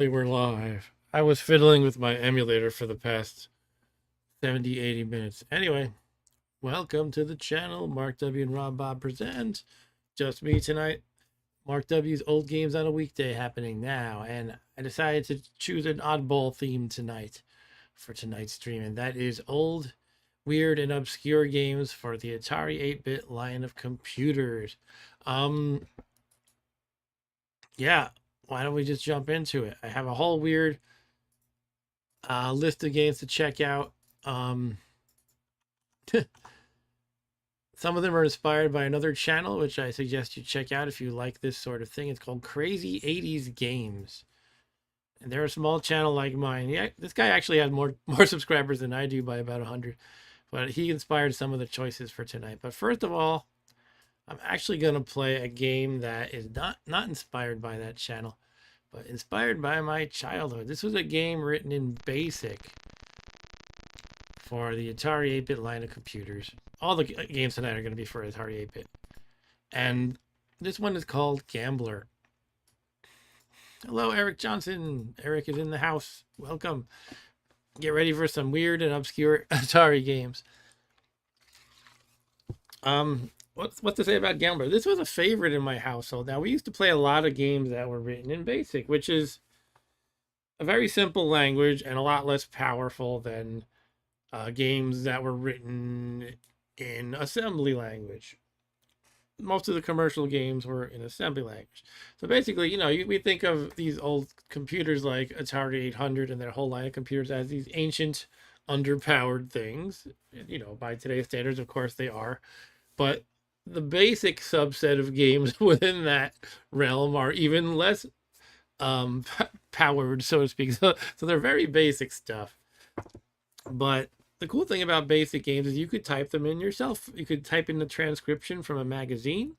They were live. I was fiddling with my emulator for the past 70, 80 minutes. Anyway, welcome to the channel. Mark W. and Rob Bob present. Just me tonight. Mark W.'s old games on a weekday happening now. And I decided to choose an oddball theme tonight for tonight's stream. And that is old, weird, and obscure games for the Atari 8-bit line of computers. Yeah, why don't we just jump into it? I have a whole weird list of games to check out. Some of them are inspired by another channel, which I suggest you check out if you like this sort of thing. It's called Crazy 80s Games. And they're a small channel like mine. Yeah, this guy actually has more subscribers than I do by about 100. But he inspired some of the choices for tonight. But first of all, I'm actually going to play a game that is not inspired by that channel, but inspired by my childhood. This was a game written in BASIC for the Atari 8-bit line of computers. All the games tonight are going to be for Atari 8-bit. And this one is called Gambler. Hello, Eric Johnson. Eric is in the house. Welcome. Get ready for some weird and obscure Atari games. What to say about Gambler? This was a favorite in my household. Now, we used to play a lot of games that were written in BASIC, which is a very simple language and a lot less powerful than games that were written in assembly language. Most of the commercial games were in assembly language. So basically, we think of these old computers like Atari 800 and their whole line of computers as these ancient, underpowered things. By today's standards, of course, they are. But the basic subset of games within that realm are even less powered, so to speak. So they're very basic stuff. But the cool thing about basic games is you could type them in yourself. You could type in the transcription from a magazine,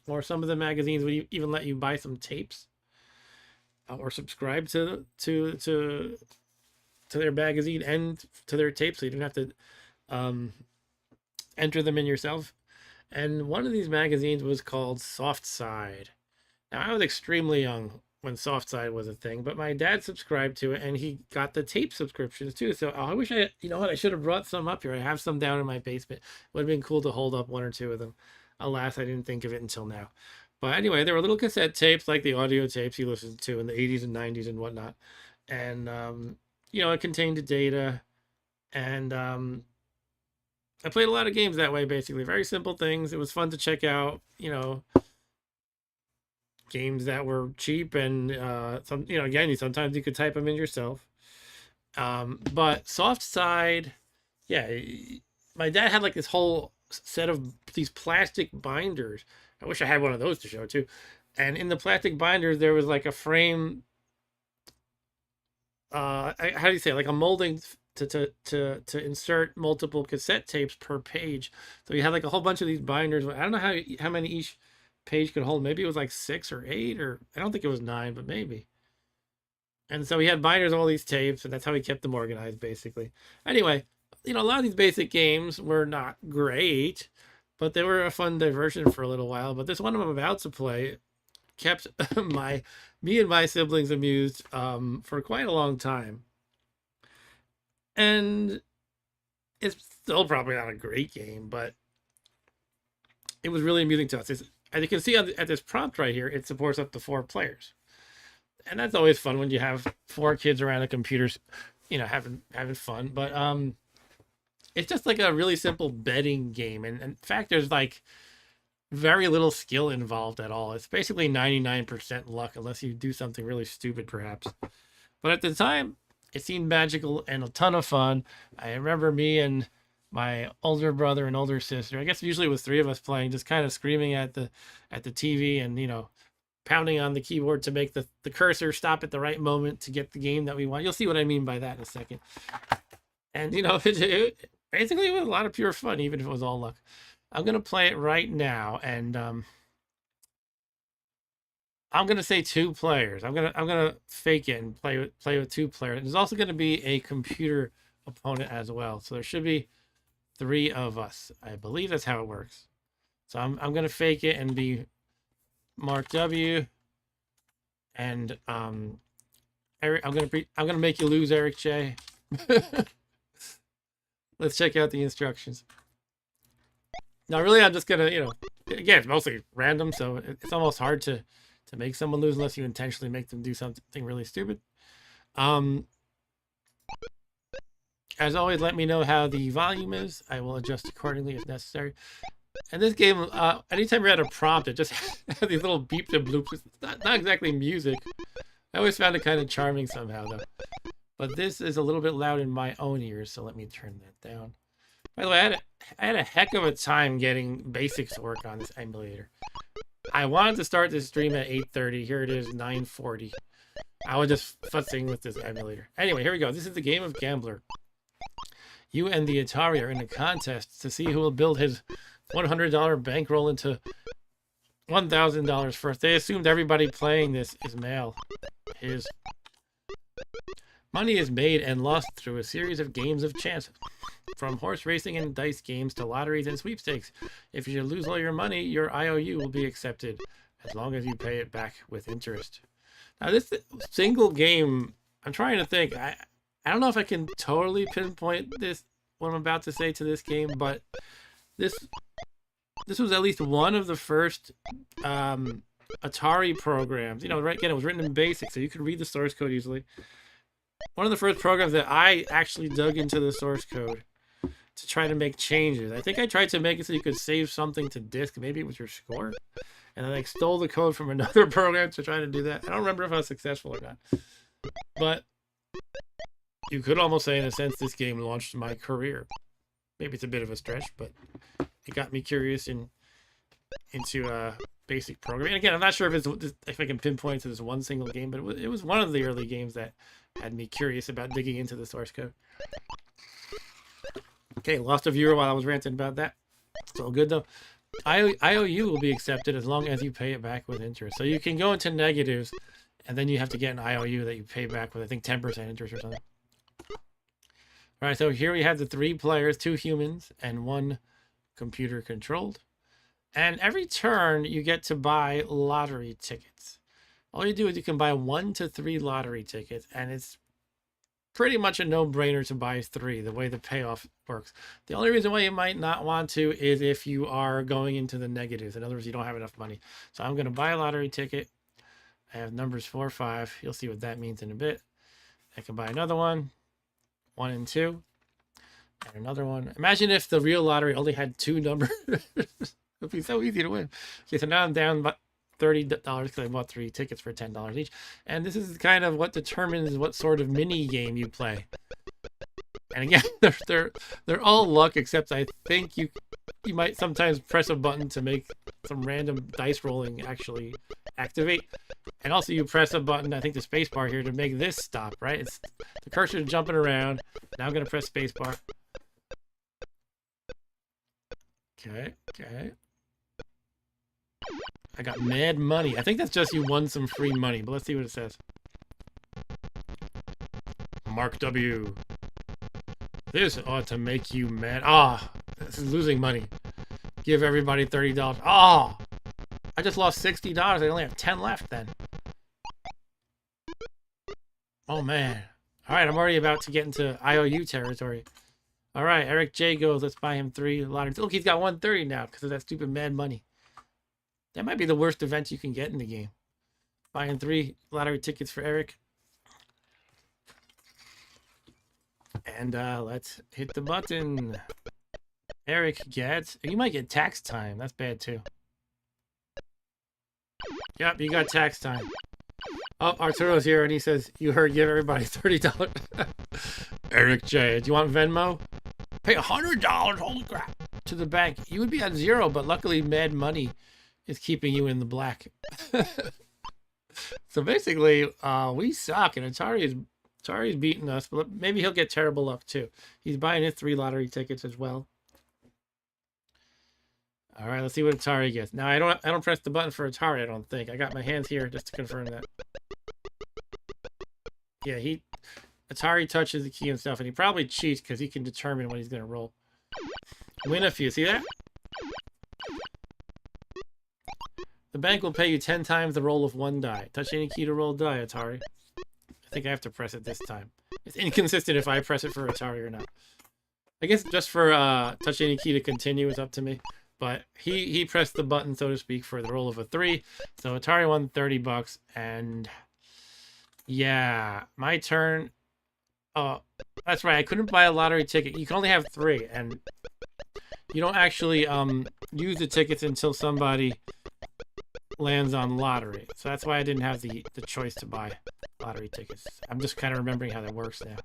or some of the magazines would even let you buy some tapes or subscribe to their magazine and to their tapes, so you don't have to enter them in yourself. And one of these magazines was called Soft Side. Now, I was extremely young when Soft Side was a thing, but my dad subscribed to it and he got the tape subscriptions too. So I wish I should have brought some up here. I have some down in my basement. Would have been cool to hold up one or two of them. Alas, I didn't think of it until now. But anyway, there were little cassette tapes like the audio tapes you listened to in the 80s and 90s and whatnot. And, it contained data. And I played a lot of games that way, basically. Very simple things. It was fun to check out, games that were cheap and sometimes you could type them in yourself. But Soft Side, yeah, my dad had like this whole set of these plastic binders. I wish I had one of those to show too. And in the plastic binders, there was like a frame. How do you say, like a molding to insert multiple cassette tapes per page. So you had like a whole bunch of these binders. I don't know how many each page could hold. Maybe it was like 6 or 8, or I don't think it was 9, but maybe. And so he had binders of all these tapes, and that's how he kept them organized, basically. Anyway, a lot of these basic games were not great, but they were a fun diversion for a little while. But this one I'm about to play kept me and my siblings amused for quite a long time. And it's still probably not a great game, but it was really amusing to us. As you can see at this prompt right here, it supports up to 4 players. And that's always fun when you have 4 kids around the computers, having fun. But it's just like a really simple betting game. And in fact, there's like very little skill involved at all. It's basically 99% luck, unless you do something really stupid, perhaps. But at the time, it seemed magical and a ton of fun. I remember me and my older brother and older sister, I guess usually it was 3 of us playing, just kind of screaming at the TV and, pounding on the keyboard to make the cursor stop at the right moment to get the game that we want. You'll see what I mean by that in a basically it was a lot of pure fun, even if it was all luck. I'm going to play it right now, and I'm gonna say 2 players. I'm gonna fake it and play with 2 players. There's also gonna be a computer opponent as well. So there should be 3 of us. I believe that's how it works. So I'm gonna fake it and be Mark W. And Eric, I'm gonna make you lose, Eric J. Let's check out the instructions. Now, really, I'm just gonna, again, it's mostly random, so it's almost hard to make someone lose unless you intentionally make them do something really stupid. As always, let me know how the volume is. I will adjust accordingly if necessary. And this game, anytime you're at a prompt, it just has these little beeps and bloops. It's not exactly music. I always found it kind of charming somehow, though. But this is a little bit loud in my own ears, so let me turn that down. By the way, I had a heck of a time getting basics to work on this emulator. I wanted to start this stream at 8:30. Here it is, 9:40. I was just futzing with this emulator. Anyway, here we go. This is the game of Gambler. You and the Atari are in a contest to see who will build his $100 bankroll into $1,000 first. They assumed everybody playing this is male. His money is made and lost through a series of games of chance, from horse racing and dice games to lotteries and sweepstakes. If you lose all your money, your IOU will be accepted, as long as you pay it back with interest. Now, this single game, I'm trying to think. I don't know if I can totally pinpoint what I'm about to say to this game, but this was at least one of the first Atari programs. Right, again, it was written in BASIC, so you could read the source code easily. One of the first programs that I actually dug into the source code to try to make changes. I think I tried to make it so you could save something to disk. Maybe it was your score. And I stole the code from another program to try to do that. I don't remember if I was successful or not. But you could almost say, in a sense, this game launched my career. Maybe it's a bit of a stretch, but it got me curious into basic programming. And again, I'm not sure if I can pinpoint to this one single game, but it was one of the early games that had me curious about digging into the source code. Okay, lost a viewer while I was ranting about that. It's all good, though. IOU will be accepted as long as you pay it back with interest. So you can go into negatives, and then you have to get an IOU that you pay back with, I think, 10% interest or something. All right, so here we have the 3 players, 2 humans, and 1 computer controlled. And every turn, you get to buy lottery tickets. All you do is you can buy 1 to 3 lottery tickets, and it's pretty much a no-brainer to buy 3, the way the payoff works. The only reason why you might not want to is if you are going into the negatives. In other words, you don't have enough money. So I'm going to buy a lottery ticket. I have numbers 4, 5. You'll see what that means in a bit. I can buy another one, 1 and 2, and another one. Imagine if the real lottery only had 2 numbers. It would be so easy to win. Okay, so now I'm down about $30 because I bought 3 tickets for $10 each. And this is kind of what determines what sort of mini game you play. And again, they're all luck, except I think you might sometimes press a button to make some random dice rolling actually activate. And also you press a button, I think the space bar here, to make this stop, right? It's the cursor jumping around. Now I'm going to press space bar. Okay. I got mad money. I think that's just you won some free money, but let's see what it says. Mark W. This ought to make you mad. This is losing money. Give everybody $30. I just lost $60. I only have 10 left then. Oh, man. All right, I'm already about to get into IOU territory. All right, Eric J goes. Let's buy him 3 lotteries. Look, he's got 130 now because of that stupid mad money. That might be the worst event you can get in the game. Buying 3 lottery tickets for Eric. And let's hit the button. Eric gets... You might get tax time. That's bad, too. Yep, you got tax time. Oh, Arturo's here, and he says, you heard, give everybody $30. Eric J, do you want Venmo? Pay $100, holy crap, to the bank. You would be at 0, but luckily Mad Money is keeping you in the black. So basically, we suck, and Atari's beating us, but maybe he'll get terrible luck too. He's buying his 3 lottery tickets as well. All right, let's see what Atari gets. Now I don't press the button for Atari. I don't think. I got my hands here just to confirm that. Yeah, Atari touches the key and stuff, and he probably cheats because he can determine when he's gonna roll. Win a few. See that? The bank will pay you 10 times the roll of 1 die. Touch any key to roll die, Atari. I think I have to press it this time. It's inconsistent if I press it for Atari or not. I guess just for touch any key to continue is up to me. But he pressed the button, so to speak, for the roll of a 3. So Atari won $30, and yeah, my turn. Oh, that's right. I couldn't buy a lottery ticket. You can only have 3, and you don't actually use the tickets until somebody lands on lottery. So that's why I didn't have the choice to buy lottery tickets. I'm just kind of remembering how that works now.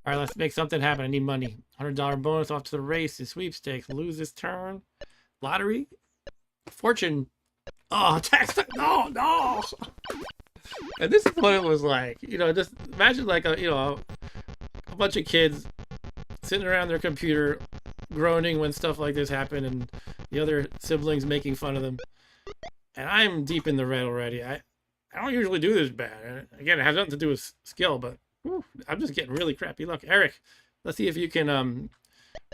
All right, let's make something happen. I need money. $100 bonus off to the race. The sweepstakes. Lose this turn. Lottery. Fortune. Oh, tax. No, no. And this is what it was like. You know, just imagine like a bunch of kids sitting around their computer groaning when stuff like this happened, and the other siblings making fun of them. And I'm deep in the red already. I don't usually do this bad. Again, it has nothing to do with skill, but whew, I'm just getting really crappy luck. Eric, let's see if you can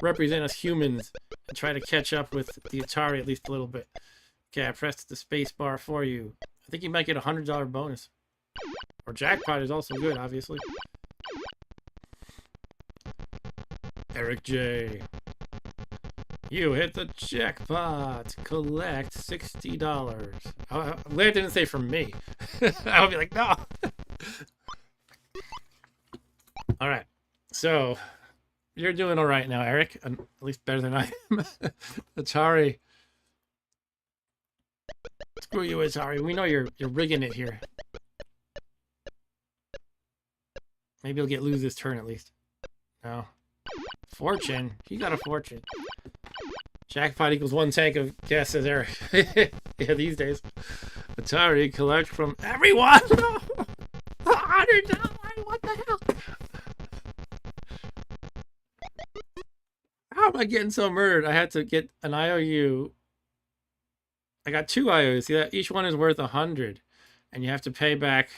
represent us humans and try to catch up with the Atari at least a little bit. Okay, I pressed the space bar for you. I think you might get a $100 bonus. Or jackpot is also good, obviously. Eric J. You hit the jackpot. Collect $60. I'm glad it didn't say from me. I would be like, no. All right. So, you're doing all right now, Eric. At least better than I am. Atari. Screw you, Atari. We know you're rigging it here. Maybe you'll lose this turn at least. No. Fortune. You got a fortune. Jackpot equals 1 tank of gas, says Eric. Yeah, these days. Atari, collect from everyone! $100! What the hell? How am I getting so murdered? I had to get an IOU. I got 2 IOUs. See that? Each one is worth 100. And you have to pay back,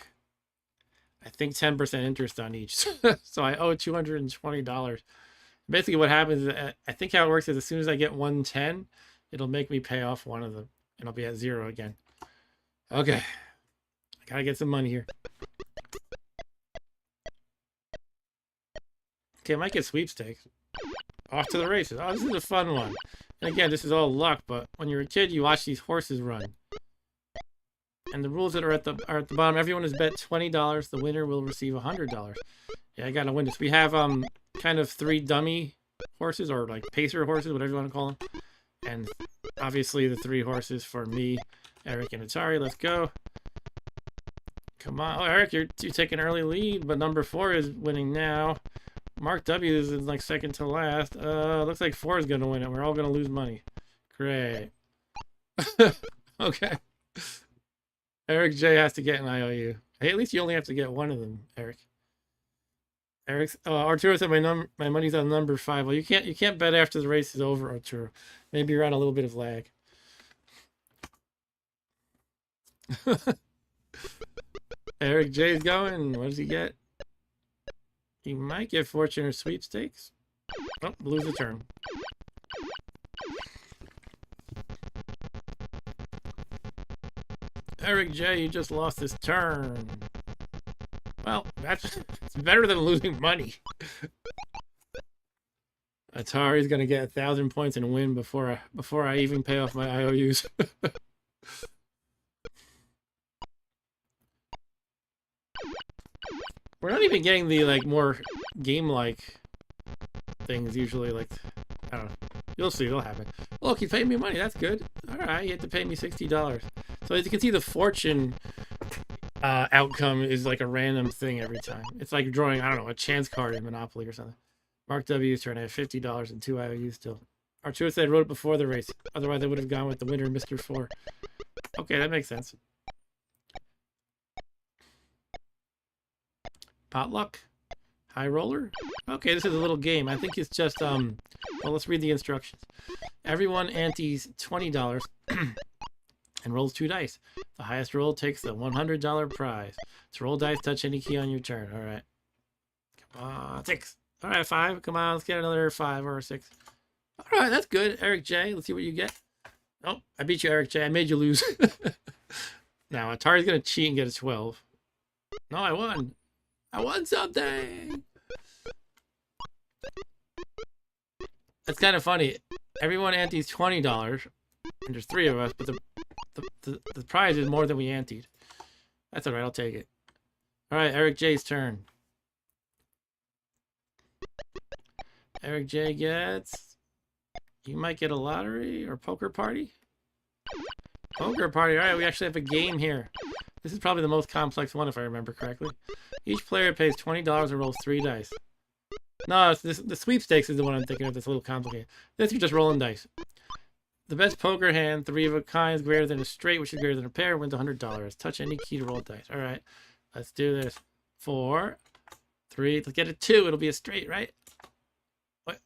I think, 10% interest on each. So I owe $220. Basically what happens is, I think how it works is as soon as I get 110, it'll make me pay off one of them. And I'll be at 0 again. Okay. I gotta get some money here. Okay, I might get sweepstakes. Off to the races. Oh, this is a fun one. And again, this is all luck, but when you're a kid, you watch these horses run. And the rules that are at the bottom, everyone has bet $20. The winner will receive $100. Yeah, I gotta win this. We have kind of 3 dummy horses, or like pacer horses, whatever you want to call them. And obviously the 3 horses for me, Eric, and Atari. Let's go. Come on. Oh, Eric, you're taking an early lead, but number 4 is winning now. Mark W is in like second to last. Looks like 4 is going to win it. We're all going to lose money. Great. Okay. Eric J has to get an IOU. Hey, at least you only have to get one of them, Eric. Arturo said my money's on number 5. Well, you can't bet after the race is over, Arturo. Maybe you're on a little bit of lag. Eric J's going. What does he get? He might get fortune or sweepstakes. Oh, lose a turn. Eric J, you just lost this turn. Well, it's better than losing money. Atari's gonna get 1,000 points and win before I even pay off my IOUs. We're not even getting the like more game-like things usually. Like, I don't know. You'll see, it'll happen. Look, you paid me money. That's good. All right, you have to pay me $60. So as you can see, the fortune outcome is like a random thing every time. It's like drawing, I don't know, a chance card in Monopoly or something. Mark W's turn. I have $50 and 2 IOUs still. Arturo said I wrote it before the race. Otherwise, I would have gone with the winner, Mr. 4. Okay, that makes sense. Potluck? High roller? Okay, this is a little game. I think it's just, well, let's read the instructions. Everyone antes $20 and rolls 2 dice. The highest roll takes the $100 prize. To roll dice, touch any key on your turn. All right. Come on. 6. All right, 5. Come on, let's get another 5 or a 6. All right, that's good. Eric J, let's see what you get. Oh, I beat you, Eric J. I made you lose. Now, Atari's going to cheat and get a 12. No, I won. I won something. It's kind of funny. Everyone antes $20, and there's 3 of us, but the prize is more than we anteed. That's all right. I'll take it. All right, Eric J's turn. Eric J gets. You might get a lottery or poker party. Poker party. All right, we actually have a game here. This is probably the most complex one, if I remember correctly. Each player pays $20 and rolls 3 dice. No, the sweepstakes is the one I'm thinking of that's a little complicated. This is just rolling dice. The best poker hand, 3 of a kind, is greater than a straight, which is greater than a pair, wins $100. Touch any key to roll dice. All right, let's do this. 4, 3. Let's get a 2. It'll be a straight, right? What?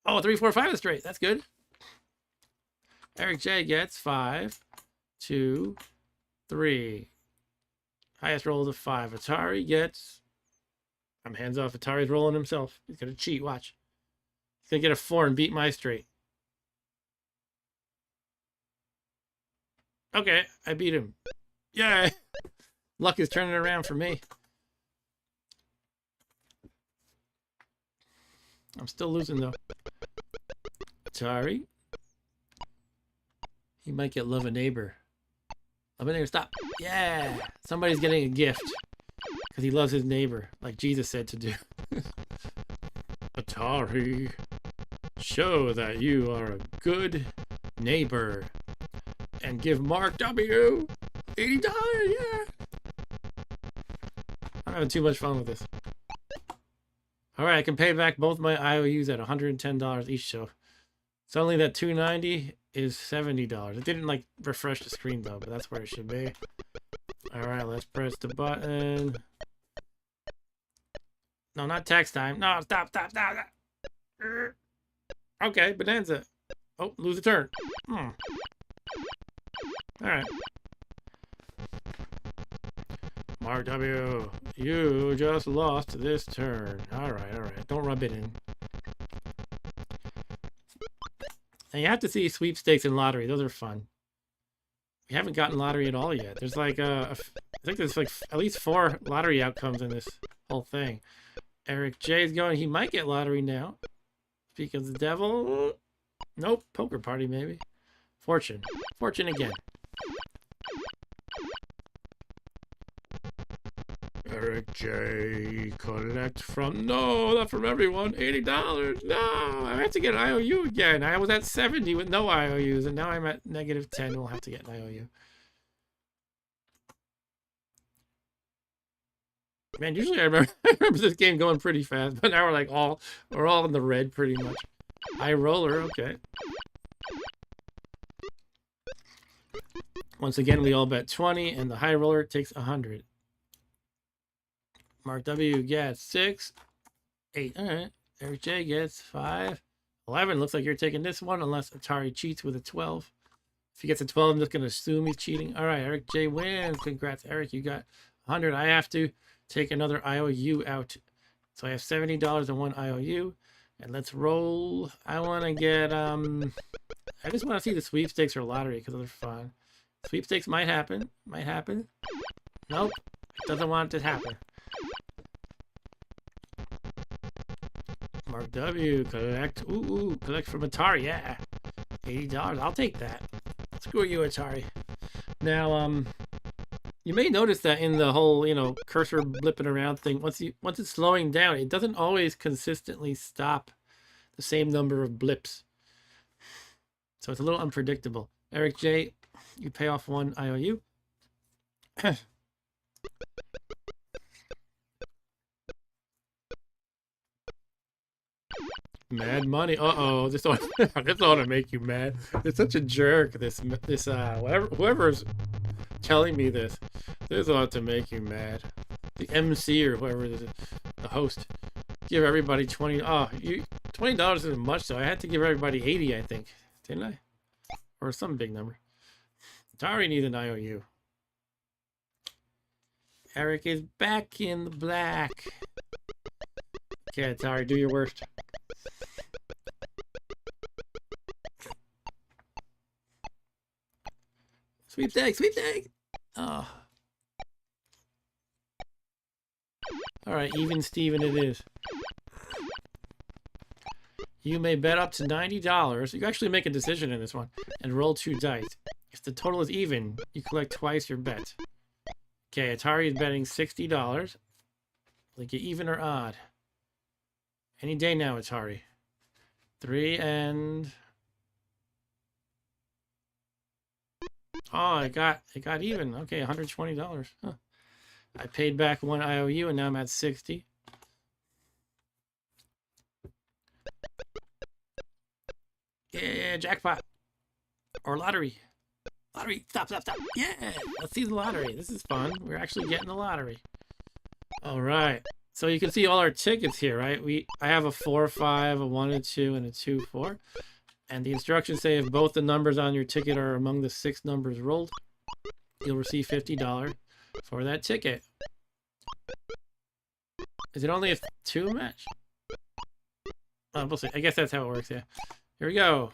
Oh, 3, 4, 5 is straight. That's good. Eric J gets 5, 2, 3. Highest roll is a 5. Atari gets. I'm hands off. Atari's rolling himself. He's gonna cheat. Watch. He's gonna get a 4 and beat my straight. Okay, I beat him. Yay! Luck is turning around for me. I'm still losing though. Atari. He might get Love a Neighbor. Love a Neighbor, stop. Yeah! Somebody's getting a gift. Because he loves his neighbor, like Jesus said to do. Atari. Show that you are a good neighbor. And give Mark W. $80, yeah! I'm having too much fun with this. Alright, I can pay back both my IOUs at $110 each, so suddenly that $290 is $70. It didn't like refresh the screen though, but that's where it should be. Alright, let's press the button. No, not tax time. No, stop. Okay, Bonanza. Oh, lose a turn. Alright. Mark W, you just lost this turn. Alright. Don't rub it in. And you have to see sweepstakes and lottery. Those are fun. We haven't gotten lottery at all yet. There's like I think there's like at least 4 lottery outcomes in this whole thing. Eric J's going. He might get lottery now. Speak of the devil. Nope. Poker party maybe. Fortune. Fortune again. Eric J. Collect from. No, not from everyone. $80. No, I have to get an IOU again. I was at 70 with no IOUs, and now I'm at -10. We'll have to get an IOU. Man, usually I remember this game going pretty fast, but now we're all in the red pretty much. High roller, okay. Once again, we all bet 20, and the high roller takes 100. Mark W gets 6, 8. All right. Eric J gets 5, 11. Looks like you're taking this one, unless Atari cheats with a 12. If he gets a 12, I'm just gonna assume he's cheating. All right, Eric J wins. Congrats, Eric. You got 100. I have to take another IOU out. So I have $70 and 1 IOU. And let's roll. I want to get, I just want to see the sweepstakes or lottery because they're fun. Sweepstakes might happen. Nope. Doesn't want it to happen. Mark W. Collect. Ooh. Collect from Atari. Yeah. $80. I'll take that. Screw you, Atari. Now, you may notice that in the whole, cursor blipping around thing, once it's slowing down, it doesn't always consistently stop the same number of blips. So it's a little unpredictable. Eric J, you pay off 1 IOU. Mad money. Uh-oh. This ought to make you mad. It's such a jerk. This whoever's telling me this ought to make you mad. The MC or whoever is the host. Give everybody 20. Oh, $20 isn't much, so I had to give everybody 80, I think. Didn't I? Or some big number. Atari needs an IOU. Eric is back in the black. Okay, Atari, do your worst. Sweepstakes! Oh. All right, even Steven it is. You may bet up to $90. You can actually make a decision in this one and roll 2 dice. If the total is even, you collect twice your bet. Okay, Atari is betting $60. Like even or odd. Any day now, Atari. 3 and... Oh, it got even. Okay, $120. Huh. I paid back 1 IOU and now I'm at 60. Yeah, jackpot. Or lottery. Lottery. Stop. Yeah, let's see the lottery. This is fun. We're actually getting the lottery. All right. So you can see all our tickets here, right? I have a 4-5, a 1 and 2, and a 2-4. And the instructions say if both the numbers on your ticket are among the 6 numbers rolled, you'll receive $50 for that ticket. Is it only a 2 match? Oh, we'll see. I guess that's how it works, yeah. Here we go.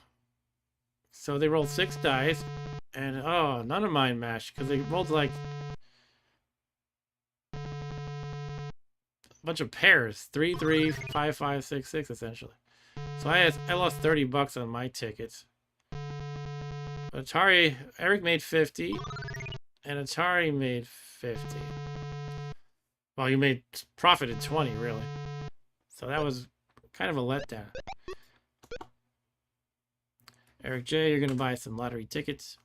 So they rolled 6 dice, and oh, none of mine matched because they rolled like a bunch of pairs. 3, 3, 5, 5, 6, 6, essentially. So I lost $30 on my tickets. But Atari, Eric made 50, and Atari made 50. Well, you profited 20, really. So that was kind of a letdown. Eric J, you're gonna buy some lottery tickets.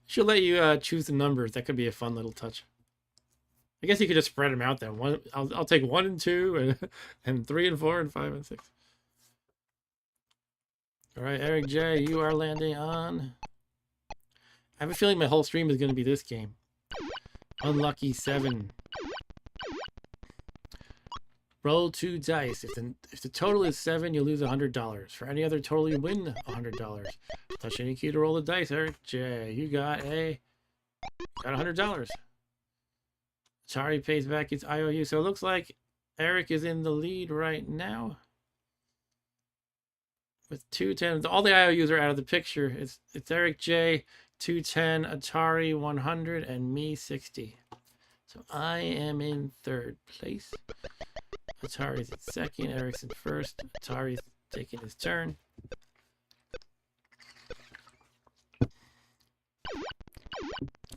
She'll let you choose the numbers. That could be a fun little touch. I guess you could just spread them out then. I'll take 1 and 2 and 3 and 4 and 5 and 6. All right, Eric J, you are landing on. I have a feeling my whole stream is going to be this game. Unlucky 7. Roll 2 dice. If the total is 7, you lose $100. For any other total, you win $100. Touch any key to roll the dice, Eric J. You got $100. Atari pays back its IOU. So it looks like Eric is in the lead right now. With 210. All the IOUs are out of the picture. It's Eric J, 210, Atari 100, and me 60. So I am in 3rd place. Atari's in 2nd, Eric's in 1st. Atari's taking his turn.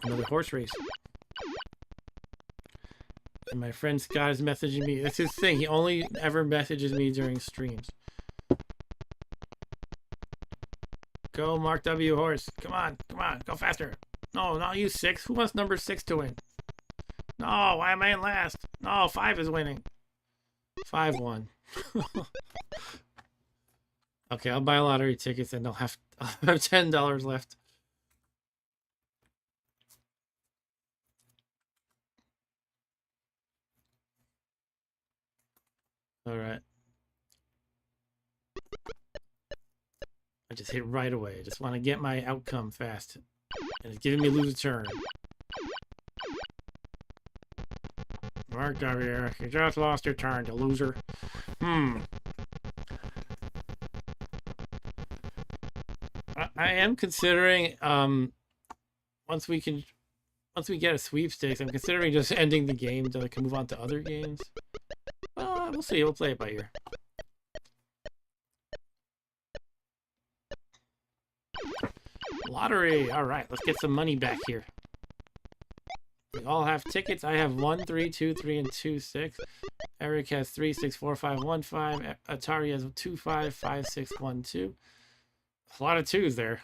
Another horse race. And my friend Scott is messaging me. That's his thing. He only ever messages me during streams. Go, Mark W. Horse. Come on. Go faster. No, not you, 6. Who wants number 6 to win? No, why am I in last? No, 5 is winning. 5 won. Okay, I'll buy lottery tickets and I'll have $10 left. All right. I just hit right away. I just want to get my outcome fast. And it's giving me lose a turn. Mark W, you just lost your turn, you loser. I am considering once we get a sweepstakes, I'm considering just ending the game so I can move on to other games. We'll see. We'll play it by ear. Lottery. All right, let's get some money back here. We all have tickets. I have 1, 3, 2, 3, and 2, 6. Eric has 3, 6, 4, 5, 1, 5. Atari has 2, 5, 5, 6, 1, 2. A lot of 2s there.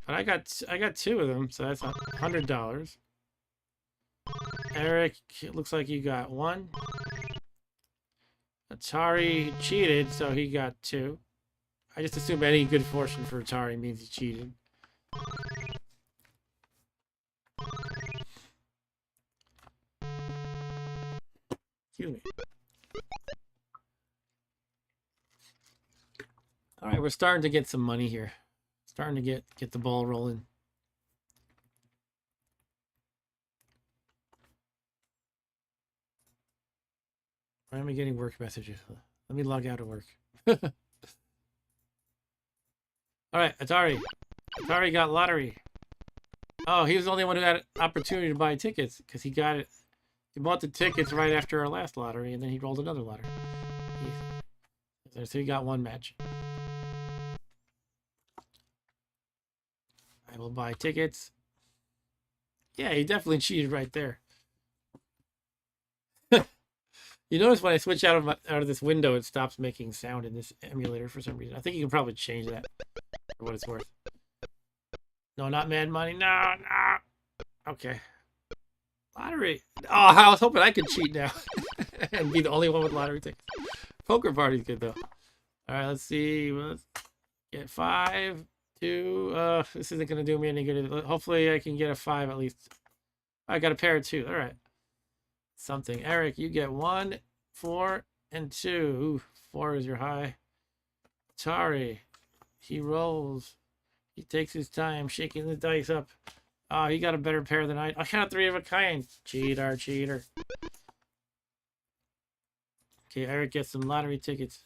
But I got 2 of them, so that's $100. Eric, it looks like you got 1. Atari cheated, so he got 2. I just assume any good fortune for Atari means he cheated. Excuse me. All right, we're starting to get some money here. Starting to get the ball rolling. Why am I getting work messages? Let me log out of work. All right, Atari. Atari got lottery. Oh, he was the only one who had an opportunity to buy tickets because he got it. He bought the tickets right after our last lottery, and then he rolled another lottery. So he got one match. I will buy tickets. Yeah, he definitely cheated right there. You notice when I switch out of this window, it stops making sound in this emulator for some reason. I think you can probably change that for what it's worth. No, not Mad Money. No, no. Okay. Lottery. Oh, I was hoping I could cheat now and be the only one with lottery tickets. Poker party's good though. All right, let's see. Let's get 5, 2. This isn't gonna do me any good. Hopefully, I can get a 5 at least. I got a pair of 2. All right. Something. Eric, you get 1, 4, and 2. Ooh, 4 is your high. Atari, he rolls. He takes his time, shaking the dice up. Oh, he got a better pair than I got 3 of a kind. Cheater, cheater. Okay, Eric gets some lottery tickets.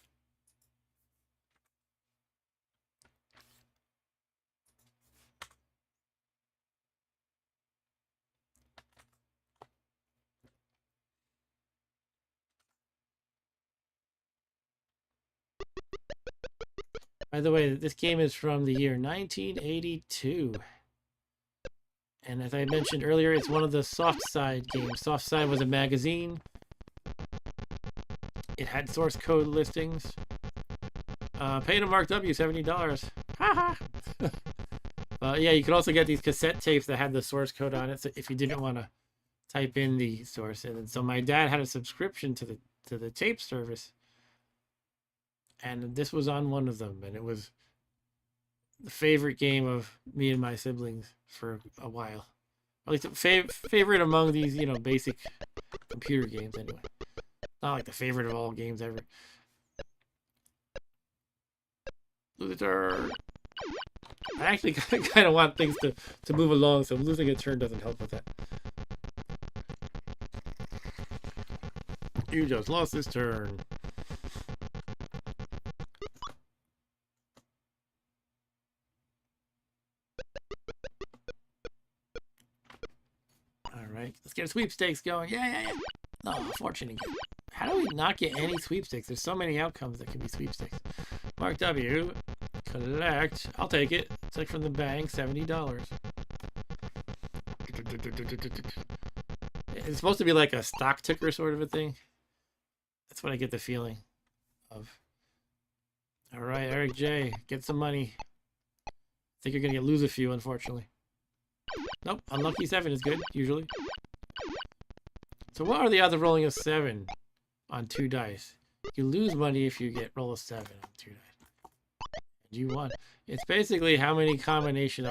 By the way, this game is from the year 1982. And as I mentioned earlier, it's one of the soft side games. Soft side was a magazine. It had source code listings. Pay to Mark W, $70. Haha. Yeah, you could also get these cassette tapes that had the source code on it, so if you didn't want to type in the source. And so my dad had a subscription to the tape service, and this was on one of them, and it was the favorite game of me and my siblings for a while. At least favorite among these, basic computer games anyway. Not like the favorite of all games ever. Lose a turn. I actually kind of want things to move along, so losing a turn doesn't help with that. You just lost this turn. Alright, let's get a sweepstakes going. Yeah. Oh, fortunate. How do we not get any sweepstakes? There's so many outcomes that can be sweepstakes. Mark W. Collect. I'll take it. It's like from the bank, $70. It's supposed to be like a stock ticker sort of a thing. That's what I get the feeling of. All right, Eric J, get some money. I think you're gonna lose a few, unfortunately. Nope, unlucky 7 is good, usually. So what are the odds of rolling a 7 on 2 dice? You lose money if you roll a 7 on 2 dice. And you won. It's basically how many combinations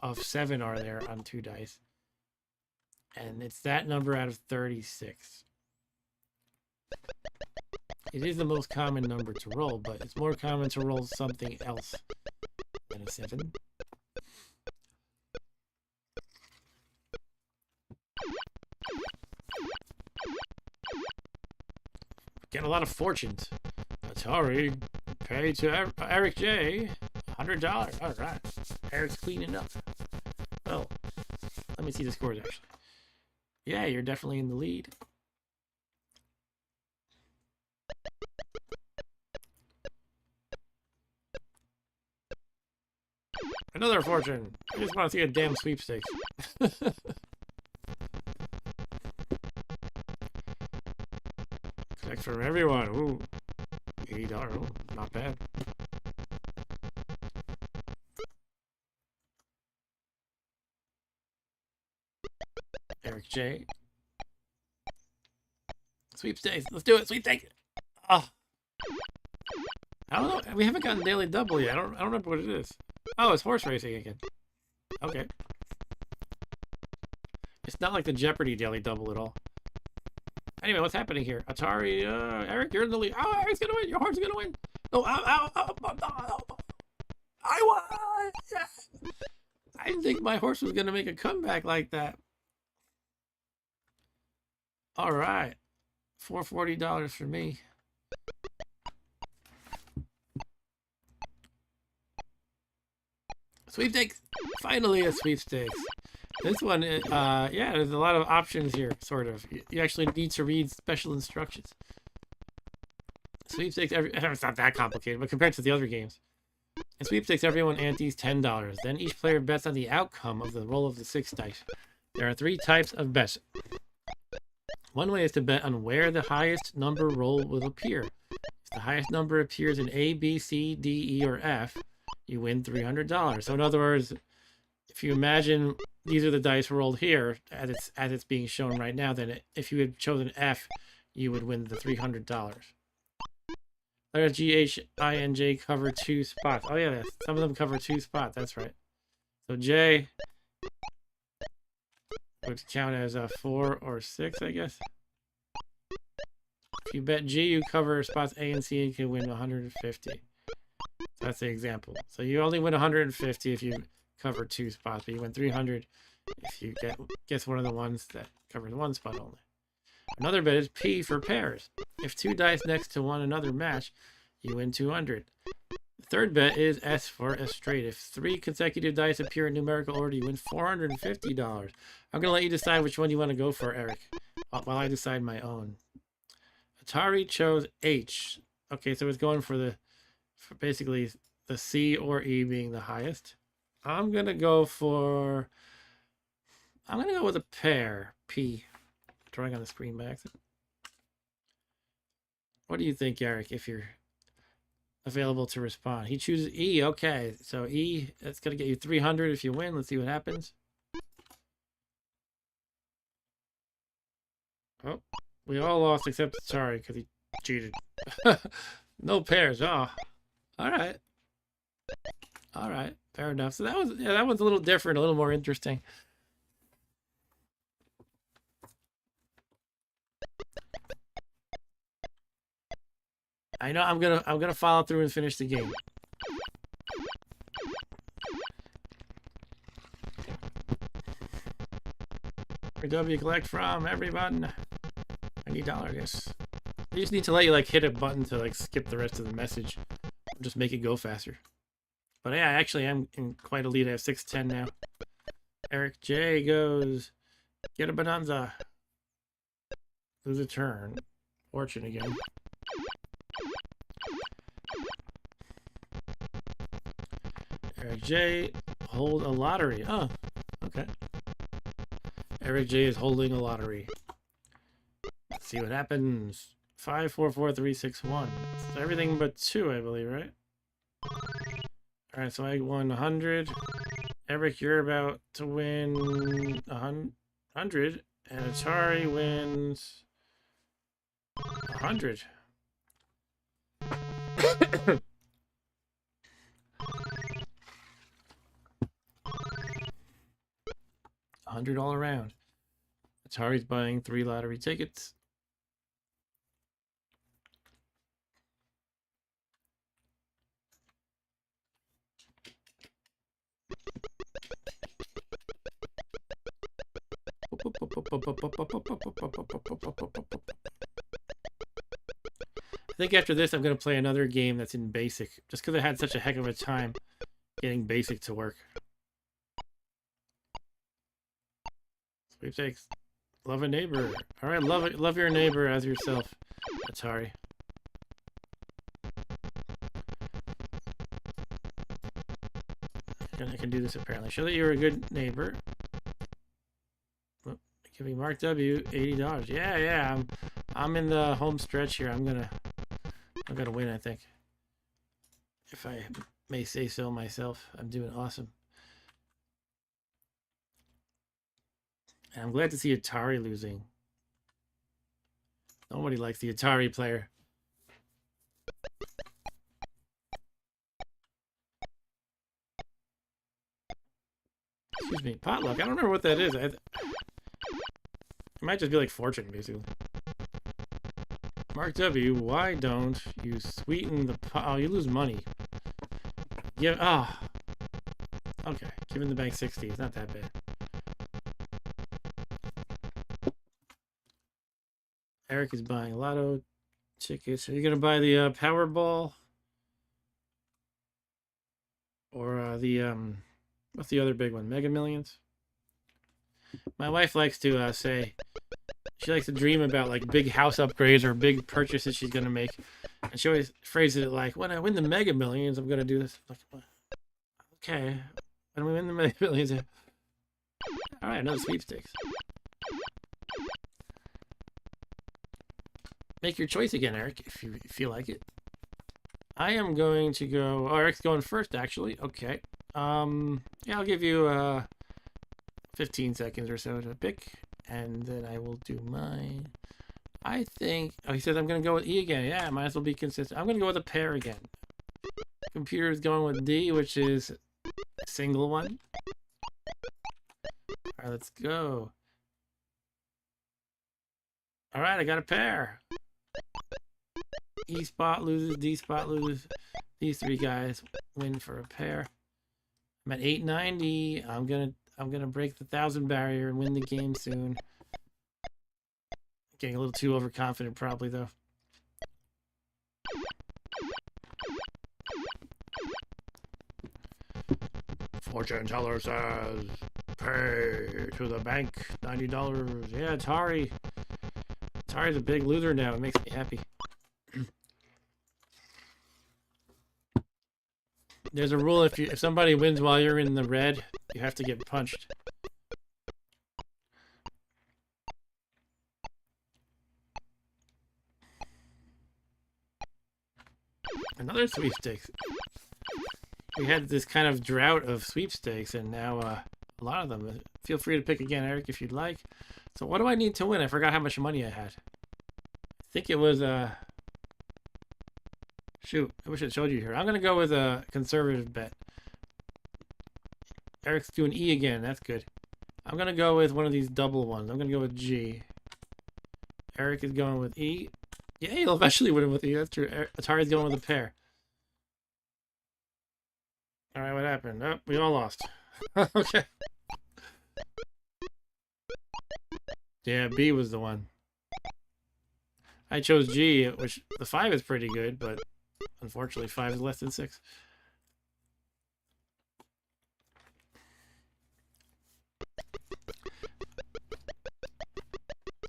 of 7 are there on 2 dice. And it's that number out of 36. It is the most common number to roll, but it's more common to roll something else than a 7. Get a lot of fortunes. Atari, pay to Eric J. $100. All right. Eric's cleaning up. Well, let me see the scores actually. Yeah, you're definitely in the lead. Another fortune. I just want to see a damn sweepstakes. Collect from everyone. Ooh. $80. Ooh, not bad. Eric J. Sweepstakes. Let's do it. Sweepstakes. Oh. I don't know. We haven't gotten Daily Double yet. I don't remember what it is. Oh, it's horse racing again. Okay. It's not like the Jeopardy Daily Double at all. Anyway, what's happening here? Atari, Eric, you're in the lead. Oh, Eric's gonna win. Your horse is gonna win. Oh, I won. Yeah. I didn't think my horse was gonna make a comeback like that. All right. $440 for me. Sweepstakes! Finally a sweepstakes. This one, yeah, there's a lot of options here, sort of. You actually need to read special instructions. Sweepstakes, it's not that complicated, but compared to the other games. In sweepstakes, everyone antes $10. Then each player bets on the outcome of the roll of the 6 dice. There are 3 types of bets. One way is to bet on where the highest number roll will appear. If the highest number appears in A, B, C, D, E, or F, you win $300. So in other words, if you imagine these are the dice rolled here as it's being shown right now, then if you had chosen F, you would win the $300. Letters G, H, I, and J cover 2 spots. Oh yeah, some of them cover 2 spots. That's right. So J would count as a 4 or 6, I guess. If you bet G, you cover spots A and C and can win 150. That's the example. So you only win 150 if you cover 2 spots, but you win 300 if you guess one of the ones that covers 1 spot only. Another bet is P for pairs. If 2 dice next to one another match, you win 200. The third bet is S for S straight. If 3 consecutive dice appear in numerical order, you win $450. I'm going to let you decide which one you want to go for, Eric, while I decide my own. Atari chose H. Okay, so it's going for basically the C or E being the highest. I'm going to go with a pair, P. Drawing on the screen by accident. What do you think, Eric, if you're available to respond? He chooses E. Okay, so E, that's going to get you 300 if you win. Let's see what happens. Oh, we all lost except Atari because he cheated. No pairs. Oh, all right. All right, fair enough. So that one's a little different, a little more interesting. I know I'm gonna follow through and finish the game. W collect from everyone. $90, yes. They just need to let you like hit a button to like skip the rest of the message. Just make it go faster. But yeah, actually I'm in quite a lead. I have 610 now. Eric J goes, get a bonanza. Lose a turn. Fortune again. Eric J, hold a lottery. Oh, okay. Eric J is holding a lottery. Let's see what happens. 5, 4, 4, 3, 6, 1. It's everything but 2, I believe, right? Alright, so I won 100. Eric, you're about to win 100. And Atari wins 100. $100 all around. Atari's buying 3 lottery tickets. I think after this, I'm going to play another game that's in basic, just because I had such a heck of a time getting basic to work. Sweepstakes. Love a neighbor. All right, love your neighbor as yourself, Atari. I can do this apparently. Show that you're a good neighbor. Give me Mark W, $80. Yeah. I'm in the home stretch here. I'm gonna win, I think. If I may say so myself. I'm doing awesome. And I'm glad to see Atari losing. Nobody likes the Atari player. Excuse me, potluck. I don't remember what that is. It might just be like fortune, basically. Mark W, why don't you sweeten the pot? Oh, you lose money. Yeah. Ah. Oh. Okay. Giving the bank 60. It's not that bad. Eric is buying lotto tickets. Are you gonna buy the Powerball or the What's the other big one? Mega Millions? My wife likes to say, she likes to dream about like big house upgrades or big purchases she's going to make. And she always phrases it like, when I win the Mega Millions, I'm going to do this. Like, okay. When we win the Mega Millions. All right, another sweepstakes. Make your choice again, Eric, if you feel like it. I am going to go... Oh, Eric's going first, actually. Okay. Yeah, I'll give you 15 seconds or so to pick, and then I will do mine. I think... Oh, he says I'm going to go with E again. Yeah, might as well be consistent. I'm going to go with a pair again. Computer is going with D, which is a single one. All right, let's go. All right, I got a pair. E spot loses, D spot loses. These three guys win for a pair. I'm at 890. I'm gonna break the 1,000 barrier and win the game soon. Getting a little too overconfident probably though. Fortune teller says, pay to the bank, $90. Yeah, Atari. Atari's a big loser now. It makes me happy. There's a rule if somebody wins while you're in the red, you have to get punched. Another sweepstakes. We had this kind of drought of sweepstakes, and now a lot of them. Feel free to pick again, Eric, if you'd like. So what do I need to win? I forgot how much money I had. I think it was shoot, I wish I showed you here. I'm gonna go with a conservative bet. Eric's doing E again. That's good. I'm gonna go with one of these double ones. I'm gonna go with G. Eric is going with E. Yeah, he'll eventually win with E. That's true. Atari's going with a pair. All right, what happened? Oh, we all lost. Okay. Yeah, B was the one. I chose G, which the 5 is pretty good, but unfortunately 5 is less than 6.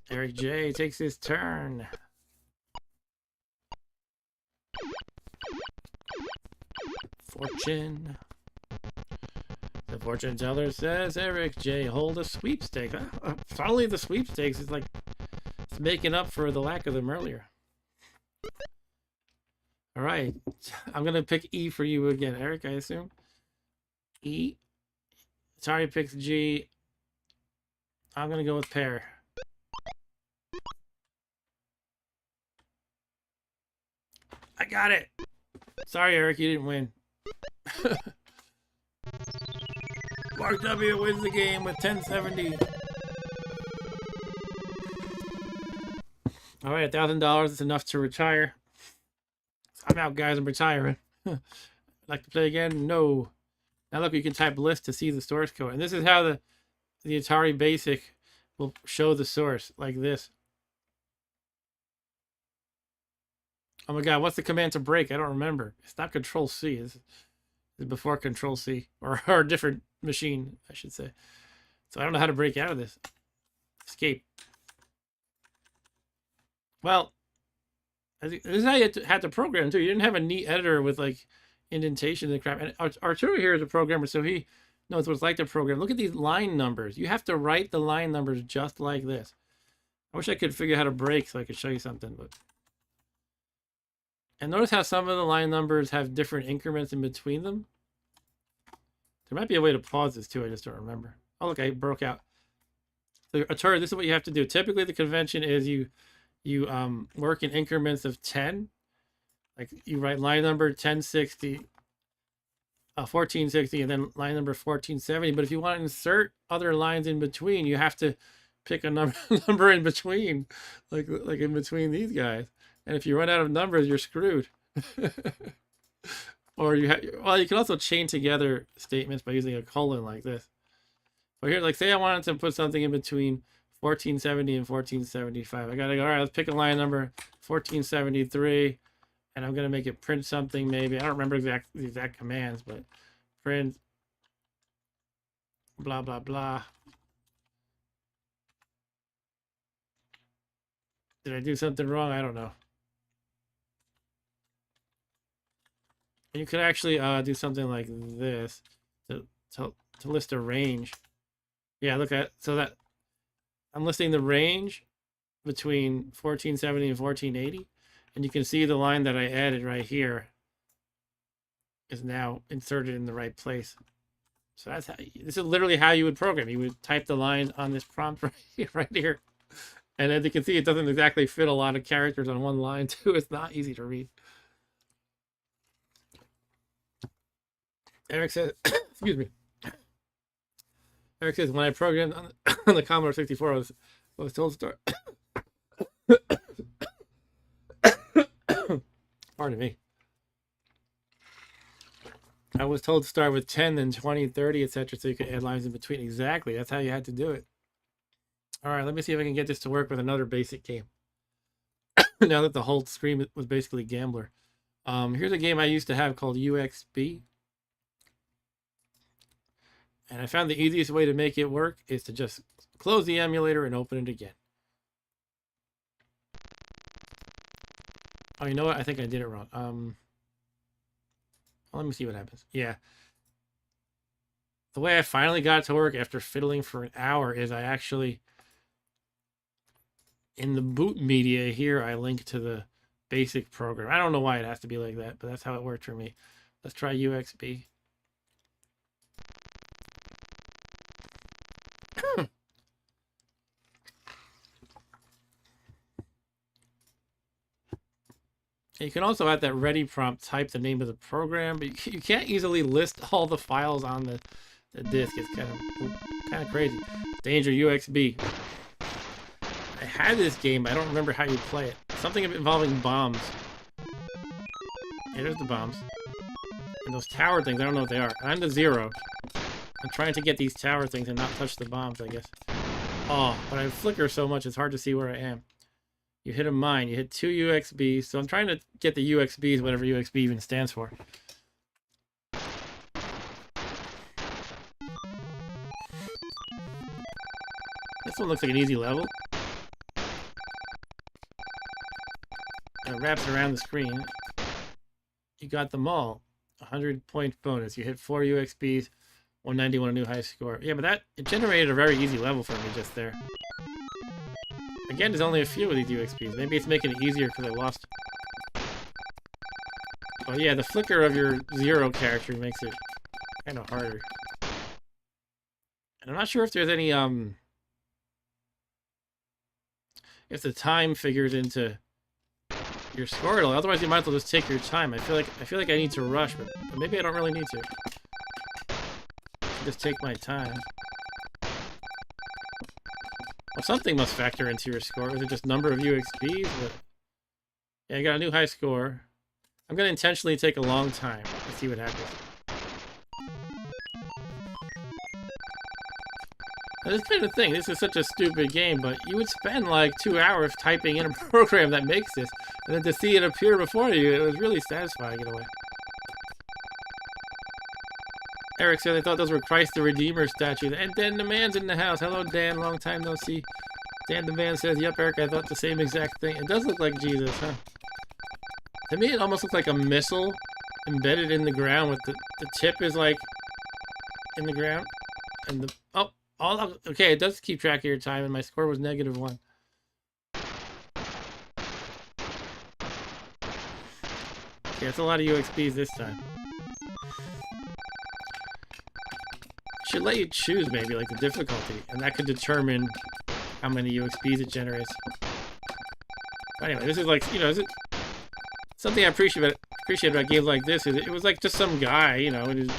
Eric J takes his turn. Fortune. The fortune teller says, Eric J, hold a sweepstake. Finally, the sweepstakes is like it's making up for the lack of them earlier. All right, I'm gonna pick E for you again, Eric. I assume E. Atari picks G. I'm gonna go with pair. I got it. Sorry, Eric, you didn't win. Mark W wins the game with 1070. All right, $1,000 is enough to retire. I'm out, guys. I'm retiring. Like to play again? No. Now look, you can type list to see the source code. And this is how the Atari Basic will show the source, like this. Oh my god, what's the command to break? I don't remember. It's not Control C. It's before Control C. Or a different machine, I should say. So I don't know how to break out of this. Escape. Well, this is how you had to program too. You didn't have a neat editor with like indentation and crap. And Arturo here is a programmer, so he knows what it's like to program. Look at these line numbers. You have to write the line numbers just like this. I wish I could figure out how to break so I could show you something, but. And notice how some of the line numbers have different increments in between them. There might be a way to pause this too. I just don't remember. Oh, look, I broke out. So, Arturo, this is what you have to do. Typically, the convention is you work in increments of 10. Like you write line number 1060, 1460, and then line number 1470. But if you want to insert other lines in between, you have to pick a number in between, like in between these guys. And if you run out of numbers, you're screwed. Or you can also chain together statements by using a colon like this. But here, like say I wanted to put something in between 1470 and 1475. I gotta go, all right, let's pick a line number 1473, and I'm gonna make it print something maybe. I don't remember the exact commands, but print blah, blah, blah. Did I do something wrong? I don't know. And you could actually do something like this to list a range. Yeah, look at, so that I'm listing the range between 1470 and 1480, and you can see the line that I added right here is now inserted in the right place. So that's how, this is literally how you would program. You would type the line on this prompt right here. And as you can see, it doesn't exactly fit a lot of characters on one line too. It's not easy to read. Eric says, excuse me. Eric says, when I programmed on the Commodore 64, I was told to start. Pardon me. I was told to start with 10, then 20, 30, etc. so you could add lines in between. Exactly. That's how you had to do it. All right, let me see if I can get this to work with another basic game. Now that the whole screen was basically Gambler. Here's a game I used to have called UXB. And I found the easiest way to make it work is to just close the emulator and open it again. Oh, you know what? I think I did it wrong. Let me see what happens. Yeah. The way I finally got it to work after fiddling for an hour is I actually, in the boot media here, I link to the basic program. I don't know why it has to be like that, but that's how it worked for me. Let's try UXB. You can also at that ready prompt type the name of the program, but you can't easily list all the files on the disk. It's kind of crazy. Danger UXB. I had this game, but I don't remember how you play it. Something involving bombs. Here's the bombs. And those tower things, I don't know what they are. I'm the 0. I'm trying to get these tower things and not touch the bombs, I guess. Oh, but I flicker so much it's hard to see where I am. You hit a mine. You hit 2 UXBs. So I'm trying to get the UXBs, whatever UXB even stands for. This one looks like an easy level. It wraps around the screen. You got them all. 100-point bonus. You hit 4 UXBs, 191 a new high score. Yeah, but it generated a very easy level for me just there. Again, there's only a few of these UXBs. Maybe it's making it easier because I lost. Oh yeah, the flicker of your 0 character makes it kind of harder. And I'm not sure if there's any if the time figures into your score at all. Otherwise, you might as well just take your time. I feel like I need to rush, but maybe I don't really need to. Just take my time. Well, something must factor into your score. Is it just number of UXBs? But yeah, I got a new high score. I'm going to intentionally take a long time. Let's see what happens. Now, this kind of thing, this is such a stupid game, but you would spend like 2 hours typing in a program that makes this, and then to see it appear before you, it was really satisfying in a way. Eric said they thought those were Christ the Redeemer statues. And Dan the Man's in the house. Hello, Dan. Long time no see. Dan the Man says, yep, Eric, I thought the same exact thing. It does look like Jesus, huh? To me, it almost looks like a missile embedded in the ground with the tip is like in the ground. And the... Oh, okay, it does keep track of your time, and my score was -1. Okay, it's a lot of UXBs this time. Should let you choose maybe like the difficulty, and that could determine how many UXBs it generates. But anyway, this is like, you know, is it something I appreciate about games like this is it was like just some guy, you know, in his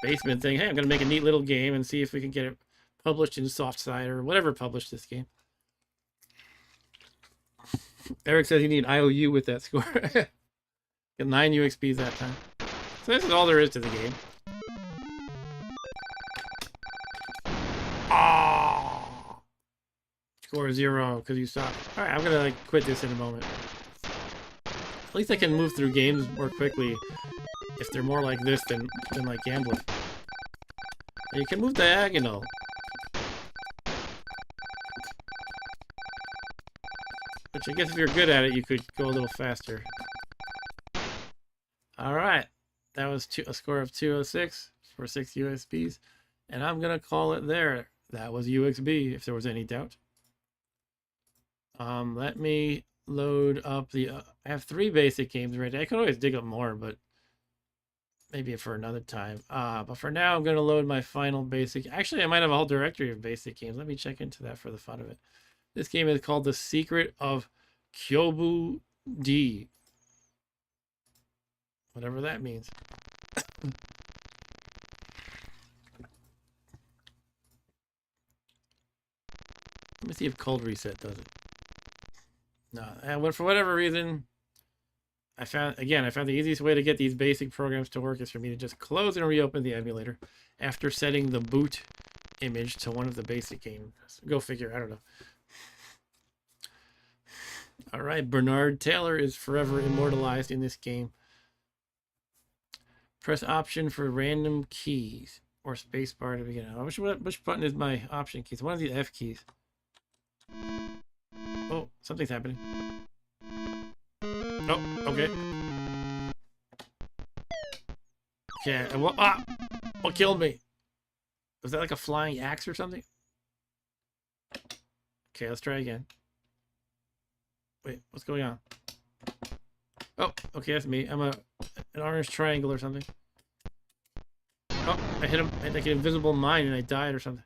basement thing, hey, I'm gonna make a neat little game and see if we can get it published in Softside or whatever published this game. Eric says you need IOU with that score. Get 9 UXBs that time. So this is all there is to the game. Oh! Score 0 because you suck. Alright, I'm gonna like quit this in a moment. At least I can move through games more quickly if they're more like this than like gambling. You can move diagonal. Which I guess if you're good at it, you could go a little faster. Alright. That was a score of 206 for 6 USBs. And I'm going to call it there. That was UXB, if there was any doubt. Let me load up the... I have 3 basic games ready. I could always dig up more, but maybe for another time. But for now, I'm going to load my final basic... Actually, I might have a whole directory of basic games. Let me check into that for the fun of it. This game is called The Secret of Kyobu D. Whatever that means. Let me see if cold reset does it. No, and for whatever reason, I found the easiest way to get these basic programs to work is for me to just close and reopen the emulator after setting the boot image to one of the basic games. Go figure, I don't know. All right, Bernard Taylor is forever immortalized in this game. Press option for random keys or spacebar to begin. Which button is my option keys? One of the F keys. Oh, something's happening. Oh, okay. Okay, and what killed me? Was that like a flying axe or something? Okay, let's try again. Wait, what's going on? Oh, okay, that's me. I'm an orange triangle or something. Oh, I hit him. I had like an invisible mine and I died or something.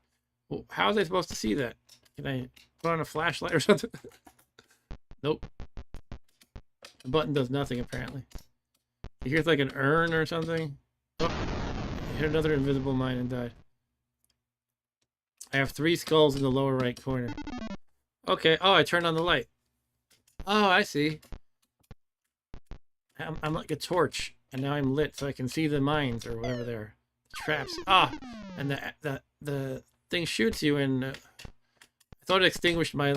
Well, how was I supposed to see that? Can I put on a flashlight or something? Nope. The button does nothing apparently. You hear like an urn or something. Oh, I hit another invisible mine and died. I have 3 skulls in the lower right corner. Okay. Oh, I turned on the light. Oh, I see. I'm like a torch, and now I'm lit, so I can see the mines or whatever they're traps. And the thing shoots you, and I thought it extinguished my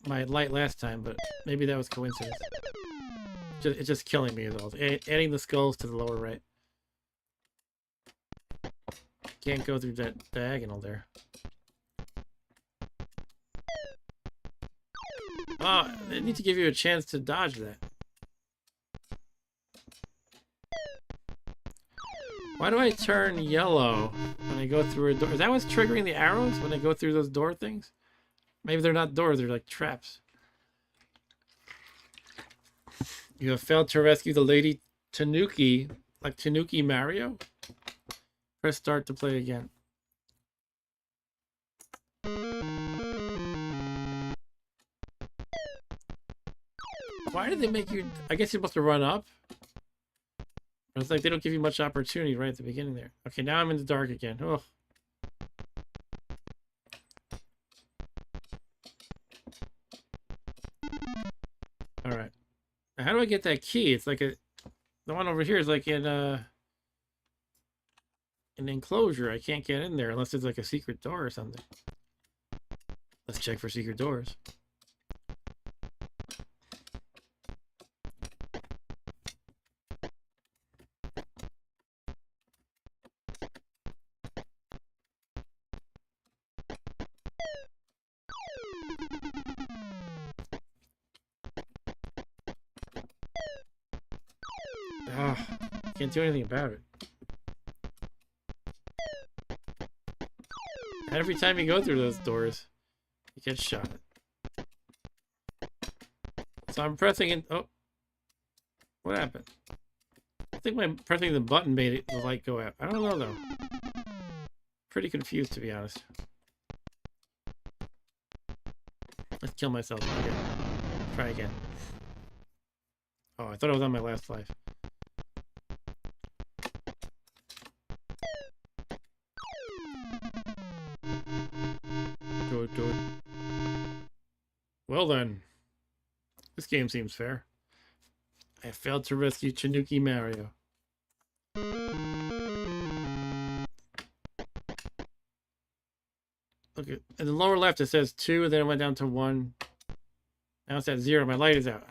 light last time, but maybe that was coincidence. It's just killing me is all. Adding the skulls to the lower right. Can't go through that diagonal there. Oh, they need to give you a chance to dodge that. Why do I turn yellow when I go through a door? Is that what's triggering the arrows when I go through those door things? Maybe they're not doors, they're like traps. You have failed to rescue the Lady Tanuki, like Tanuki Mario? Press start to play again. Why did they make you... I guess you're supposed to run up? It's like they don't give you much opportunity right at the beginning there. Okay, now I'm in the dark again. Oh. Alright. Now how do I get that key? It's like a... The one over here is like in an enclosure. I can't get in there unless it's like a secret door or something. Let's check for secret doors. Can't do anything about it. And every time you go through those doors, you get shot. So I'm pressing it. Oh, what happened? I think my pressing the button made the light go out. I don't know though. Pretty confused to be honest. Let's kill myself. Okay. Try again. Oh, I thought I was on my last life. Good. Well then, this game seems fair. I failed to rescue Tanuki Mario. Look at in the lower left it says 2, then it went down to 1. Now it's at 0. My light is out.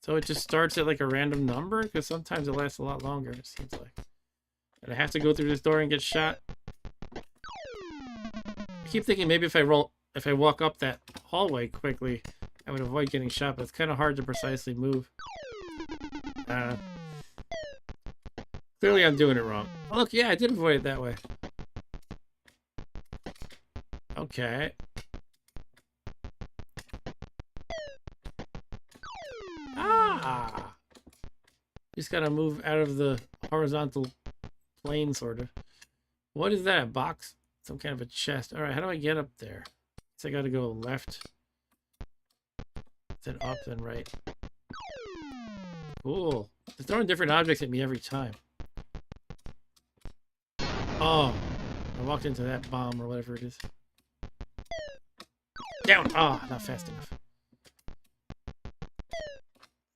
So it just starts at like a random number? Because sometimes it lasts a lot longer, it seems like. And I have to go through this door and get shot. I keep thinking maybe if I walk up that hallway quickly, I would avoid getting shot, but it's kind of hard to precisely move. Clearly I'm doing it wrong. Oh, look, yeah, I did avoid it that way. Okay. Ah! Just gotta move out of the horizontal plane, sort of. What is that? A box? Some kind of a chest. Alright, how do I get up there? So I gotta go left. Then up, then right. Cool. They're throwing different objects at me every time. Oh. I walked into that bomb or whatever it is. Down! Ah, oh, not fast enough.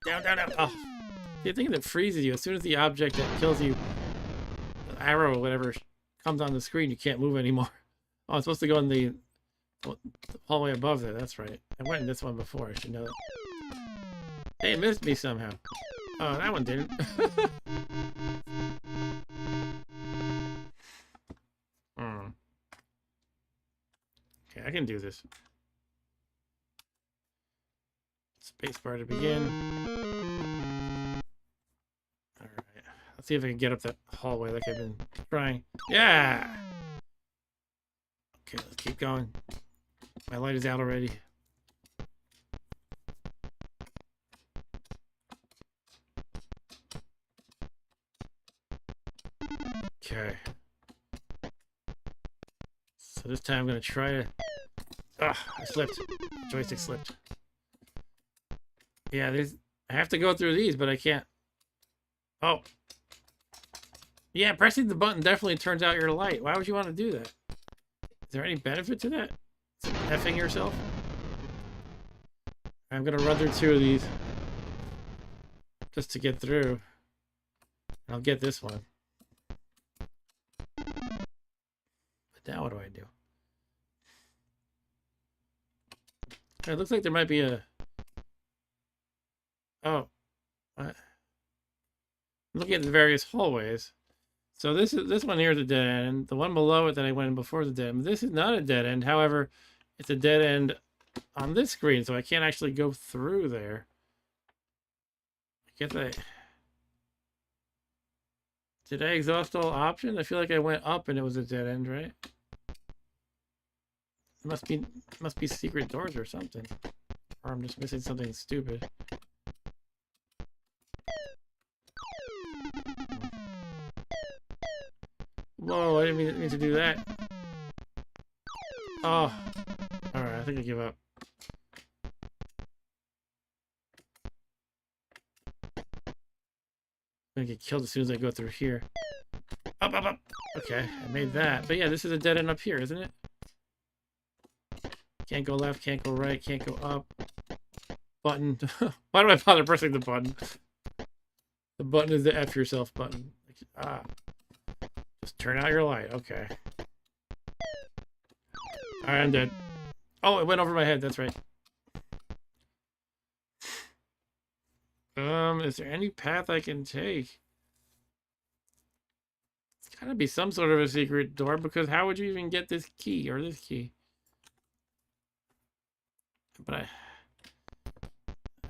Down, down, down. Oh. The thing that freezes you, as soon as the object that kills you, the arrow or whatever, comes on the screen, you can't move anymore. Oh, I'm supposed to go in the hallway above there. That's right. I went in this one before. I should know that. Hey, it missed me somehow. Oh, that one didn't. Okay, I can do this. Spacebar to begin. Alright. Let's see if I can get up that hallway like I've been trying. Yeah! Okay, let's keep going. My light is out already. Okay. So this time I'm going to try to... Ah, I slipped. The joystick slipped. Yeah, I have to go through these, but I can't. Oh. Yeah, pressing the button definitely turns out your light. Why would you want to do that? Is there any benefit to that? Is it effing yourself? I'm going to run through 2 of these. Just to get through. I'll get this one. But now what do I do? It looks like there might be a... Oh. What? I'm looking at the various hallways. So this one here is a dead end. The one below it that I went in before is a dead end. This is not a dead end. However, it's a dead end on this screen, so I can't actually go through there. I guess did I exhaust all options? I feel like I went up and it was a dead end, right? It must be secret doors or something. Or I'm just missing something stupid. Whoa, I didn't mean to do that. Oh. Alright, I think I give up. I'm gonna get killed as soon as I go through here. Up, up, up! Okay, I made that. But yeah, this is a dead end up here, isn't it? Can't go left, can't go right, can't go up. Button. Why do I bother pressing the button? The button is the F yourself button. Ah. Just turn out your light. Okay. Alright, I'm dead. Oh, it went over my head. That's right. Is there any path I can take? It's gotta be some sort of a secret door, because how would you even get this key or this key? But I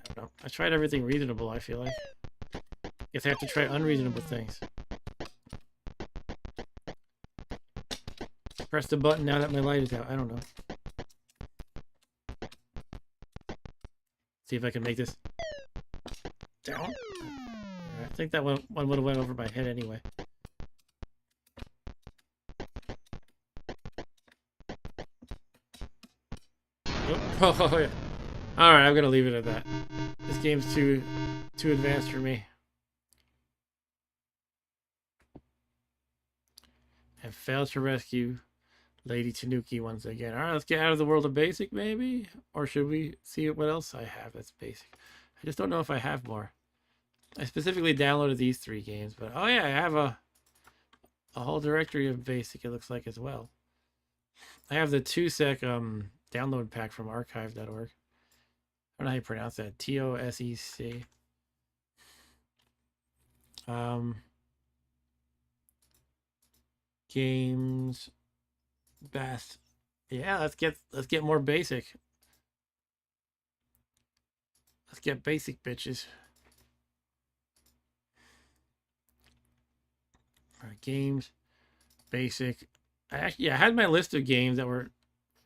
don't know. I tried everything reasonable, I feel like. Guess I have to try unreasonable things. Press the button now that my light is out. I don't know. See if I can make this down. Right, I think that one would have went over my head anyway. Oh, yeah. Alright, I'm gonna leave it at that. This game's too advanced for me. I failed to rescue Lady Tanuki once again. Alright, let's get out of the world of basic, maybe? Or should we see what else I have that's basic? I just don't know if I have more. I specifically downloaded these 3 games, but oh yeah, I have a whole directory of basic, it looks like, as well. I have the 2-sec download pack from archive.org. I don't know how you pronounce that. TOSEC. Games, Bath, Yeah, let's get more basic. Let's get basic, bitches. All right, games, basic. I had my list of games that were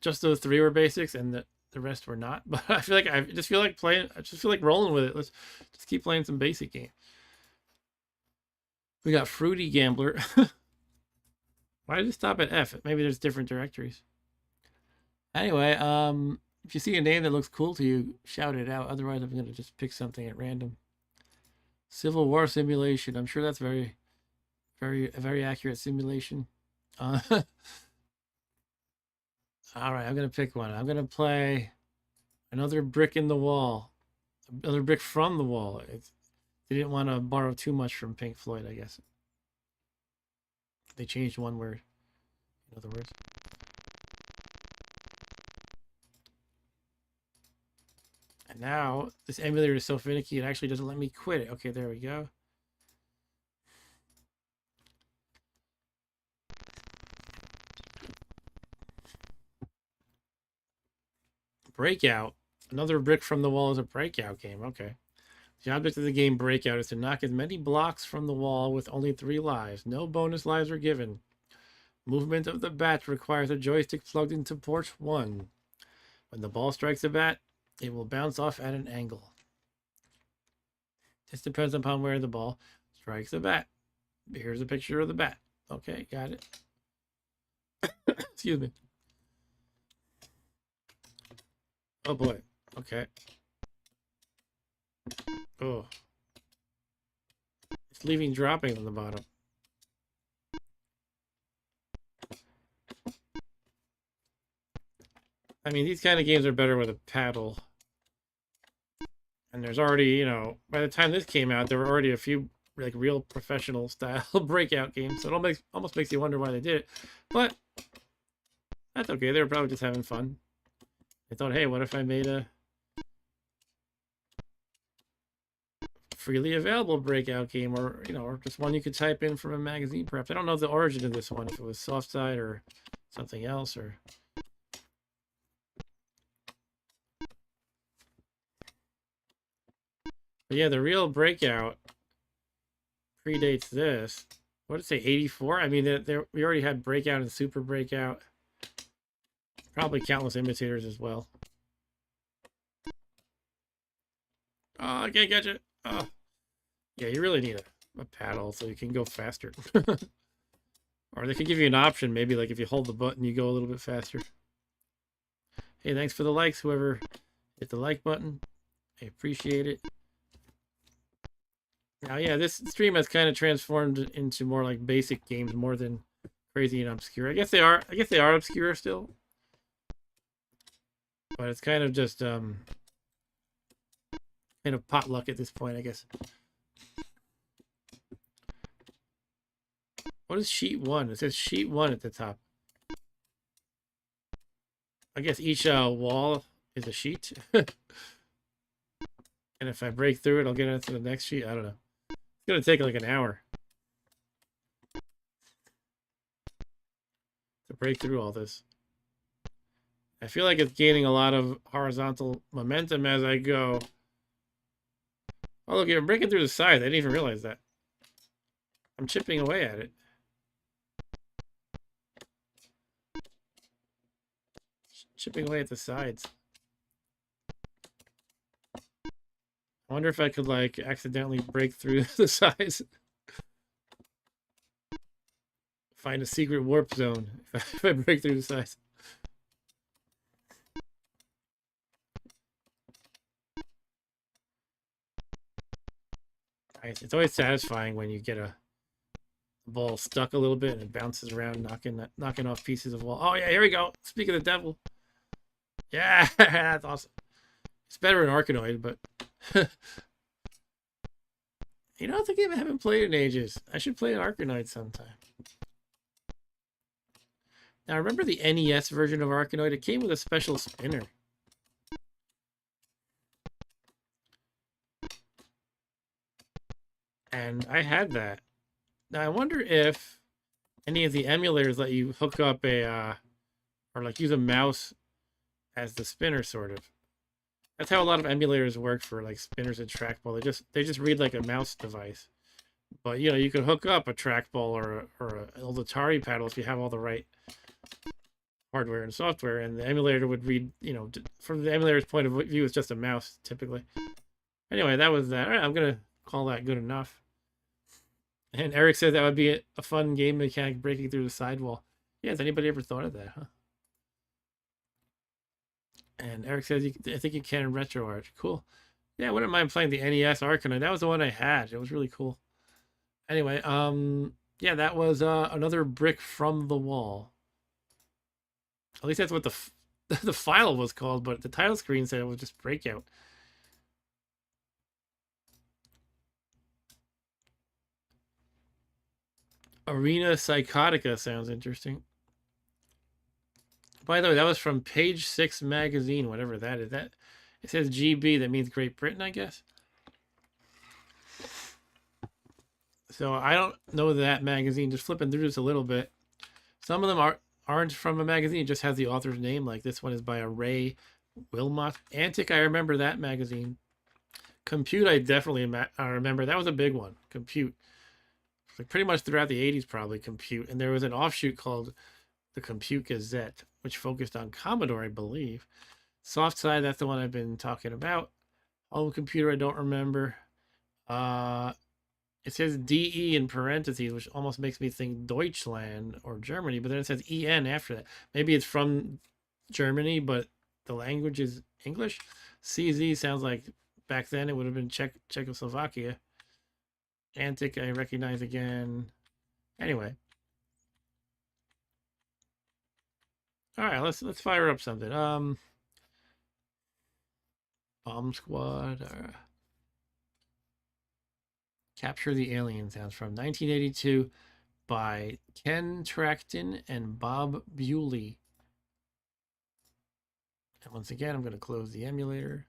just those three were basics, and the rest were not. But I feel like I just feel like playing. I just feel like rolling with it. Let's just keep playing some basic games. We got Fruity Gambler. Why did it stop at F? Maybe there's different directories. Anyway, if you see a name that looks cool to you, shout it out. Otherwise, I'm gonna just pick something at random. Civil War simulation. I'm sure that's a very accurate simulation. Uh, all right, I'm gonna pick one. I'm gonna play another brick in the wall, another brick from the wall. They didn't want to borrow too much from Pink Floyd, I guess. They changed one word. In other words. And now this emulator is so finicky it actually doesn't let me quit it. Okay, there we go. Breakout. Another brick from the wall is a breakout game. Okay. The object of the game Breakout is to knock as many blocks from the wall with only 3 lives. No bonus lives are given. Movement of the bat requires a joystick plugged into port 1. When the ball strikes the bat, it will bounce off at an angle. This depends upon where the ball strikes the bat. Here's a picture of the bat. Okay, got it. Excuse me. Oh boy. Okay. Oh. It's leaving dropping on the bottom. I mean, these kind of games are better with a paddle. And there's already, by the time this came out, there were already a few like real professional style breakout games. So it almost makes you wonder why they did it. But that's okay. They were probably just having fun. They thought, hey, what if I made a freely available breakout game, or or just one you could type in from a magazine, perhaps. I don't know the origin of this one, if it was soft side or something else, or but yeah, the real Breakout predates this. What did it say, 84? I mean, we already had Breakout and Super Breakout. Probably countless imitators as well. Oh, I can't catch it. Oh. Yeah, you really need a paddle so you can go faster. Or they could give you an option, maybe like if you hold the button, you go a little bit faster. Hey, thanks for the likes, whoever hit the like button. I appreciate it. Now, yeah, this stream has kind of transformed into more like basic games more than crazy and obscure. I guess they are obscure still. But it's kind of just kind of potluck at this point, I guess. What is sheet 1? It says sheet 1 at the top. I guess each wall is a sheet. And if I break through it, I'll get into the next sheet. I don't know. It's going to take like an hour to break through all this. I feel like it's gaining a lot of horizontal momentum as I go. Oh, look, I'm breaking through the sides. I didn't even realize that. I'm chipping away at it. Chipping away at the sides. I wonder if I could, like, accidentally break through the sides. Find a secret warp zone if I break through the sides. It's always satisfying when you get a ball stuck a little bit and it bounces around, knocking off pieces of wall. Oh yeah, here we go. Speak of the devil. Yeah, that's awesome. It's better in Arkanoid, but it's a game I haven't played in ages. I should play an Arkanoid sometime. Now, remember the NES version of Arkanoid? It came with a special spinner. And I had that. Now, I wonder if any of the emulators let you hook up a or like use a mouse as the spinner, sort of. That's how a lot of emulators work for like spinners and trackball. They just read like a mouse device. But you know, you could hook up a trackball or an old Atari paddle if you have all the right hardware and software, and the emulator would read. You know, from the emulator's point of view, it's just a mouse typically. Anyway, that was that. All right, I'm gonna call that good enough. And Eric said that would be a fun game mechanic, breaking through the sidewall. Yeah, has anybody ever thought of that, huh? And Eric says, I think you can in RetroArch. Cool. Yeah, I wouldn't mind playing the NES Arcanine. That was the one I had. It was really cool. Anyway, yeah, that was another brick from the wall. At least that's what the the file was called, but the title screen said it was just Breakout. Arena Psychotica sounds interesting. By the way, that was from Page 6 magazine, whatever that is. That it says GB, that means Great Britain, I guess. So I don't know that magazine. Just flipping through this a little bit. Some of them aren't from a magazine. It just has the author's name. Like this one is by a Ray Wilmot. Antic, I remember that magazine. Compute, I definitely remember. That was a big one. Compute. Like pretty much throughout the 80s, probably Compute. And there was an offshoot called the Compute Gazette, which focused on Commodore, I believe. Soft Side, that's the one I've been talking about. Home Computer, I don't remember. It says DE in parentheses, which almost makes me think Deutschland or Germany, but then it says EN after that. Maybe it's from Germany, but the language is English. CZ sounds like back then it would have been Czechoslovakia. Antic, I recognize again. Anyway. All right, let's fire up something. Bomb Squad. Capture the Alien sounds from 1982 by Ken Tracton and Bob Bewley. And once again, I'm going to close the emulator.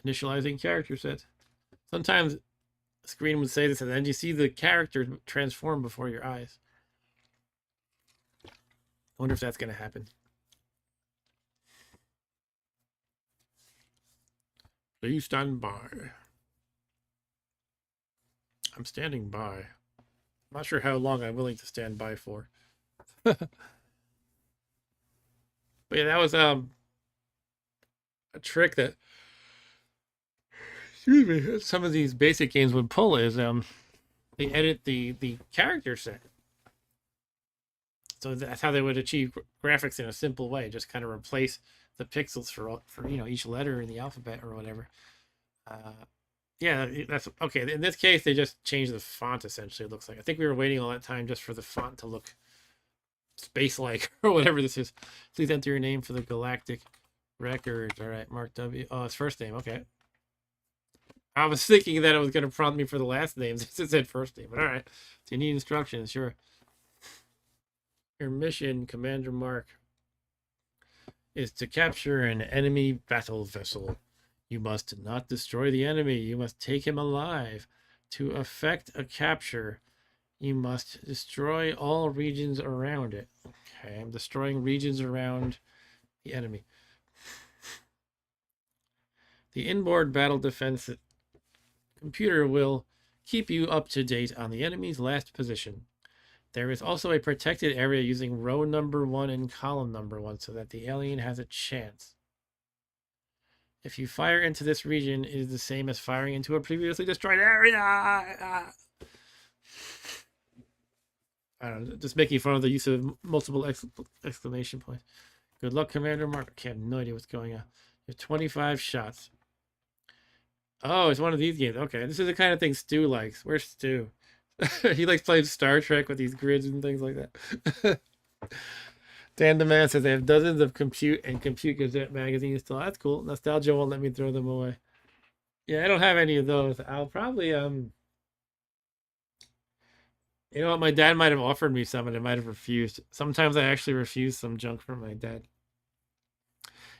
Initializing character set. Sometimes the screen would say this, and then you see the character transform before your eyes. I wonder if that's going to happen. Please stand by. I'm standing by. I'm not sure how long I'm willing to stand by for. But yeah, that was a trick that, excuse me, some of these basic games would pull is they edit the character set. So that's how they would achieve graphics in a simple way. Just kind of replace the pixels for you know, each letter in the alphabet or whatever. Yeah, that's okay. In this case, they just changed the font essentially. It looks like. I think we were waiting all that time just for the font to look space-like or whatever this is. Please enter your name for the Galactic Records. All right, Mark W. Oh, it's first name. Okay. I was thinking that it was going to prompt me for the last name since it said first name. But all right. Do you need instructions? Sure. Your mission, Commander Mark, is to capture an enemy battle vessel. You must not destroy the enemy. You must take him alive. To effect a capture, you must destroy all regions around it. Okay, I'm destroying regions around the enemy. The inboard battle defense computer will keep you up to date on the enemy's last position. There is also a protected area using row number 1 and column number 1 so that the alien has a chance. If you fire into this region, it is the same as firing into a previously destroyed area. I don't know, just making fun of the use of multiple exclamation points. Good luck, Commander Mark. I have no idea what's going on. You have 25 shots. Oh, it's one of these games. Okay, this is the kind of thing Stu likes. Where's Stu? He likes playing Star Trek with these grids and things like that. Dan the Man says they have dozens of Compute and Compute Gazette magazines still. That's cool. Nostalgia won't let me throw them away. Yeah, I don't have any of those. I'll probably you know what, my dad might have offered me some and I might have refused. Sometimes I actually refuse some junk from my dad.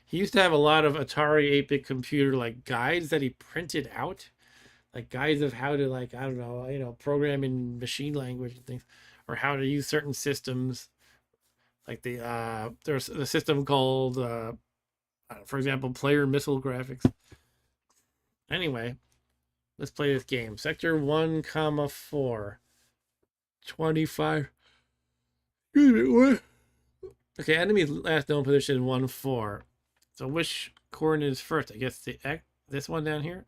He used to have a lot of Atari 8-bit computer like guides that he printed out like guides of how to, like, I don't know, program in machine language and things, or how to use certain systems. Like there's a system called for example, player missile graphics. Anyway, let's play this game. Sector 1, comma 4. 25. What? Okay, enemy last known position 1, 4. So which coordinate is first? I guess the X, this one down here.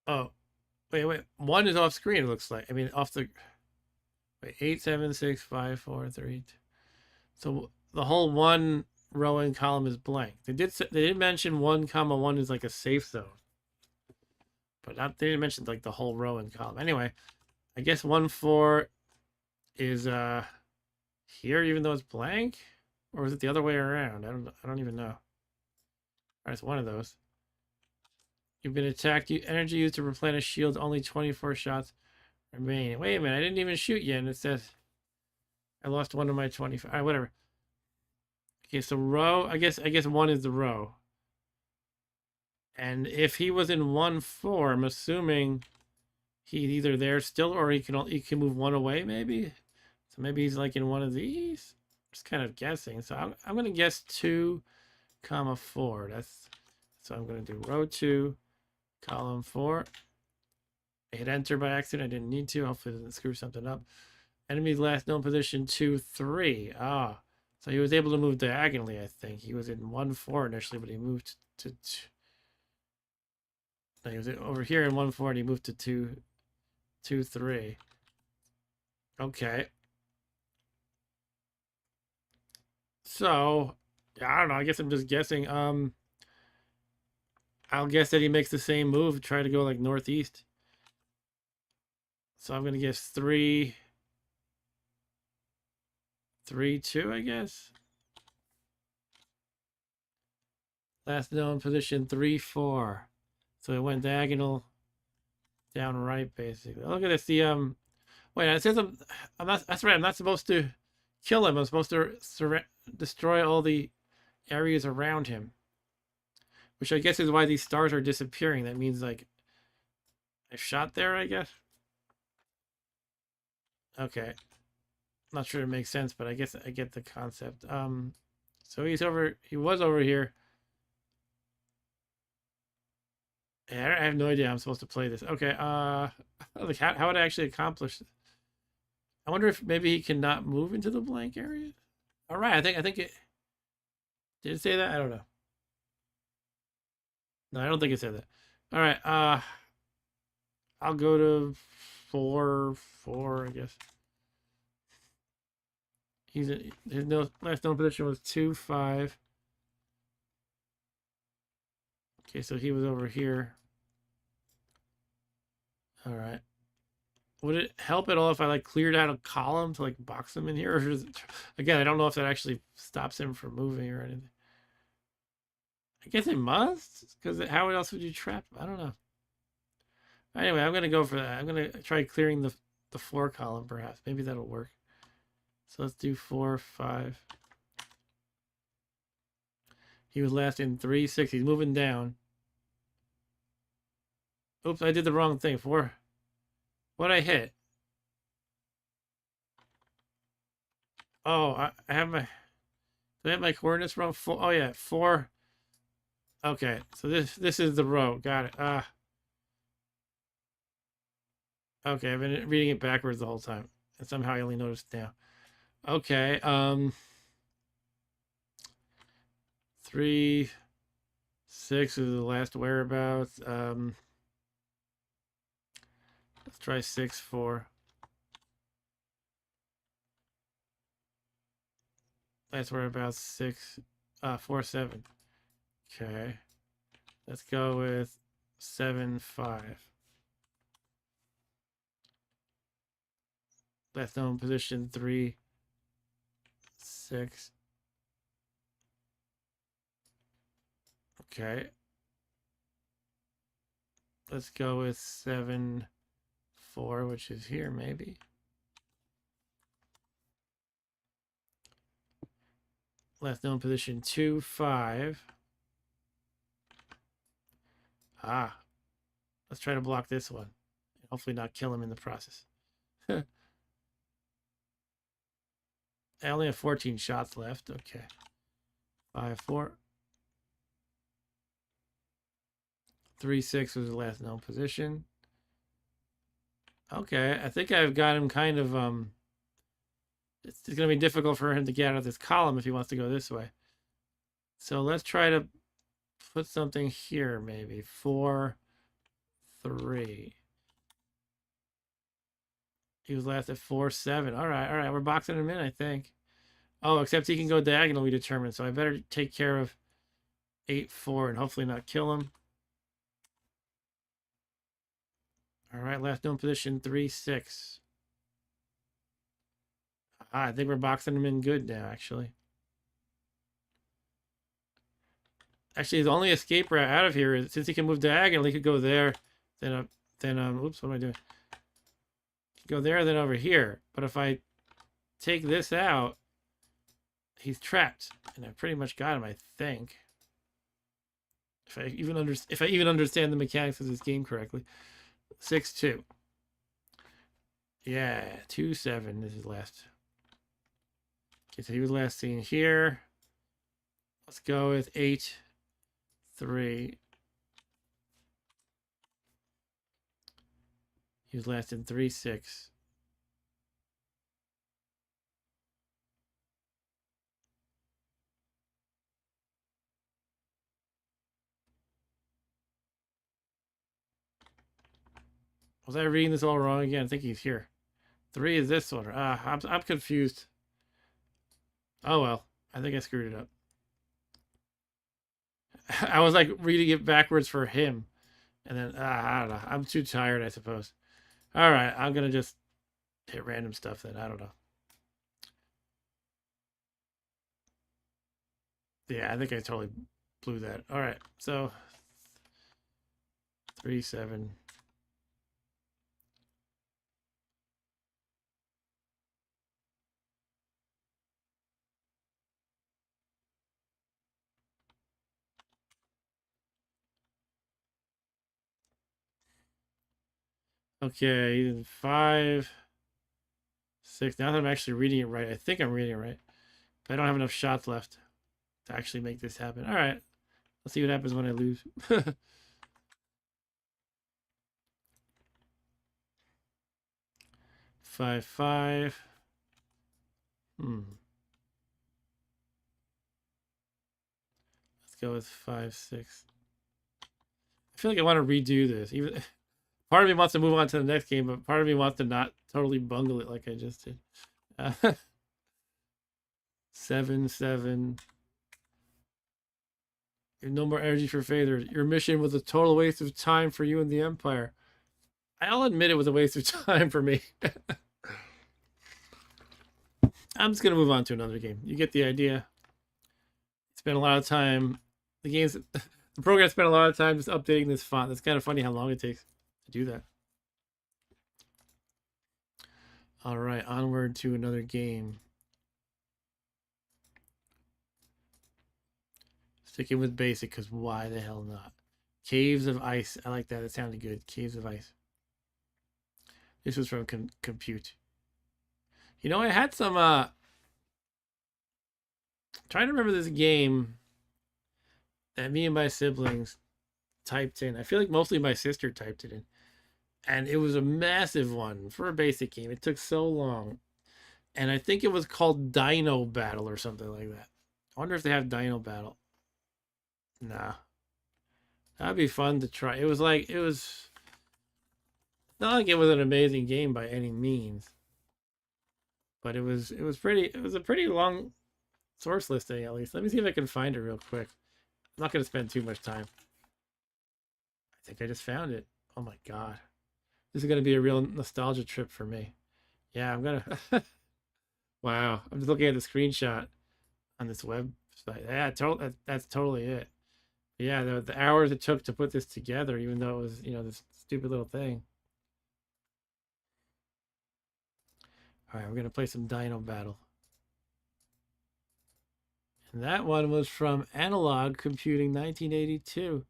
Oh, wait. 1 is off screen, it looks like. I mean, off the. Wait, 8, 7, 6, 5, 4, 3. So the whole one row and column is blank. They did mention 1, comma 1 is like a safe zone. But they didn't mention like the whole row and column. Anyway, I guess 1, 4 is here, even though it's blank, or is it the other way around? I don't even know. All right, it's one of those. You've been attacked. Energy used to replenish shields. Only 24 shots remain. Wait a minute, I didn't even shoot yet, and it says I lost one of my 25. All right, whatever. Okay, so row. I guess 1 is the row. And if he was in 1, 4, I'm assuming he's either there still, or he can move 1 away, maybe. So maybe he's like in one of these. Just kind of guessing. So I'm gonna guess 2, comma 4. So I'm gonna do row 2, column 4. I hit enter by accident. I didn't need to. Hopefully it doesn't screw something up. Enemy's last known position 2, 3. Ah, so he was able to move diagonally. I think he was in 1, 4 initially, but he moved to 2. No, he was over here in 1, 4, and he moved to 2, 2, 3. Okay. So, I don't know. I guess I'm just guessing. I'll guess that he makes the same move, try to go like northeast. So I'm gonna guess 3, 3, 2, I guess. Last known position 3, 4. So it went diagonal down right, basically. Look at this. Wait, it says I'm not. That's right. I'm not supposed to kill him. I'm supposed to destroy all the areas around him, which I guess is why these stars are disappearing. That means like I shot there, I guess. Okay, not sure it makes sense, but I guess I get the concept. So he was over here. Yeah, I have no idea how I'm supposed to play this. Okay, like how would I actually accomplish this? I wonder if maybe he cannot move into the blank area. All right, I think it did it say that. I don't know. No, I don't think it said that. All right, I'll go to 4, 4, I guess. His last known position was 2, 5. Okay, so he was over here. All right. Would it help at all if I like cleared out a column to like box him in here? Or again, I don't know if that actually stops him from moving or anything. I guess it must, because how else would you trap him? I don't know. Anyway, I'm gonna go for that. I'm gonna try clearing the 4 column, perhaps. Maybe that'll work. So let's do 4, 5. He was last in 3, 6. He's moving down. Oops, I did the wrong thing. 4. What I hit? Oh, I have my. Did I have my coordinates wrong? 4. Oh yeah, 4. Okay, so this is the row. Got it. Okay, I've been reading it backwards the whole time, and somehow I only noticed now. Okay, 3, 6 is the last whereabouts. Let's try 6, 4. Last whereabouts 6, 4, 7. Okay, let's go with 7, 5. Last known position 3, 6. Okay. Let's go with 7, 4, which is here, maybe. Last known position 2, 5. Ah, let's try to block this one. Hopefully not kill him in the process. I only have 14 shots left. Okay. 5, 4. 3, 6 was the last known position. Okay, I think I've got him kind of, it's going to be difficult for him to get out of this column if he wants to go this way. So let's try to put something here, maybe. 4, 3. He was last at 4, 7. All right, we're boxing him in, I think. Oh, except he can go diagonal, we determined. So I better take care of 8, 4 and hopefully not kill him. All right, last known position, 3, 6. I think we're boxing him in good now, actually. Actually, the only escape route out of here is, since he can move diagonal, he could go there, then oops, what am I doing? Go there, then over here. But if I take this out, he's trapped, and I pretty much got him, I think. If I even understand the mechanics of this game correctly. 6, 2. Yeah, 2, 7 is his last. Okay, so he was last seen here. Let's go with 8, 3. He was last in 3, 6. Was I reading this all wrong again? I think he's here. 3 is this one. I'm confused. Oh well, I think I screwed it up. I was like reading it backwards for him, and then I don't know. I'm too tired, I suppose. All right, I'm gonna just hit random stuff then. I don't know. Yeah, I think I totally blew that. All right, so 3, 7. Okay, 5, 6. Now that I'm actually reading it right, I think I'm reading it right. But I don't have enough shots left to actually make this happen. All right, let's see what happens when I lose. 5, 5. Let's go with 5, 6. I feel like I want to redo this. Even part of me wants to move on to the next game, but part of me wants to not totally bungle it like I just did. 7, 7. You have no more energy for Phaser. Your mission was a total waste of time for you and the Empire. I'll admit it was a waste of time for me. I'm just going to move on to another game. You get the idea. Spent a lot of time. The program spent a lot of time just updating this font. It's kind of funny how long it takes to do that. All right, onward to another game. Sticking with basic, because why the hell not? Caves of Ice. I like that. It sounded good. Caves of Ice. This was from Compute. You know, I had some, trying to remember this game that me and my siblings typed in. I feel like mostly my sister typed it in. And it was a massive one for a basic game. It took so long. And I think it was called Dino Battle or something like that. I wonder if they have Dino Battle. Nah. That'd be fun to try. It was not like it was an amazing game by any means. But it was a pretty long source listing at least. Let me see if I can find it real quick. I'm not gonna spend too much time. I think I just found it. Oh my god. This is gonna be a real nostalgia trip for me. Yeah, I'm gonna wow. I'm just looking at the screenshot on this website. Yeah, that's totally it. Yeah, the hours it took to put this together, even though it was, this stupid little thing. All right, we're gonna play some Dino Battle. And that one was from Analog Computing 1982.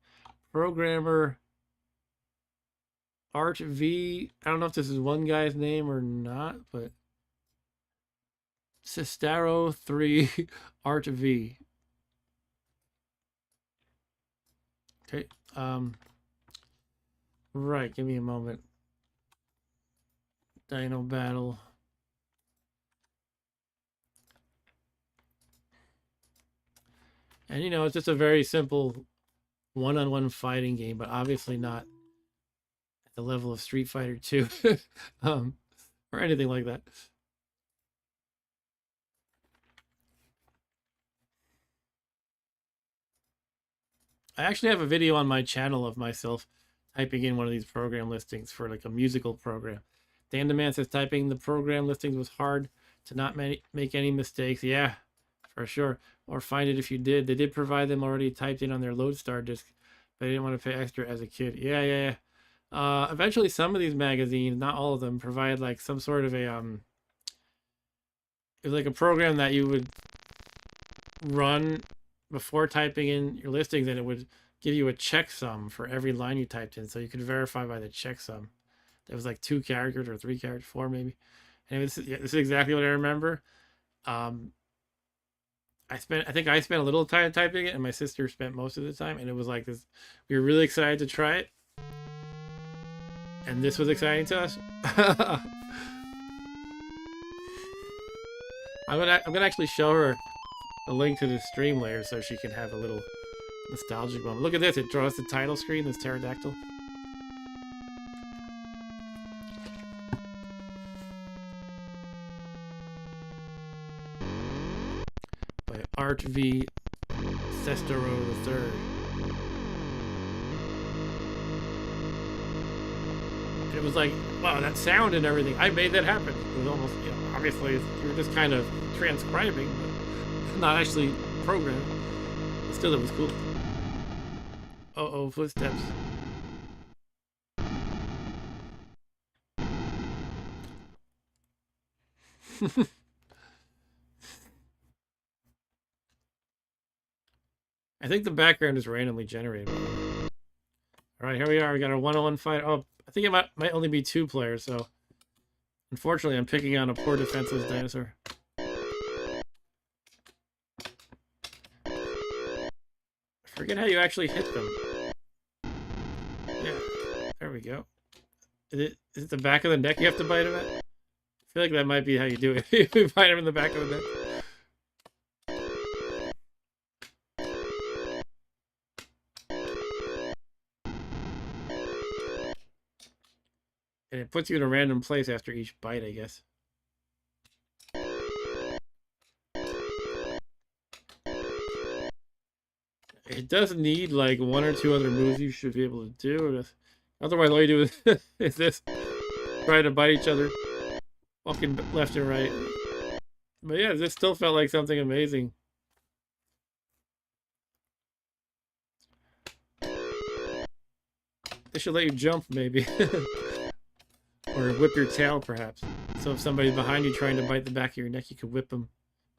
programmer Art V. I don't know if this is one guy's name or not, but Sistaro 3 Art V. Okay. Right, give me a moment. Dino Battle. And you know, it's just a very simple one-on-one fighting game, but obviously not at the level of Street Fighter 2 or anything like that. I actually have a video on my channel of myself typing in one of these program listings for like a musical program. Dan the Man says typing the program listings was hard to not make any mistakes. Yeah, for sure. Or find it if you did. They did provide them already typed in on their Lodestar disk, but I didn't want to pay extra as a kid. Yeah. Eventually, some of these magazines, not all of them, provide like some sort of a it was like a program that you would run before typing in your listings, and it would give you a checksum for every line you typed in, so you could verify by the checksum. That was like 2 characters or 3 characters, 4 maybe. And this is exactly what I remember. I think I spent a little time typing it, and my sister spent most of the time. And it was like this. We were really excited to try it, and this was exciting to us. I'm gonna actually show her a link to the stream later so she can have a little nostalgic moment. Look at this! It draws the title screen. This pterodactyl. By Art V. Sestero III. It was like, wow, that sound and everything. I made that happen. It was almost, you know, obviously you're just kind of transcribing, but not actually programming. But still, it was cool. Uh-oh, footsteps. I think the background is randomly generated. All right, here we are. We got a 1-on-1 fight. Oh, I think it might only be 2 players, so unfortunately, I'm picking on a poor defenseless dinosaur. I forget how you actually hit them. Yeah, there we go. Is it the back of the neck you have to bite him at? I feel like that might be how you do it. You bite him in the back of the neck. And it puts you in a random place after each bite, I guess. It does need like 1 or 2 other moves you should be able to do. Otherwise, all you do is this. Try to bite each other. Walking left and right. But yeah, this still felt like something amazing. They should let you jump, maybe. Or whip your tail, perhaps. So if somebody's behind you trying to bite the back of your neck, you could whip them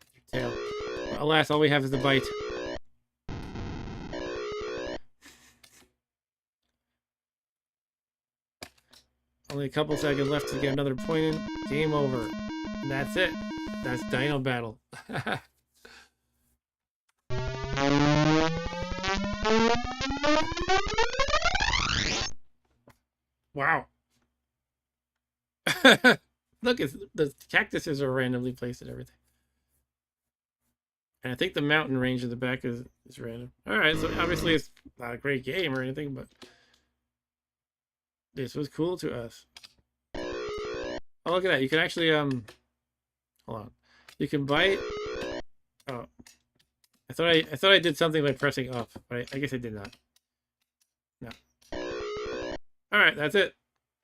with your tail. But alas, all we have is the bite. Only a couple seconds left to get another point in. Game over. And that's it. That's Dino Battle. Wow. Look, the cactuses are randomly placed and everything. And I think the mountain range in the back is random. Alright, so obviously it's not a great game or anything, but this was cool to us. Oh, look at that. You can actually, hold on. You can bite. Oh. I thought I did something by pressing up, but I guess I did not. No. Alright, that's it.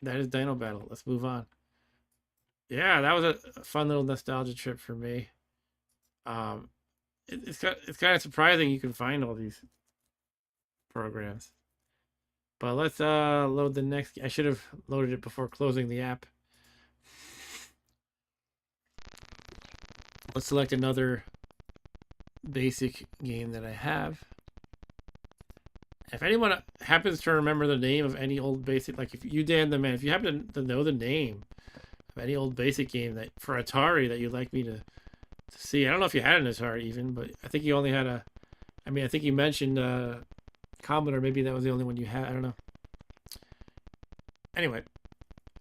That is Dino Battle. Let's move on. Yeah, that was a fun little nostalgia trip for me. It's kind of surprising you can find all these programs. But let's load the next. I should have loaded it before closing the app. Let's select another basic game that I have. If anyone happens to remember the name of any old basic, like if you, Dan the Man, if you happen to know the name of any old basic game that for Atari that you'd like me to see, I don't know if you had an Atari even, but I think you only had a. I mean, I think you mentioned Commodore. Maybe that was the only one you had. I don't know. Anyway,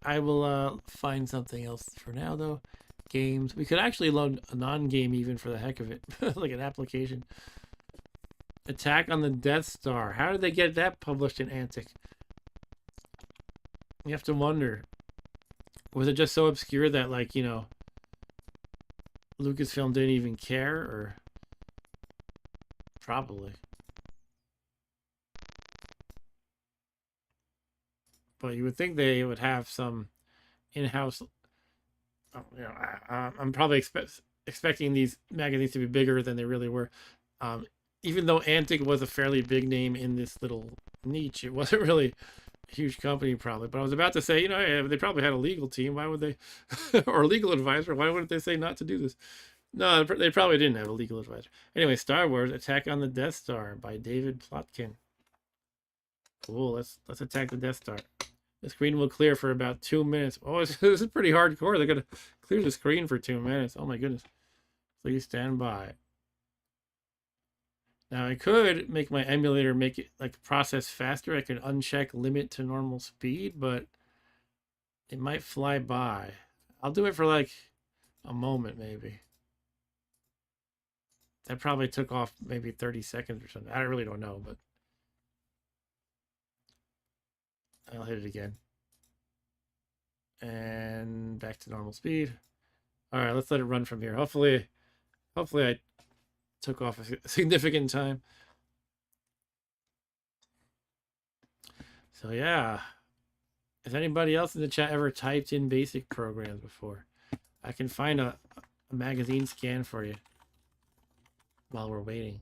I will find something else for now, though. Games. We could actually load a non-game even for the heck of it, like an application. Attack on the Death Star. How did they get that published in Antic? You have to wonder. Was it just so obscure that, like, you know, Lucasfilm didn't even care, or probably. But you would think they would have some in-house. You know, I'm probably expecting these magazines to be bigger than they really were. Even though Antic was a fairly big name in this little niche, it wasn't really a huge company probably. But I was about to say, you know, they probably had a legal team. Why would they, or a legal advisor? Why wouldn't they say not to do this? No, they probably didn't have a legal advisor. Anyway, Star Wars: Attack on the Death Star by David Plotkin. Cool. Let's attack the Death Star. The screen will clear for about 2 minutes. Oh, this is pretty hardcore. They're gonna clear the screen for 2 minutes. Oh my goodness. Please stand by. Now I could make my emulator make it like process faster. I could uncheck limit to normal speed, but it might fly by. I'll do it for like a moment maybe. That probably took off maybe 30 seconds or something. I really don't know, but I'll hit it again. And back to normal speed. All right, let's let it run from here. Hopefully I took off a significant time. So yeah. Has anybody else in the chat ever typed in basic programs before? I can find a magazine scan for you while we're waiting.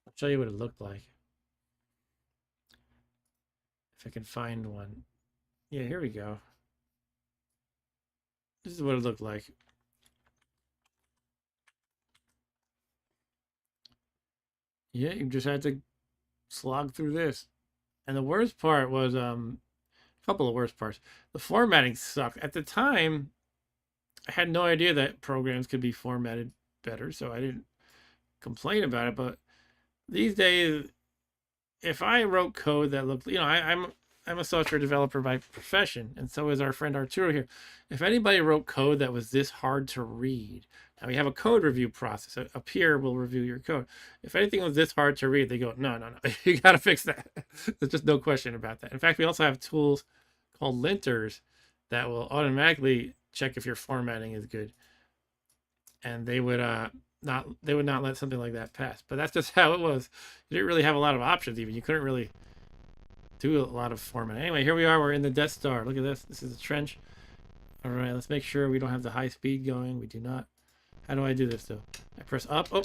I'll show you what it looked like. If I can find one. Yeah, here we go. This is what it looked like. Yeah, you just had to slog through this. And the worst part was a couple of worst parts. The formatting sucked. At the time, I had no idea that programs could be formatted better, so I didn't complain about it. But these days, if I wrote code that looked, you know, I'm a software developer by profession, and so is our friend Arturo here. If anybody wrote code that was this hard to read, now we have a code review process. Up here, we'll review your code. If anything was this hard to read, they go, no, you got to fix that. There's just no question about that. In fact, we also have tools called linters that will automatically check if your formatting is good, and they would not let something like that pass. But that's just how it was. You didn't really have a lot of options. Even you couldn't really do a lot of formatting. Anyway, here we are. We're in the Death Star. Look at this. This is a trench. All right, let's make sure we don't have the high speed going. We do not. How do I do this, though? I press up. Oh,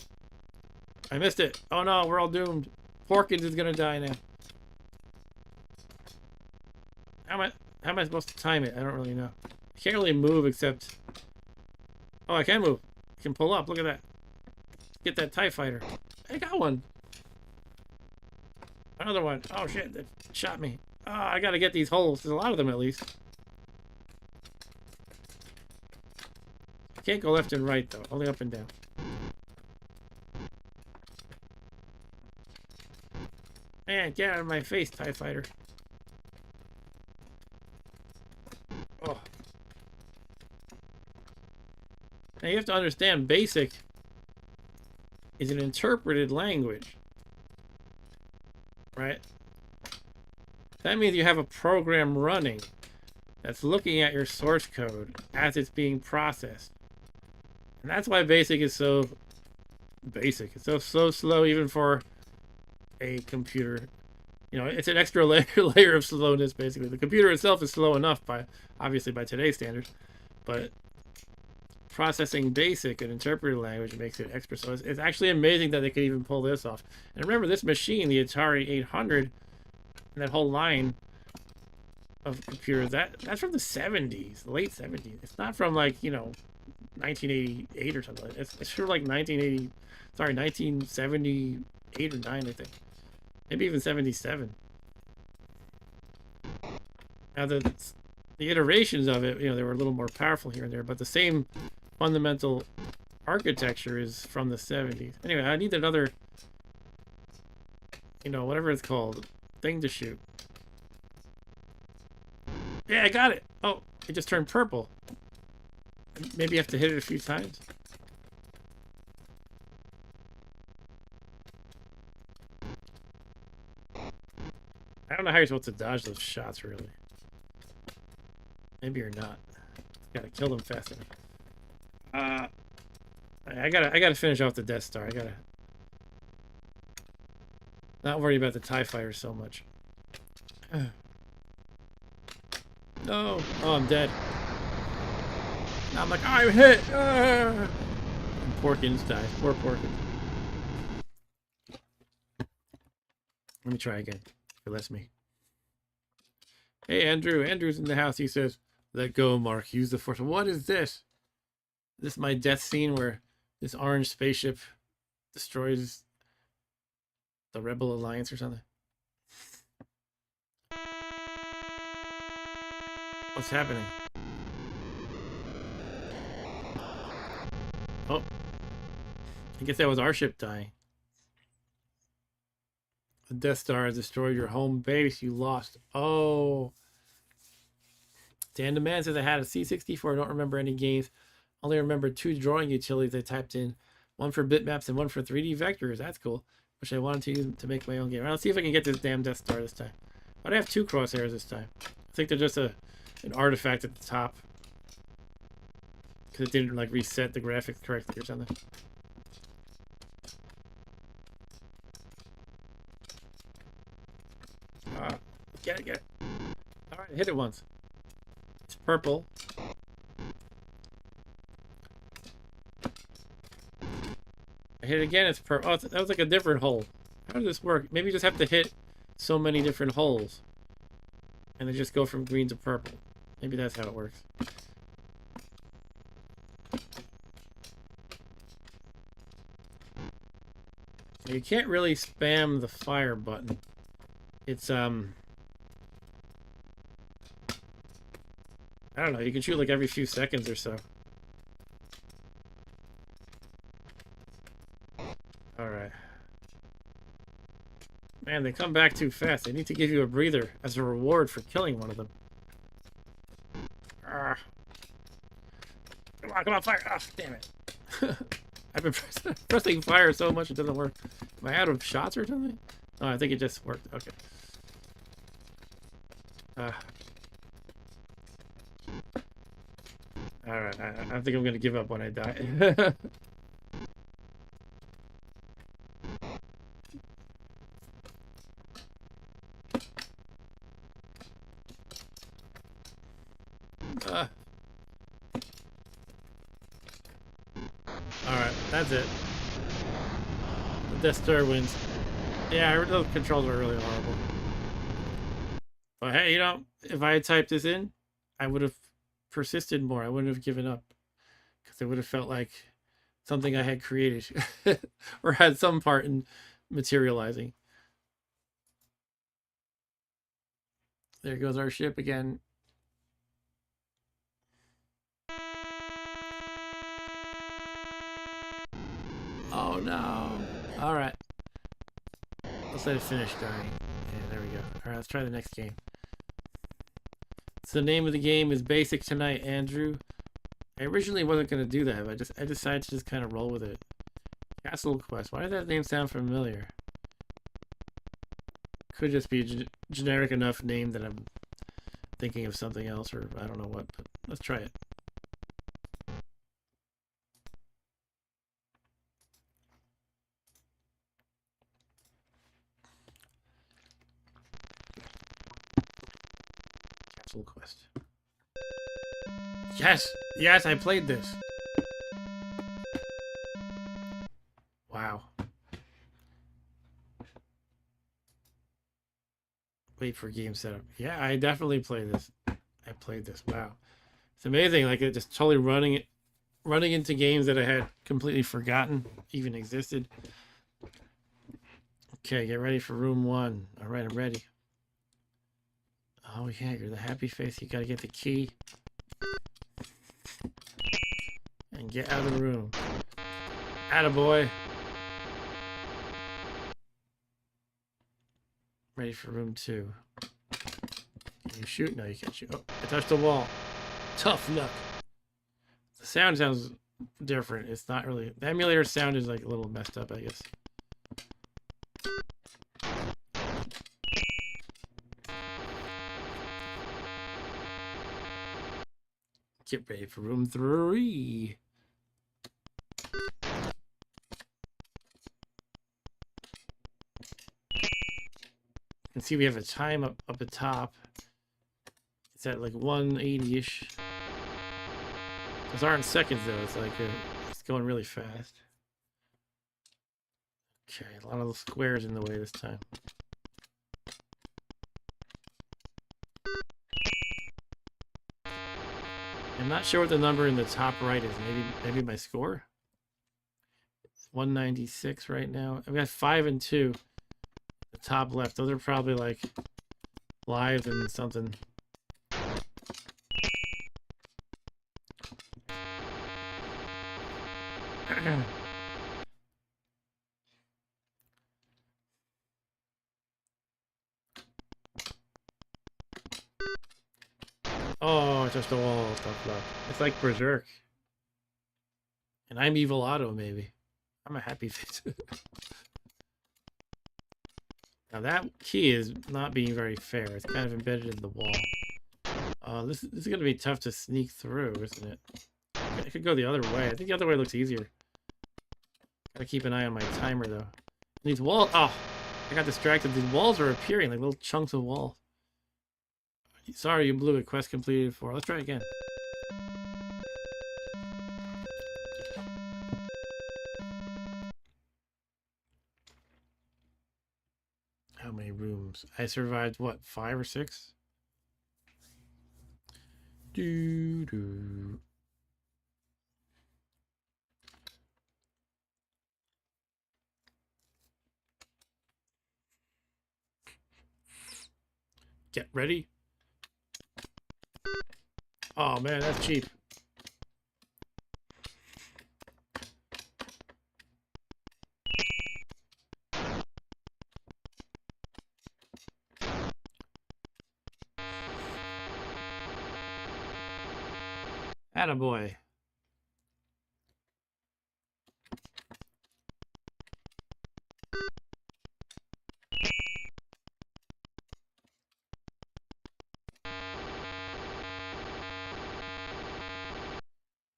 I missed it. Oh, no, we're all doomed. Porkins is going to die now. How am I supposed to time it? I don't really know. I can't really move except... Oh, I can move. I can pull up. Look at that. Get that TIE fighter. I got one. Another one. Oh, shit. That shot me. Oh, I got to get these holes. There's a lot of them, at least. I can't go left and right, though. Only up and down. Man, get out of my face, TIE fighter. Oh. Now, you have to understand, BASIC is an interpreted language. Right? That means you have a program running that's looking at your source code as it's being processed. And that's why BASIC is so basic. It's so slow even for a computer. You know, it's an extra layer of slowness, basically. The computer itself is slow enough, obviously by today's standards. But processing BASIC, an interpreted language, makes it extra slow. It's actually amazing that they could even pull this off. And remember, this machine, the Atari 800, and that whole line of computers, that's from the 70s, the late 70s. It's not from, like, you know, 1988 or something. It's from like 1978 78 or 9, I think. Maybe even 77. Now the iterations of it, you know, they were a little more powerful here and there, but the same fundamental architecture is from the 70s. Anyway, I need another, you know, whatever it's called, thing to shoot. Yeah, I got it. Oh, it just turned purple. Maybe you have to hit it a few times. I don't know how you're supposed to dodge those shots, really. Maybe you're not. Gotta kill them faster. I gotta finish off the Death Star. I gotta not worry about the TIE fighter so much. No. Oh, I'm dead. Now I'm like, I'm hit. And Porkins dies. Poor Porkins. Let me try again. It lets me. Hey, Andrew. Andrew's in the house. He says, let go, Mark. Use the force. What is this? This is my death scene where this orange spaceship destroys the Rebel Alliance or something. What's happening? Oh. I guess that was our ship dying. The Death Star has destroyed your home base. You lost. Oh. Dan the Man says I had a C64. I don't remember any games. Only remember 2 drawing utilities I typed in. One for bitmaps and one for 3D vectors. That's cool. Wish I wanted to use them to make my own game. Let's see if I can get this damn Death Star this time. Why do I have 2 crosshairs this time? I think they're just an artifact at the top. Because it didn't like reset the graphics correctly or something. Get it. Alright, hit it once. It's purple. I hit it again, it's purple. Oh, that was like a different hole. How does this work? Maybe you just have to hit so many different holes. And they just go from green to purple. Maybe that's how it works. You can't really spam the fire button. It's, I don't know, you can shoot like every few seconds or so. Alright. Man, they come back too fast. They need to give you a breather as a reward for killing one of them. Come on, fire! Oh, damn it. I've been pressing fire so much it doesn't work. Am I out of shots or something? Oh, I think it just worked. Okay. Alright, I think I'm gonna give up when I die. Alright, that's it. The Death Star wins. Yeah, those controls are really horrible. But hey, you know, if I had typed this in, I would have persisted more. I wouldn't have given up. Because it would have felt like something I had created. Or had some part in materializing. There goes our ship again. Oh no. Alright. Let's let it finish dying. Yeah, there we go. Alright, let's try the next game. So the name of the game is Basic Tonight, Andrew. I originally wasn't going to do that, but I decided to just kind of roll with it. Castle Quest. Why did that name sound familiar? Could just be a generic enough name that I'm thinking of something else, or I don't know what, but let's try it. Capsule Quest. Yes! Yes, I played this! Wow. Wait for game setup. Yeah, I definitely played this. I played this. Wow. It's amazing, like it just totally running into games that I had completely forgotten even existed. Okay, get ready for room 1. All right, I'm ready. Oh yeah, you're the happy face. You gotta get the key and get out of the room. Attaboy. Ready for room 2. Can you shoot? No, you can't shoot. Oh, I touched the wall. Tough luck. The sound sounds different. It's not really... The emulator sound is like a little messed up, I guess. Get ready for room 3. You can see we have a time up the top. It's at like 180-ish. Those aren't seconds though. It's like it's going really fast. Okay, a lot of the squares in the way this time. I'm not sure what the number in the top right is. Maybe my score. It's 196 right now. I've got 5 and 2. The top left. Those are probably like lives and something. Oh, I touched the wall. Tough luck. It's like Berserk. And I'm Evil Otto, maybe. I'm a happy face. Now that key is not being very fair. It's kind of embedded in the wall. This is going to be tough to sneak through, isn't it? I could go the other way. I think the other way looks easier. Gotta keep an eye on my timer, though. These walls... Oh! I got distracted. These walls are appearing like little chunks of wall. Sorry, you blew it. Quest completed 4. Let's try again. How many rooms? I survived, what, 5 or 6? Doo-doo. Get ready. Oh man, that's cheap. Attaboy.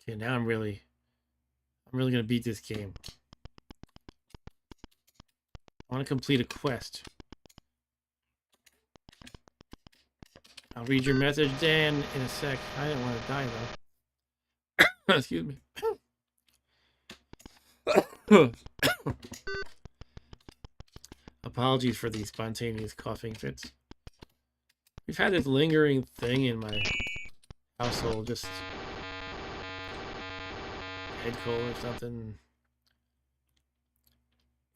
Okay, now I'm really gonna beat this game. I want to complete a quest. I'll read your message, Dan, in a sec. I didn't want to die though. Excuse me. Apologies for these spontaneous coughing fits. We've had this lingering thing in my household, just head cold or something.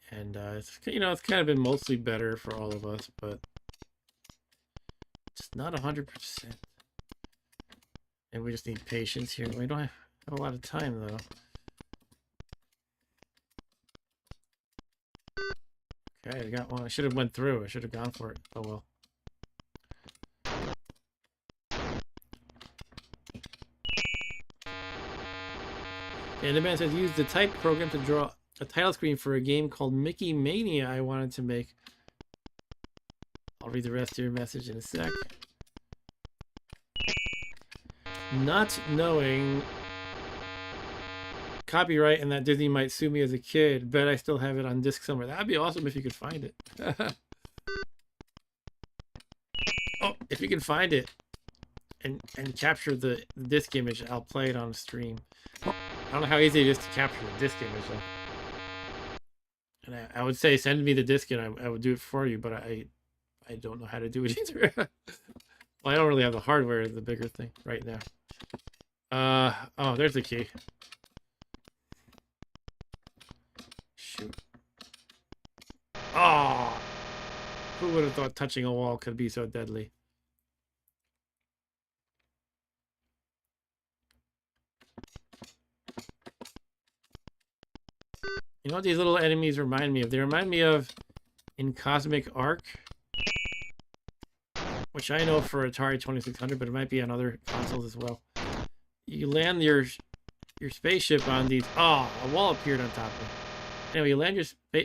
And it's, you know, it's kind of been mostly better for all of us, but just not 100%. And we just need patience here. We don't have a lot of time though. Okay, I got one. I should have went through. I should have gone for it. Oh well. And the man says, use the type program to draw a title screen for a game called Mickey Mania I wanted to make. I'll read the rest of your message in a sec. Not knowing copyright and that Disney might sue me as a kid, bet I still have it on disc somewhere. That'd be awesome if you could find it. Oh, if you can find it and capture the disc image, I'll play it on a stream. I don't know how easy it is to capture the disc image though. And I would say send me the disc and I would do it for you, but I don't know how to do it either. Well, I don't really have the hardware is the bigger thing right now. Oh, there's the key. Shoot. Oh, Who would have thought touching a wall could be so deadly? You know what these little enemies remind me of? They remind me of in Cosmic Arc, which I know for Atari 2600, but it might be on other consoles as well. You land your spaceship on these. Oh, a wall appeared on top of it. Anyway, you land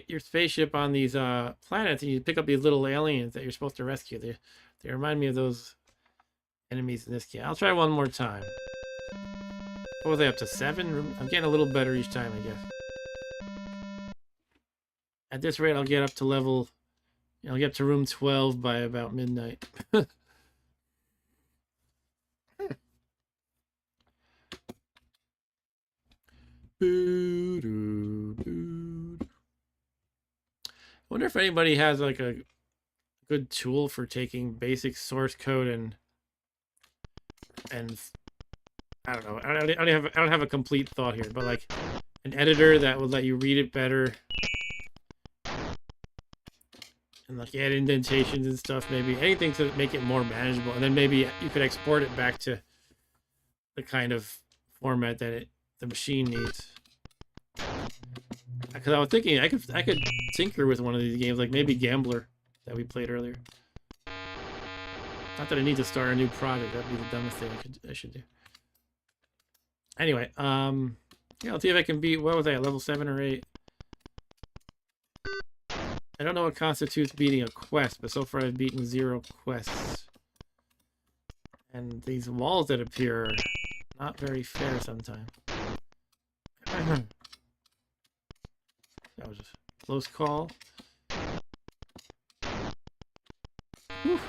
your spaceship on these planets, and you pick up these little aliens that you're supposed to rescue. They remind me of those enemies in this game. I'll try one more time. What was I up to? 7? I'm getting a little better each time, I guess. At this rate, I'll get up to level. I'll get to room 12 by about midnight. I wonder if anybody has like a good tool for taking basic source code and I don't know. I don't have a complete thought here, but like an editor that would let you read it better and like add indentations and stuff. Maybe anything to make it more manageable, and then maybe you could export it back to the kind of format that the machine needs. Because I was thinking I could tinker with one of these games, like maybe Gambler that we played earlier. Not that I need to start a new project. That'd be the dumbest thing I should do. Anyway, yeah, let's see if I can beat. What was I at, level 7 or 8? I don't know what constitutes beating a quest, but so far I've beaten 0 quests. And these walls that appear are not very fair sometimes. That was a close call. Whew.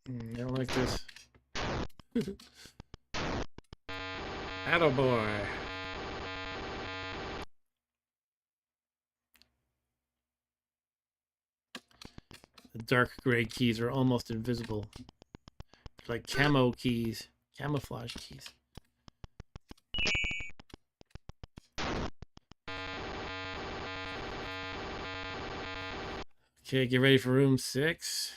I don't like this. Attaboy. The dark gray keys are almost invisible. Like camo keys. Camouflage keys. Okay, get ready for room 6.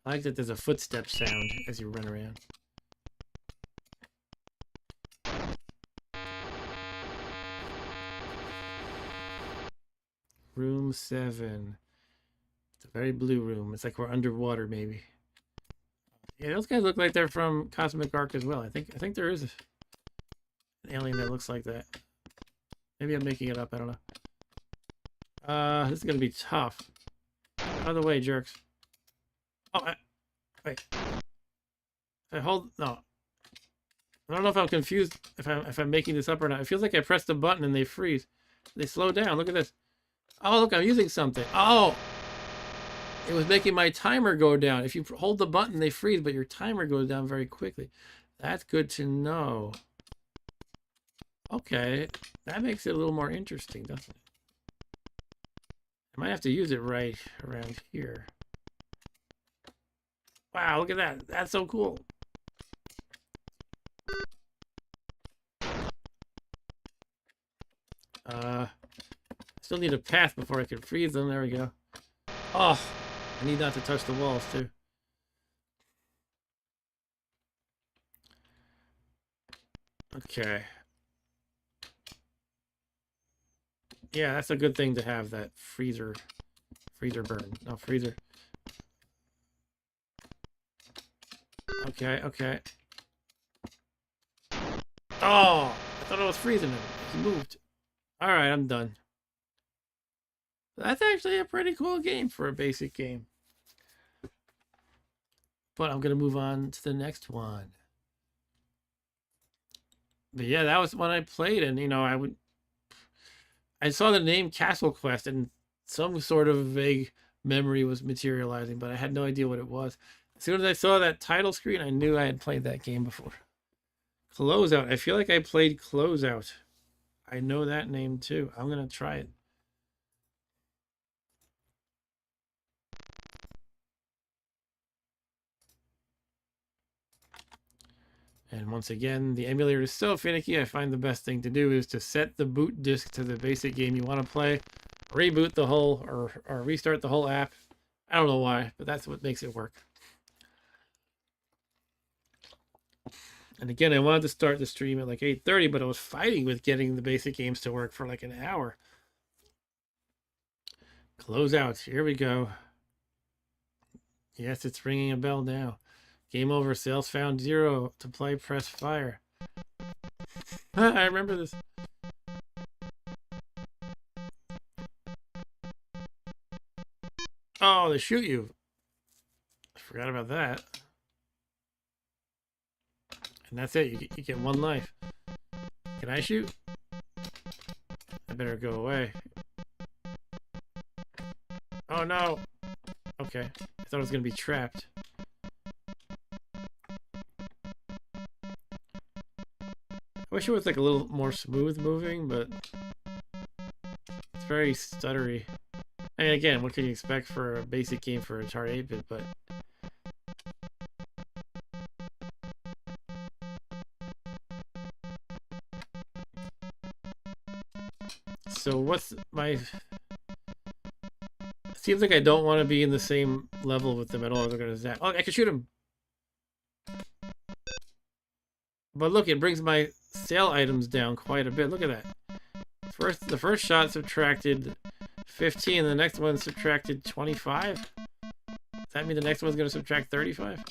I like that there's a footstep sound as you run around. Room 7. It's a very blue room. It's like we're underwater, maybe. Yeah, those guys look like they're from Cosmic Arc as well. I think there is an alien that looks like that. Maybe I'm making it up. I don't know. This is gonna be tough. Out of the way, jerks. Oh, wait. If I hold, no. I don't know if I'm confused if I'm making this up or not. It feels like I pressed the button and they freeze. They slow down. Look at this. Oh, look, I'm using something. Oh, it was making my timer go down. If you hold the button, they freeze, but your timer goes down very quickly. That's good to know. Okay, that makes it a little more interesting, doesn't it? I might have to use it right around here. Wow, look at that. That's so cool. Still need a path before I can freeze them. There we go. Oh, I need not to touch the walls too. Okay. Yeah, that's a good thing to have, that freezer burn. No, freezer. Okay, okay. Oh, I thought I was freezing him. He moved. All right, I'm done. That's actually a pretty cool game for a basic game. But I'm going to move on to the next one. But yeah, that was when I played, and you know, I saw the name Castle Quest, and some sort of vague memory was materializing, but I had no idea what it was. As soon as I saw that title screen, I knew I had played that game before. Closeout. I feel like I played Closeout. I know that name too. I'm gonna try it. And once again, the emulator is so finicky, I find the best thing to do is to set the boot disk to the basic game you want to play, reboot the whole, or restart the whole app. I don't know why, but that's what makes it work. And again, I wanted to start the stream at like 8:30, but I was fighting with getting the basic games to work for like an hour. Closeout, here we go. Yes, it's ringing a bell now. Game over, sales found 0. To play, press fire. I remember this. Oh, they shoot you. I forgot about that. And that's it. You get 1 life. Can I shoot? I better go away. Oh no. Okay. I thought I was going to be trapped. I wish it was like a little more smooth moving, but it's very stuttery. And again, what can you expect for a basic game for Atari 8-bit, but so what's my... Seems like I don't want to be in the same level with them at all. They're going to zap. Oh, I can shoot him. But look, it brings my sale items down quite a bit. Look at that. The first shot subtracted 15, the next one subtracted 25. Does that mean the next one's going to subtract 35?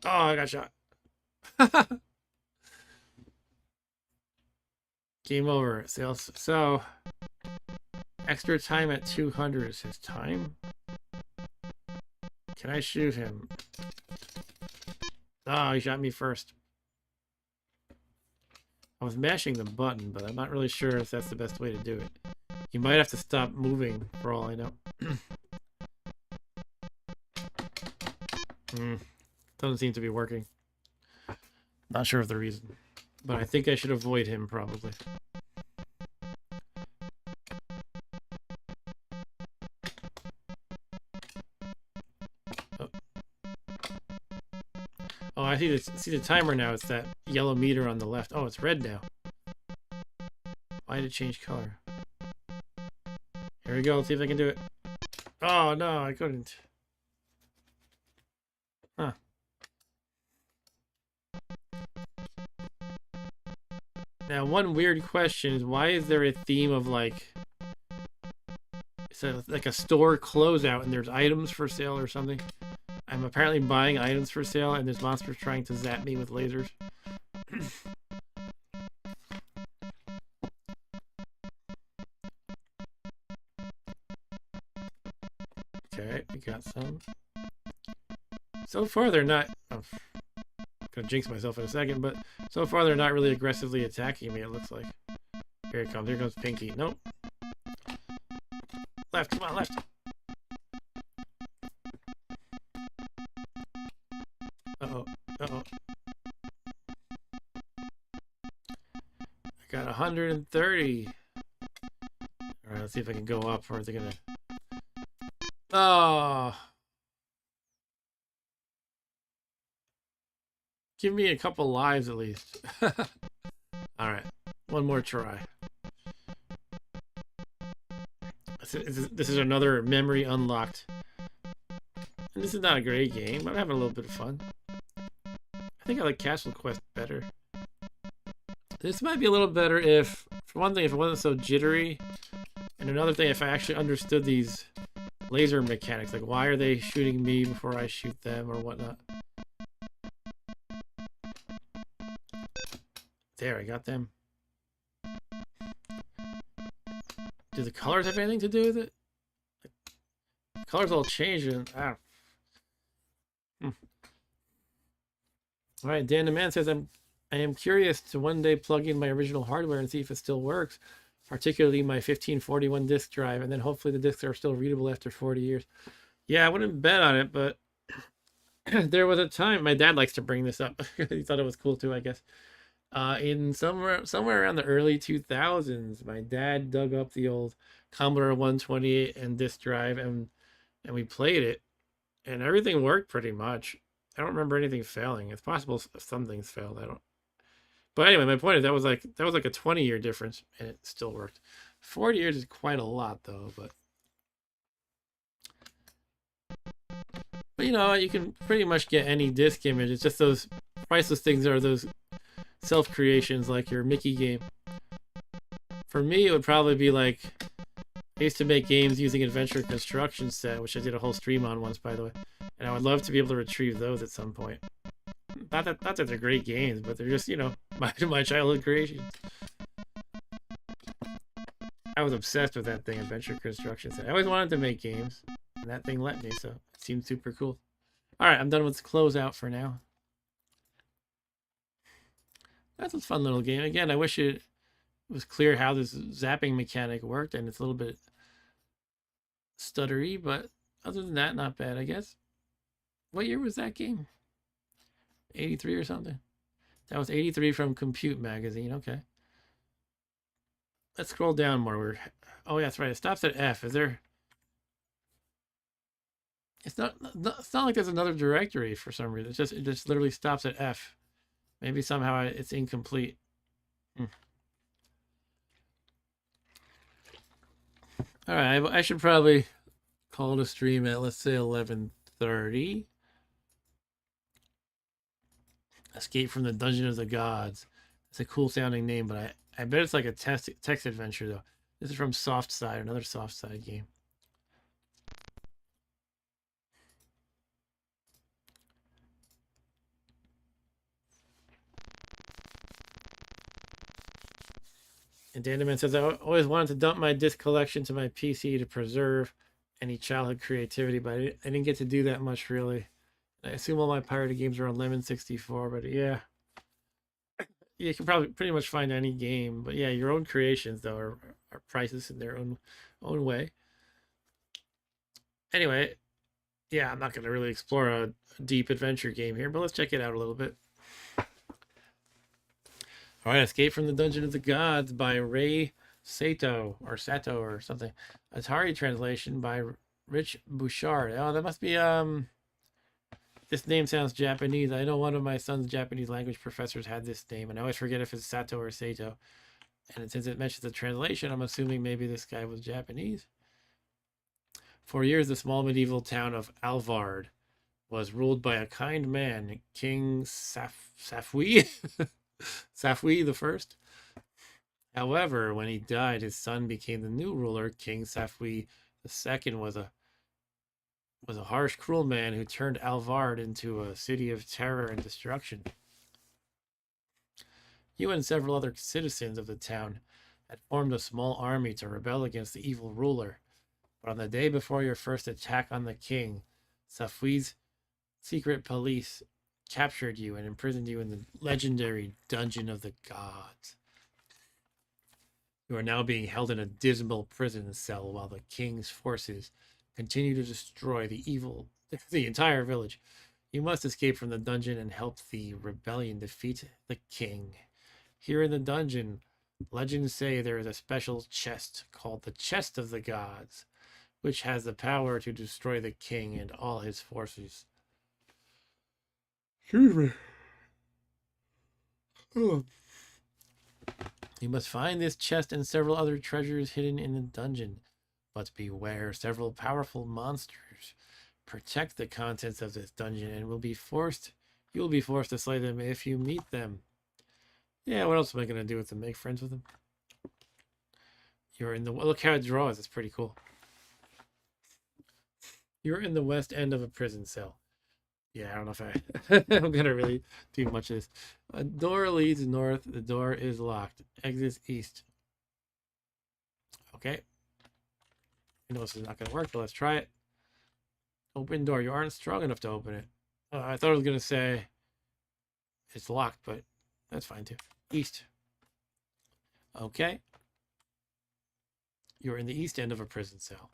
Oh, I got shot. Game over. Sales. So, extra time at 200 is his time. Can I shoot him? Oh, he shot me first. I was mashing the button, but I'm not really sure if that's the best way to do it. You might have to stop moving, for all I know. Doesn't seem to be working. Not sure of the reason. But I think I should avoid him, probably. Oh, I see the timer now. It's that yellow meter on the left. Oh, it's red now. Why did it change color? Here we go. Let's see if I can do it. Oh, no, I couldn't. Huh. Now, one weird question is, why is there a theme of like... It's like a store closeout and there's items for sale or something? I'm apparently buying items for sale, and there's monsters trying to zap me with lasers. Okay, we got some. So far, they're not... Oh, I'm gonna jinx myself in a second, but so far they're not really aggressively attacking me, it looks like. Here it comes. Here comes Pinky. Nope. Left. Come on, left. Uh-oh. Uh-oh. I got 130. Alright, let's see if I can go up, or is it gonna... Oh! Give me a couple lives at least. Alright, one more try. This is another memory unlocked. And this is not a great game, but I'm having a little bit of fun. I think I like Castle Quest better. This might be a little better if, for one thing, if it wasn't so jittery. And another thing, if I actually understood these laser mechanics. Like, why are they shooting me before I shoot them or whatnot? There, I got them. Do the colors have anything to do with it? The colors all change and... Alright, Dan the Man says, I am curious to one day plug in my original hardware and see if it still works, particularly my 1541 disk drive, and then hopefully the discs are still readable after 40 years. Yeah, I wouldn't bet on it, but There was a time my dad likes to bring this up. He thought it was cool too, I guess. In somewhere around the early 2000s, my dad dug up the old Commodore 128 and disk drive, and we played it, and everything worked pretty much. I don't remember anything failing. It's possible some things failed. I don't. But anyway, my point is that was like a 20-year difference, and it still worked. 40 years is quite a lot, though. But you know, you can pretty much get any disk image. It's just those priceless things are those self creations, like your Mickey game. For me, it would probably be like I used to make games using Adventure Construction Set, which I did a whole stream on once, by the way. And I would love to be able to retrieve those at some point. Not that they're great games, but they're just, my childhood creations. I was obsessed with that thing, Adventure Construction Set. I always wanted to make games, and that thing let me, so it seemed super cool. Alright, I'm done with Closeout for now. That's a fun little game. Again, I wish it was clear how this zapping mechanic worked, and it's a little bit stuttery, but other than that, not bad, I guess. What year was that game? 83 or something? That was 83 from Compute Magazine. Okay. Let's scroll down more. Oh, yeah, that's right. It stops at F. Is there... It's not like there's another directory for some reason. It just literally stops at F. Maybe somehow it's incomplete. All right, I should probably call it a stream at, let's say, 11:30. Escape from the Dungeon of the Gods. It's a cool sounding name, but I bet it's like a text adventure, though. This is from Soft Side, another Soft Side game. And Dandaman says, I always wanted to dump my disc collection to my PC to preserve any childhood creativity, but I didn't get to do that much, really. I assume all my pirated games are on Lemon 64, but yeah. You can probably pretty much find any game. But yeah, your own creations, though, are priceless in their own way. Anyway, yeah, I'm not going to really explore a deep adventure game here, but let's check it out a little bit. All right, Escape from the Dungeon of the Gods by Ray Sato or something. Atari translation by Rich Bouchard. Oh, that must be this name sounds Japanese. I know one of my son's Japanese language professors had this name, and I always forget if it's Sato or Sato. And since it mentions the translation, I'm assuming maybe this guy was Japanese. For years, the small medieval town of Alvard was ruled by a kind man, King Safwi. Safwi the First. However, when he died, his son became the new ruler. King Safwi II was a harsh, cruel man who turned Alvard into a city of terror and destruction. You and several other citizens of the town had formed a small army to rebel against the evil ruler. But on the day before your first attack on the king, Safwi's secret police captured you and imprisoned you in the legendary Dungeon of the Gods. You are now being held in a dismal prison cell while the king's forces continue to destroy the entire village. You must escape from the dungeon and help the rebellion defeat the king. Here in the dungeon, legends say there is a special chest called the Chest of the Gods, which has the power to destroy the king and all his forces. Excuse me. Oh. You must find this chest and several other treasures hidden in the dungeon. But beware, several powerful monsters protect the contents of this dungeon and you will be forced to slay them if you meet them. Yeah, what else am I going to do with them? Make friends with them? Look how it draws. It's pretty cool. You're in the west end of a prison cell. Yeah, I don't know if I'm going to really do much of this. A door leads north. The door is locked. Exit east. Okay. I know this is not going to work, but let's try it. Open door. You aren't strong enough to open it. I thought I was going to say it's locked, but that's fine too. East. Okay. You're in the east end of a prison cell.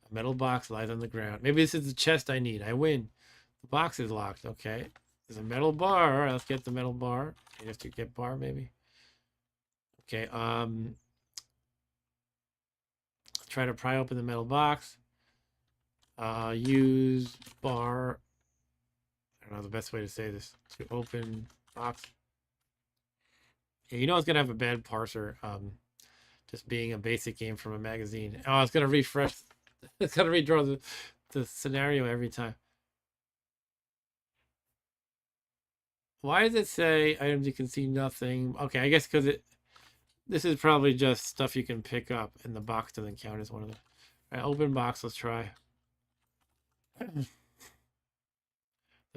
A metal box lies on the ground. Maybe this is the chest I need. I win. The box is locked. Okay. There's a metal bar. All right, let's get the metal bar. You have to get bar, maybe. Okay. Let's try to pry open the metal box. Use bar. I don't know the best way to say this. To open box. Yeah, you know it's gonna have a bad parser. Just being a basic game from a magazine. Oh, it's gonna refresh. It's gonna redraw the scenario every time. Why does it say items you can see nothing? Okay, I guess because this is probably just stuff you can pick up, and the box doesn't count as one of them. All right, open box. Let's try. The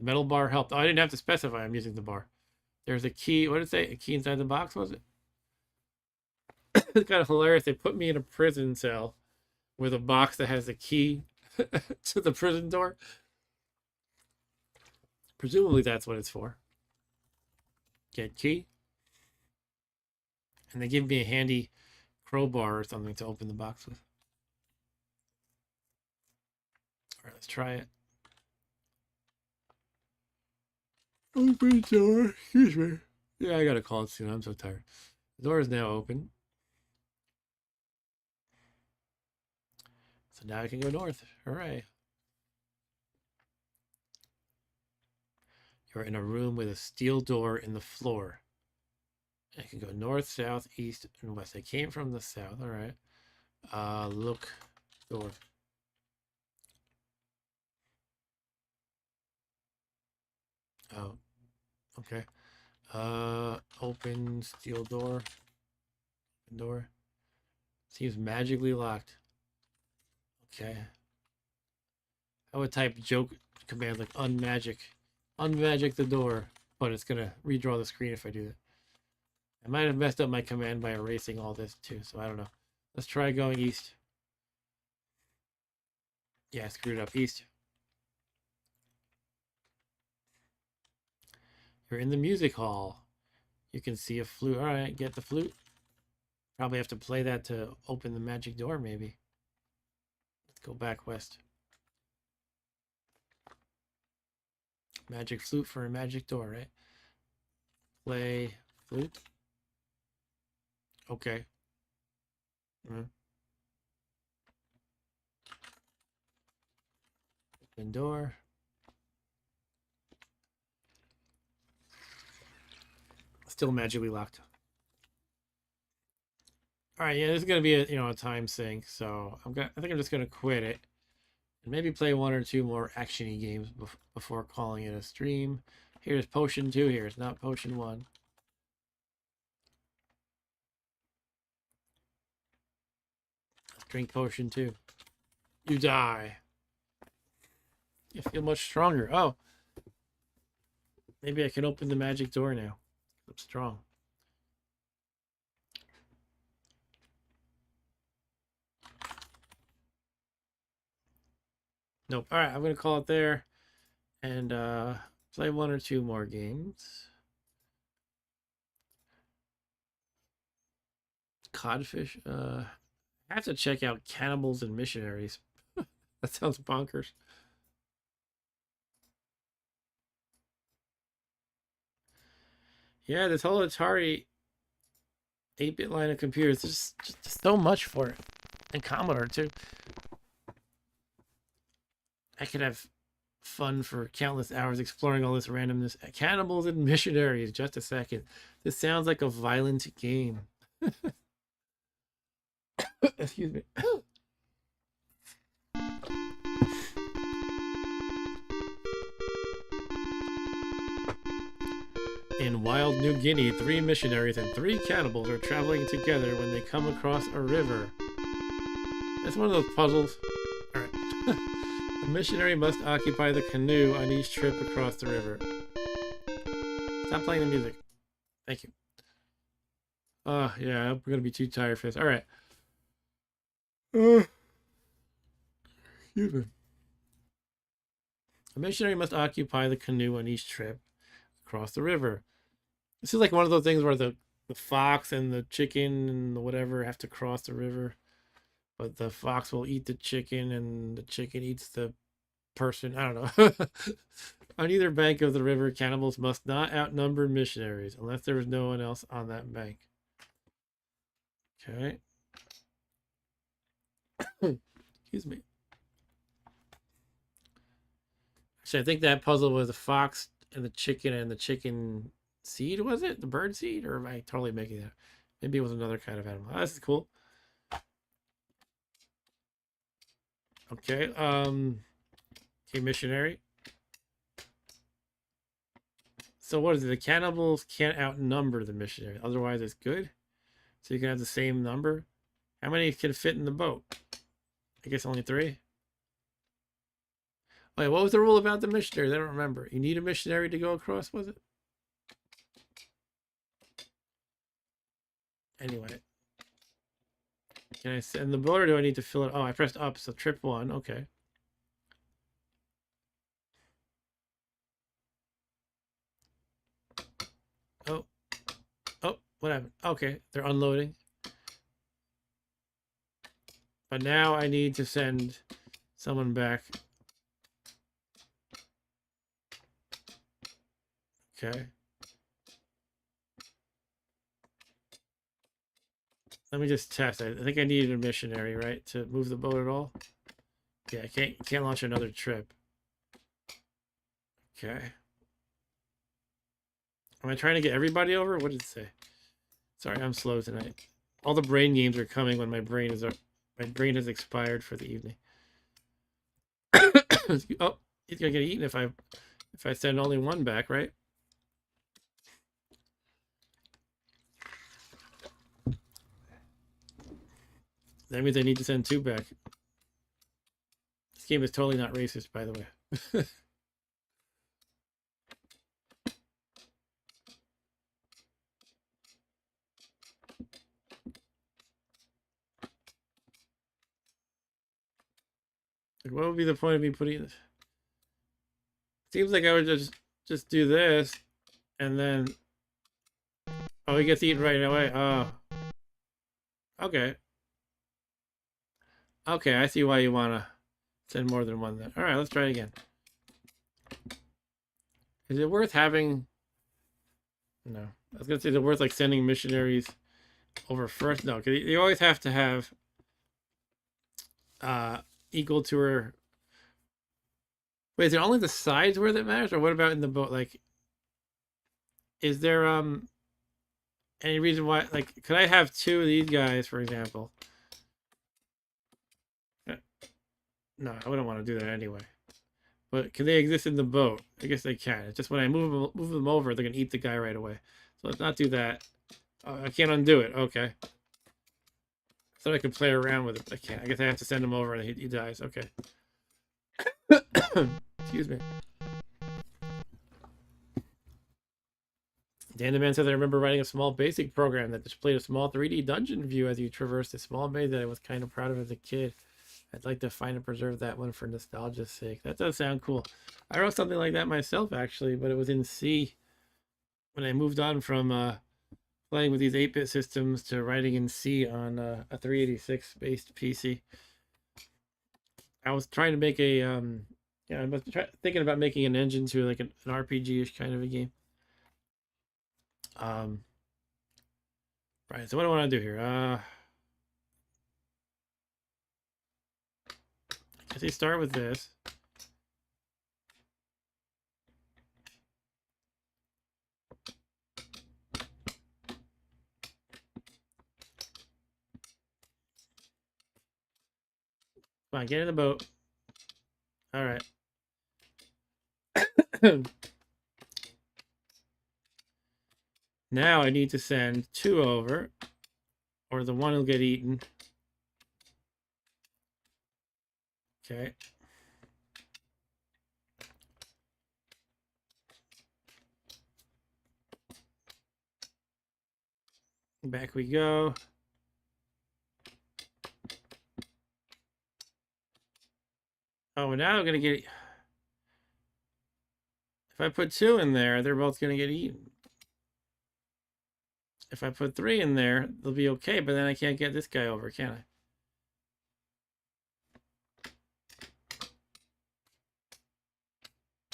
metal bar helped. Oh, I didn't have to specify I'm using the bar. There's a key. What did it say? A key inside the box, was it? It's kind of hilarious. They put me in a prison cell with a box that has a key to the prison door. Presumably that's what it's for. Get key. And they give me a handy crowbar or something to open the box with. All right, let's try it. Open door. Excuse me. Yeah, I gotta call it soon. I'm so tired. The door is now open. So now I can go north. Hooray. You're in a room with a steel door in the floor. I can go north, south, east, and west. I came from the south. All right. Look door. Oh, okay. Open steel door. Open door. Seems magically locked. Okay. I would type joke command like unmagic. Unmagic the door. But it's gonna redraw the screen if I do that. I might have messed up my command by erasing all this too, so I don't know. Let's try going east. Yeah, I screwed up. East. You're in the music hall. You can see a flute. All right, get the flute. Probably have to play that to open the magic door, maybe. Let's go back west. Magic flute for a magic door, right? Play flute. Okay. Open door. Still magically locked. All right, yeah, this is gonna be a time sink, so I think I'm just gonna quit it and maybe play one or two more actiony games before calling it a stream. Here's potion 2. Here's not potion 1. Let's drink potion 2. You die. You feel much stronger. Oh, maybe I can open the magic door now. I'm strong. Nope. All right, I'm gonna call it there and play one or two more games. Codfish. I have to check out Cannibals and Missionaries. That sounds bonkers. Yeah, this whole Atari 8-bit line of computers, there's just so much for it. And Commodore, too. I could have fun for countless hours exploring all this randomness. Cannibals and Missionaries, just a second. This sounds like a violent game. Excuse me. In wild New Guinea, 3 missionaries and 3 cannibals are traveling together when they come across a river. That's one of those puzzles. Alright. The missionary must occupy the canoe on each trip across the river. Stop playing the music. Thank you. Yeah, I'm gonna be too tired for this. Alright. Excuse me. A missionary must occupy the canoe on each trip across the river. This is like one of those things where the fox and the chicken and the whatever have to cross the river. But the fox will eat the chicken and the chicken eats the person. I don't know. On either bank of the river, cannibals must not outnumber missionaries unless there is no one else on that bank. Okay. Excuse me. Actually, I think that puzzle was a fox and the chicken seed, was it? The bird seed? Or am I totally making that? Maybe it was another kind of animal. Oh, this is cool. Okay. Okay, missionary. So what is it? The cannibals can't outnumber the missionary. Otherwise, it's good. So you can have the same number. How many can fit in the boat? I guess only 3. Wait, what was the rule about the missionaries? I don't remember. You need a missionary to go across, was it? Anyway. Can I send the boat or do I need to fill it? Oh, I pressed up, so trip 1. Okay. Oh. Oh, what happened? Okay, they're unloading. But now I need to send someone back. Okay. Let me just test. I think I needed a missionary, right, to move the boat at all. Yeah, I can't launch another trip. Okay. Am I trying to get everybody over? What did it say? Sorry, I'm slow tonight. All the brain games are coming when my brain has expired for the evening. Oh, he's gonna get eaten if I send only one back, right? That means I need to send 2 back. This game is totally not racist, by the way. What would be the point of me putting this? Seems like I would just do this, and then oh, he gets eaten right away. Oh, okay, okay. I see why you wanna send more than one. Then all right, let's try it again. Is it worth having? No, I was gonna say, is it worth like sending missionaries over first? No, because you always have to have equal to her. Wait, is it only the sides where that matters, or what about in the boat? Like, is there any reason why? Like, could I have 2 of these guys, for example? No, I wouldn't want to do that anyway. But can they exist in the boat? I guess they can. It's just when I move them over, they're gonna eat the guy right away. So let's not do that. I can't undo it. Okay. I thought I could play around with it, but I can't. I guess I have to send him over and he dies. Okay. Excuse me. Dan the Man says, I remember writing a small basic program that displayed a small 3D dungeon view as you traversed a small maze that I was kind of proud of as a kid. I'd like to find and preserve that one for nostalgia's sake. That does sound cool. I wrote something like that myself, actually, but it was in C. When I moved on from playing with these 8-bit systems to writing in C on a 386-based PC. I was trying to make a, I was thinking about making an engine to like an RPG-ish kind of a game. Right, so what do I want to do here? I guess you start with this. Come on, get in the boat. All right. Now I need to send 2 over, or the one will get eaten. Okay. Back we go. Oh, now I'm gonna get. If I put 2 in there, they're both gonna get eaten. If I put 3 in there, they'll be okay, but then I can't get this guy over, can I?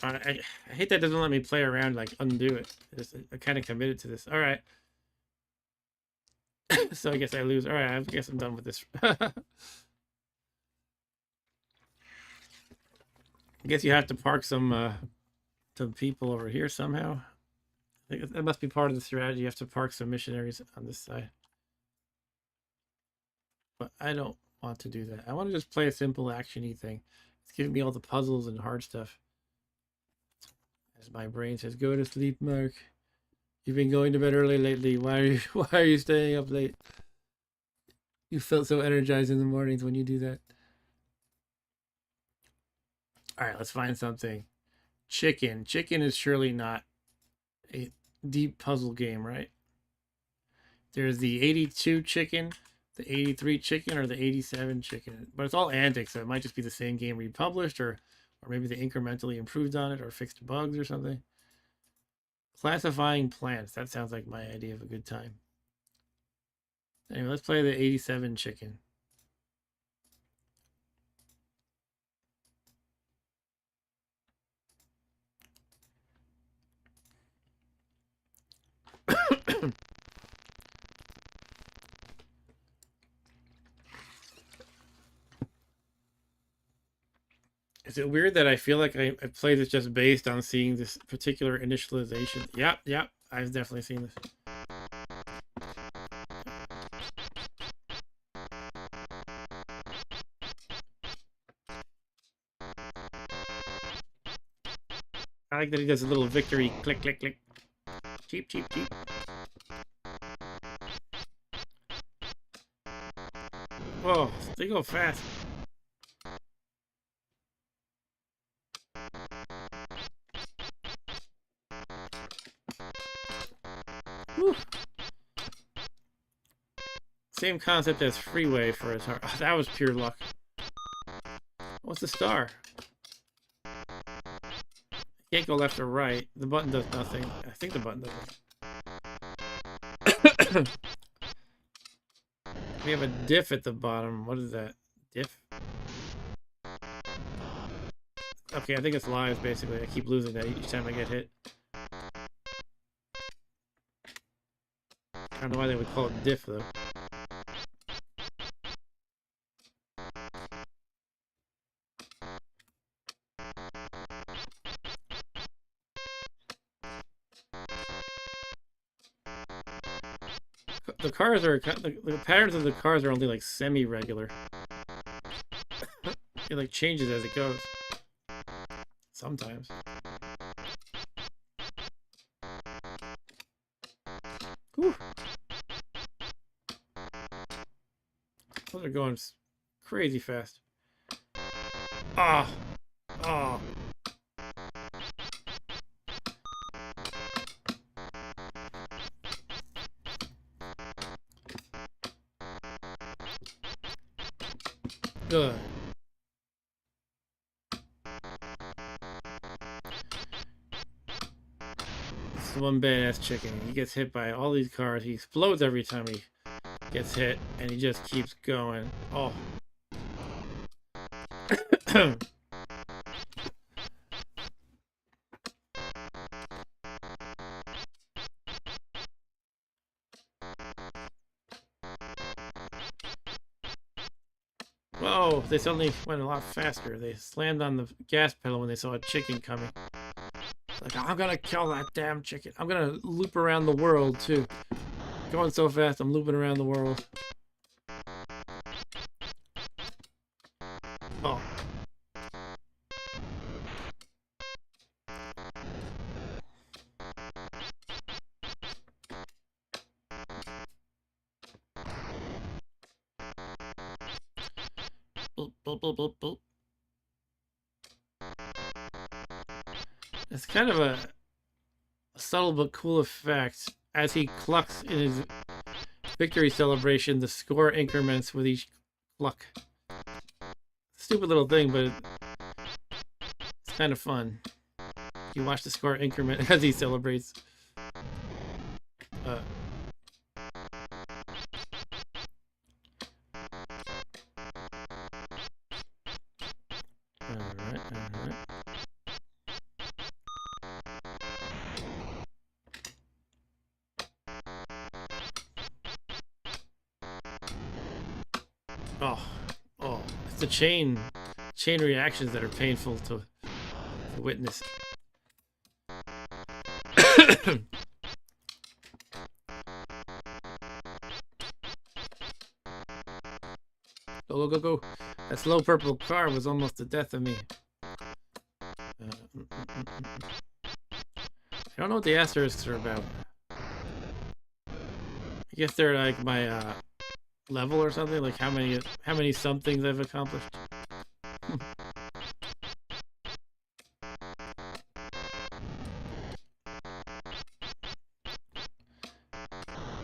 I hate that it doesn't let me play around, like undo it. I kind of committed to this. All right. So I guess I lose. All right, I guess I'm done with this. I guess you have to park some people over here somehow. I think that must be part of the strategy. You have to park some missionaries on this side. But I don't want to do that. I want to just play a simple action-y thing. It's giving me all the puzzles and hard stuff. As my brain says, go to sleep, Mark. You've been going to bed early lately. Why are you staying up late? You felt so energized in the mornings when you do that. All right, let's find something. Chicken. Chicken is surely not a deep puzzle game, right? There's the 82 chicken, the 83 chicken, or the 87 chicken. But it's all antics, so it might just be the same game republished, or maybe they incrementally improved on it or fixed bugs or something. Classifying plants. That sounds like my idea of a good time. Anyway, let's play the 87 chicken. Is it weird that I feel like I played this just based on seeing this particular initialization? Yep, I've definitely seen this. I like that he does a little victory click, click, click. Cheep, cheep, cheep. Whoa, they go fast. Whew. Same concept as Freeway for Atari. Oh, that was pure luck. What's the star? Can't go left or right. The button does nothing. I think the button does. We have a diff at the bottom. What is that? Diff? Okay, I think it's lives, basically. I keep losing that each time I get hit. I don't know why they would call it diff, though. The cars are... The patterns of the cars are only, like, semi-regular. It, like, changes as it goes. Sometimes. Whew. Those are going crazy fast. Ah! Oh. Good. This is one badass chicken. He gets hit by all these cars. He explodes every time he gets hit, and he just keeps going. Oh. Whoa, they suddenly went a lot faster. They slammed on the gas pedal when they saw a chicken coming. Like, I'm gonna kill that damn chicken. I'm gonna loop around the world, too. Going so fast, I'm looping around the world. Oh. Boop, boop, boop, boop, boop. It's kind of a subtle but cool effect. As he clucks in his victory celebration, the score increments with each cluck. Stupid little thing, but it's kind of fun. You watch the score increment as he celebrates. Alright. Oh, oh, it's the chain reactions that are painful to witness. Go, go, go, go. That slow purple car was almost the death of me. I don't know what the asterisks are about. I guess they're like my level or something, like how many somethings I've accomplished.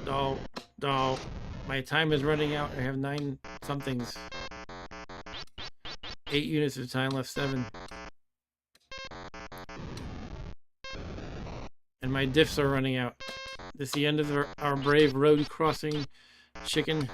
No, no, my time is running out. I have 9 somethings. 8 units of time left, 7. And my diffs are running out. This is the end of our brave road crossing chicken.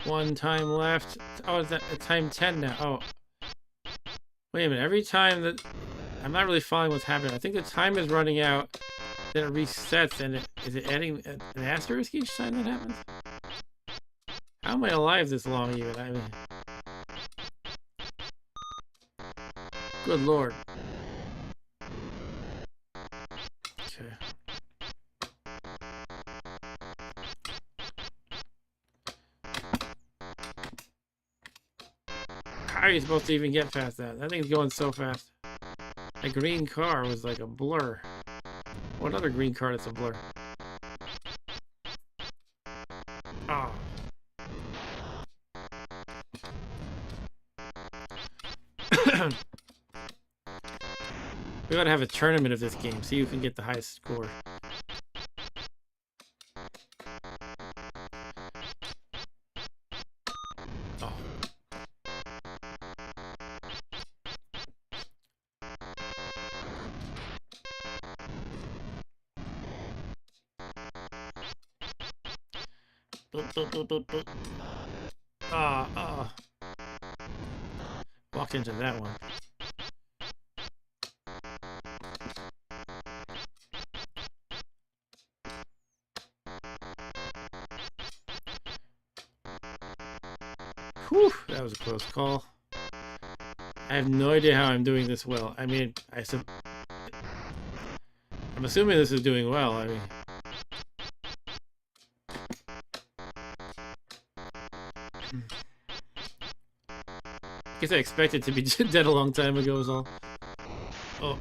One time left. Oh, is that time 10 now? Oh. Wait a minute. Every time that... I'm not really following what's happening. I think the time is running out. Then it resets. And is it adding an asterisk each time that happens? How am I alive this long even? I mean... Good lord. Okay. How are you supposed to even get past that? That thing's going so fast. That green car was like a blur. What other green car that's a blur? Oh. We gotta have a tournament of this game. See who can get the highest score. Oh. Walked into that one. Whew, that was a close call. I have no idea how I'm doing this well. I mean, I'm assuming this is doing well. I mean... I guess I expected to be dead a long time ago is all. Oh.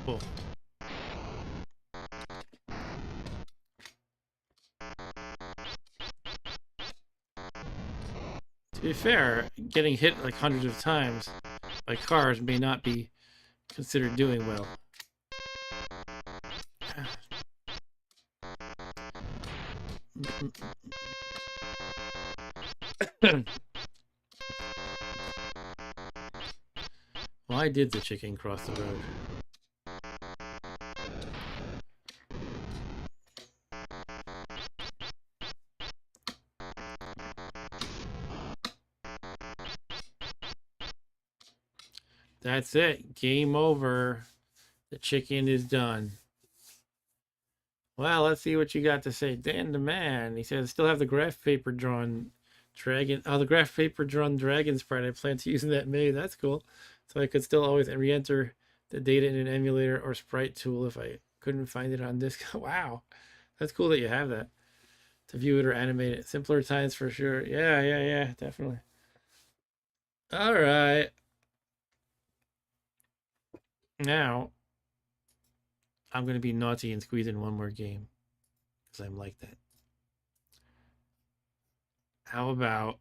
Oh. To be fair, getting hit like hundreds of times by cars may not be considered doing well. Why did the chicken cross the road? That's it. Game over. The chicken is done. Well, let's see what you got to say. Dan the Man. He says, still have the graph paper drawn dragon. Oh, the graph paper drawn dragon sprite. I plan to use in that May. That's cool. So I could still always re-enter the data in an emulator or sprite tool if I couldn't find it on disk. Wow. That's cool that you have that. To view it or animate it. Simpler times for sure. Yeah, definitely. All right. Now, I'm going to be naughty and squeeze in one more game. Because I'm like that. How about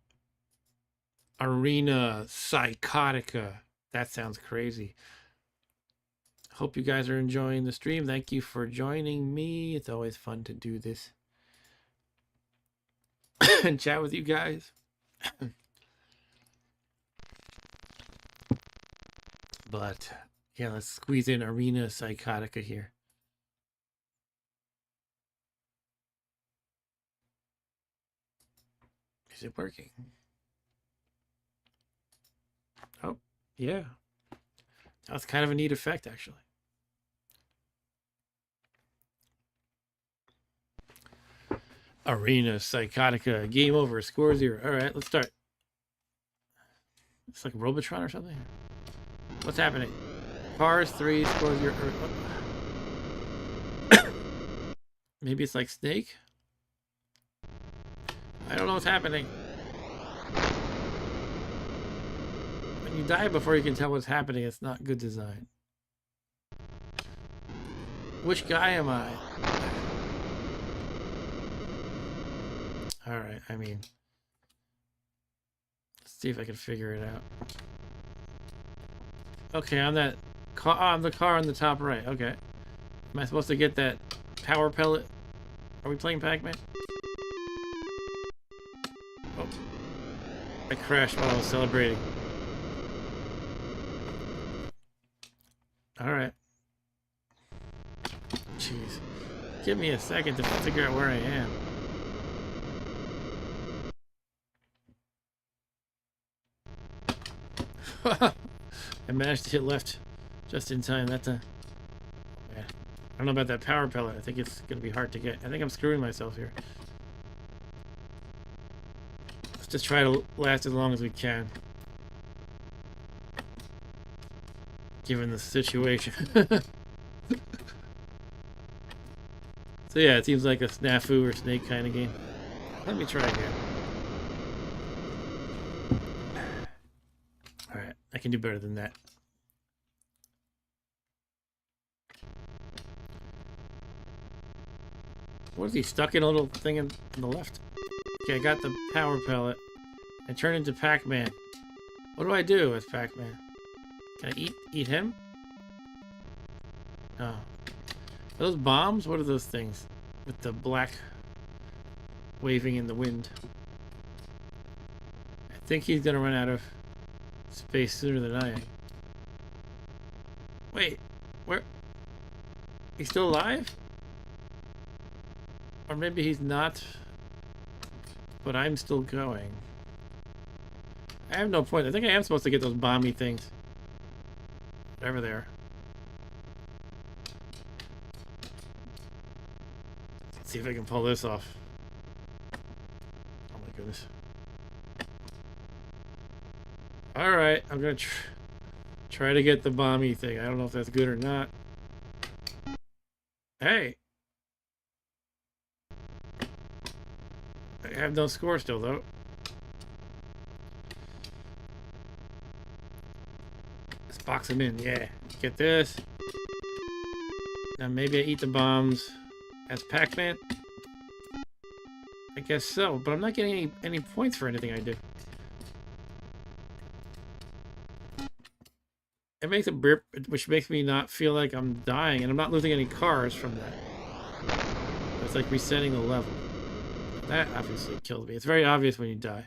Arena Psychotica? That sounds crazy. Hope you guys are enjoying the stream. Thank you for joining me. It's always fun to do this and chat with you guys. But yeah, let's squeeze in Arena Psychotica here. Is it working? Oh, yeah. That's kind of a neat effect, actually. Arena Psychotica. Game over. Score 0. All right, let's start. It's like Robotron or something. What's happening? Cars 3, score 0. Maybe it's like Snake? I don't know what's happening. When you die before you can tell what's happening, it's not good design. Which guy am I? Alright, I mean... Let's see if I can figure it out. Okay, I'm that car, I'm the car on the top right. Okay. Am I supposed to get that power pellet? Are we playing Pac-Man? Oh. I crashed while I was celebrating. Alright. Jeez. Give me a second to figure out where I am. I managed to hit left just in time that time. Yeah. I don't know about that power pellet. I think it's going to be hard to get. I think I'm screwing myself here. Let's just try to last as long as we can. Given the situation. So yeah, it seems like a snafu or snake kind of game. Let me try again. Alright, I can do better than that. What is he stuck in a little thing in the left? Okay, I got the power pellet. I turn into Pac-Man. What do I do as Pac-Man? Can I eat him? Oh. Are those bombs? What are those things? With the black waving in the wind. I think he's gonna run out of space sooner than I am. Wait, where? He's still alive? Or maybe he's not, but I'm still going. I have no point. I think I am supposed to get those bomby things. Whatever they are. Let's see if I can pull this off. Oh my goodness. Alright, I'm gonna try to get the bomby thing. I don't know if that's good or not. Hey! I have no score still, though. Let's box them in, yeah. Get this. Now maybe I eat the bombs as Pac-Man. I guess so, but I'm not getting any points for anything I do. It makes a burp, which makes me not feel like I'm dying, and I'm not losing any cars from that. It's like resetting the level. That obviously killed me. It's very obvious when you die.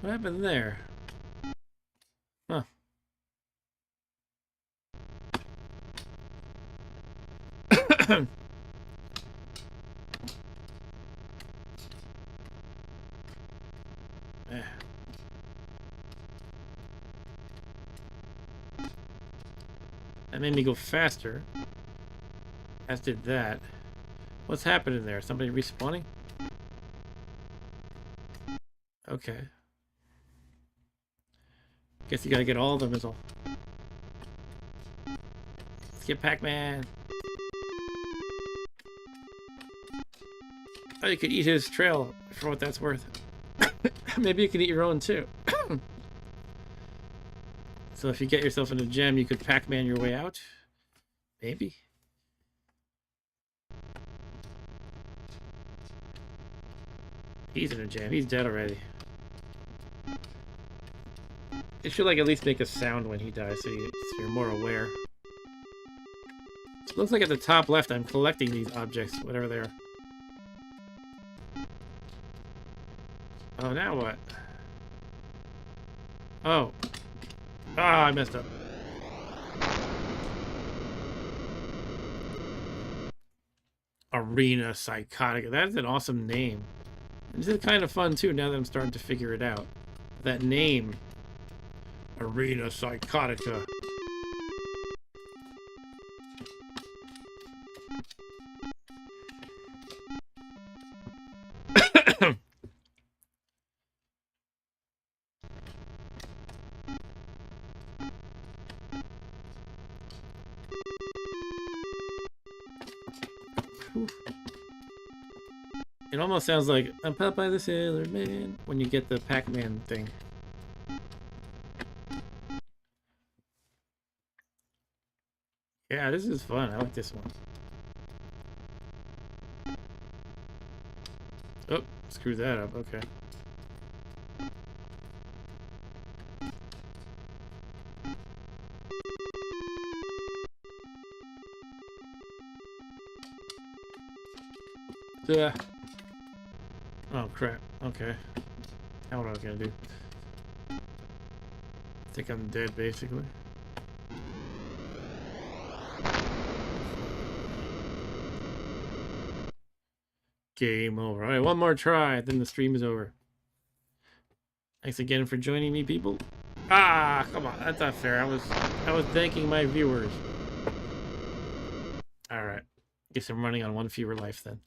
What happened there? Huh. That made me go faster. As did that. What's happening there? Somebody respawning? Okay. Guess you gotta get all of them, is all. Let's get Pac-Man. Oh, you could eat his trail for what that's worth. Maybe you can eat your own too. So if you get yourself in a gem, you could Pac-Man your way out. Maybe. He's in a jam. He's dead already. It should like at least make a sound when he dies, so you're more aware. It looks like at the top left, I'm collecting these objects, whatever they are. Oh, now what? Oh. Ah, I messed up. Arena Psychotica. That's an awesome name. This is kind of fun too, now that I'm starting to figure it out. That name. Arena Psychotica. It almost sounds like I'm Popeye the Sailor Man when you get the Pac-Man thing. Yeah, this is fun. I like this one. Oh, screw that up. Okay. Yeah. Oh crap. Okay. Now what am I gonna do? I think I'm dead basically. Game over. Alright, one more try, then the stream is over. Thanks again for joining me, people. Ah, come on, that's not fair. I was thanking my viewers. Alright. Guess I'm running on one fewer life then.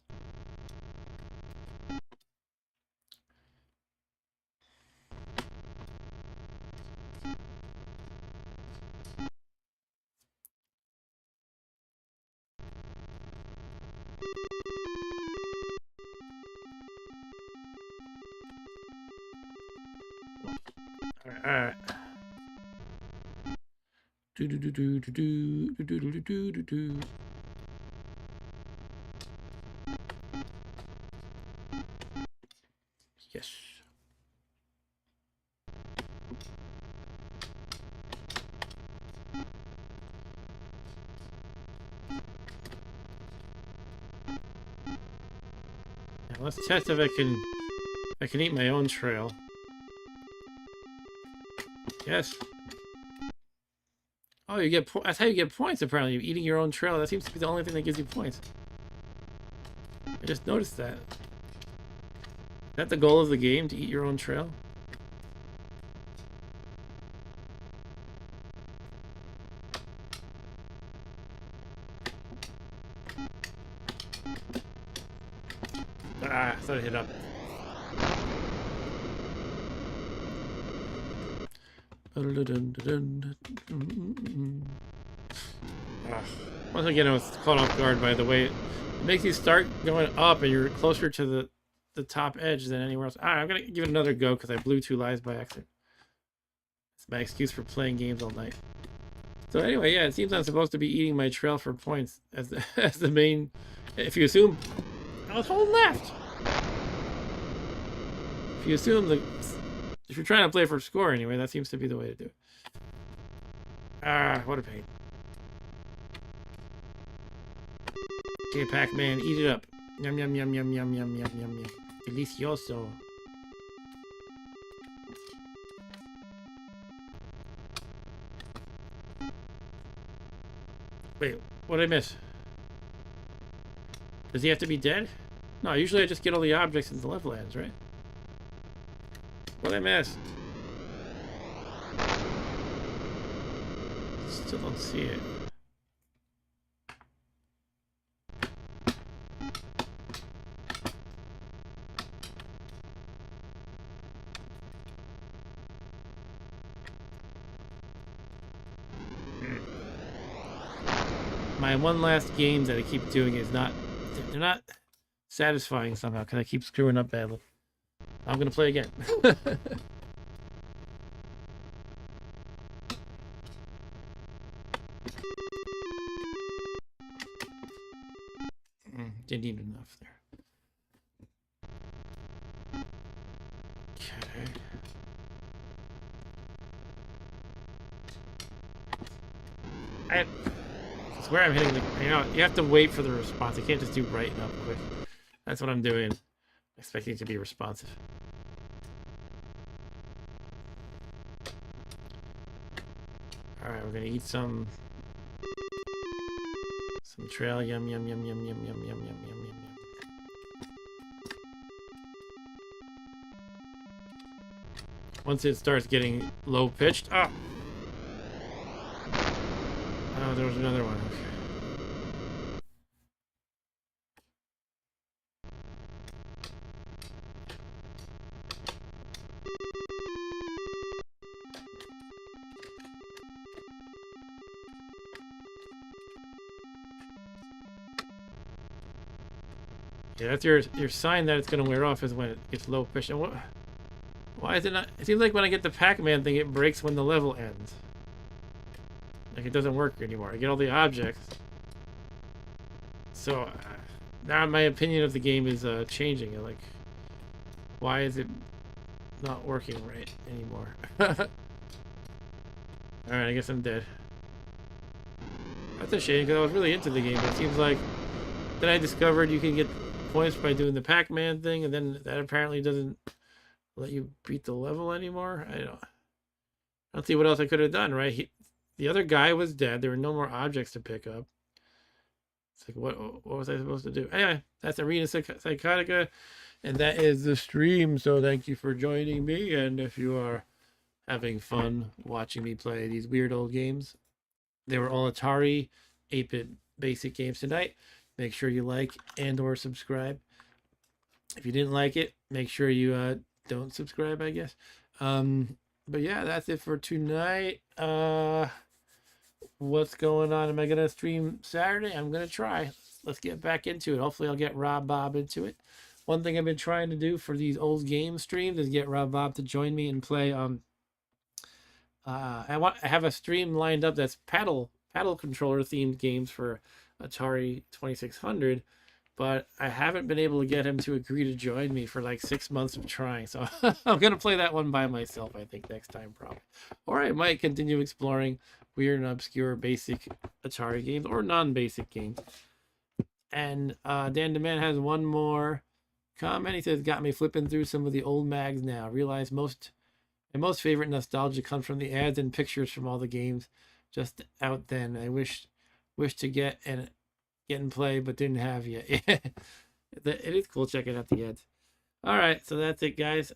Alright. Do do do do do do do do do do do. Yes. Now let's test if I can eat my own trail. Yes. Oh, you get that's how you get points. Apparently, you're eating your own trail. That seems to be the only thing that gives you points. I just noticed that. Is that the goal of the game, to eat your own trail? Ah, I thought I hit up. Once again, I was caught off guard by the way it makes you start going up and you're closer to the top edge than anywhere else. Alright, I'm gonna give it another go because I blew 2 lives by accident. It's my excuse for playing games all night. So anyway, yeah, it seems I'm supposed to be eating my trail for points as the main. If you assume I was holding left. If you assume if you're trying to play for score anyway, that seems to be the way to do it. Ah, what a pain. Okay, Pac-Man, eat it up. Yum yum yum yum yum yum yum yum yum. Delicioso. Wait, what did I miss? Does he have to be dead? No, usually I just get all the objects in the Levellands, right? What did I miss? Still don't see it. My one last game that I keep doing is they're not satisfying somehow because I keep screwing up badly. I'm gonna play again. Didn't need enough there. I swear I'm hitting the... You know, you have to wait for the response. You can't just do right and up quick. That's what I'm doing. Expecting it to be responsive. Alright, we're gonna eat some trail. Yum, yum, yum, yum, yum, yum, yum, yum, yum, yum, yum. Once it starts getting low pitched. Oh! Oh, there was another one. Okay. Yeah, that's your sign that it's gonna wear off is when it gets low pitched. And what? Why is it not? It seems like when I get the Pac-Man thing, it breaks when the level ends. Like it doesn't work anymore. I get all the objects. So now my opinion of the game is changing. Like, why is it not working right anymore? Alright, I guess I'm dead. That's a shame because I was really into the game. But it seems like then I discovered you can get points by doing the Pac-Man thing, and then that apparently doesn't let you beat the level anymore. I don't see what else I could have done, right? The other guy was dead. There were no more objects to pick up. It's like, what was I supposed to do? Anyway, that's Arena Psychotica, and that is the stream. So thank you for joining me, and if you are having fun watching me play these weird old games, they were all Atari 8-bit basic games tonight. Make sure you like and or subscribe. If you didn't like it, make sure you don't subscribe, I guess. But yeah, that's it for tonight. What's going on? Am I gonna stream Saturday? I'm gonna try. Let's get back into it. Hopefully I'll get Rob Bob into it. One thing I've been trying to do for these old game streams is get Rob Bob to join me and play I have a stream lined up that's paddle controller themed games for Atari 2600, but I haven't been able to get him to agree to join me for like 6 months of trying. So I'm gonna play that one by myself, I think, next time probably. Or I might continue exploring weird and obscure basic Atari games or non-basic games. And Dan DeMan has one more comment. He says, got me flipping through some of the old mags now. Realize my most favorite nostalgia comes from the ads and pictures from all the games just out then. I wish to get and play, but didn't have yet. It is cool checking out the ads. All right, so that's it, guys.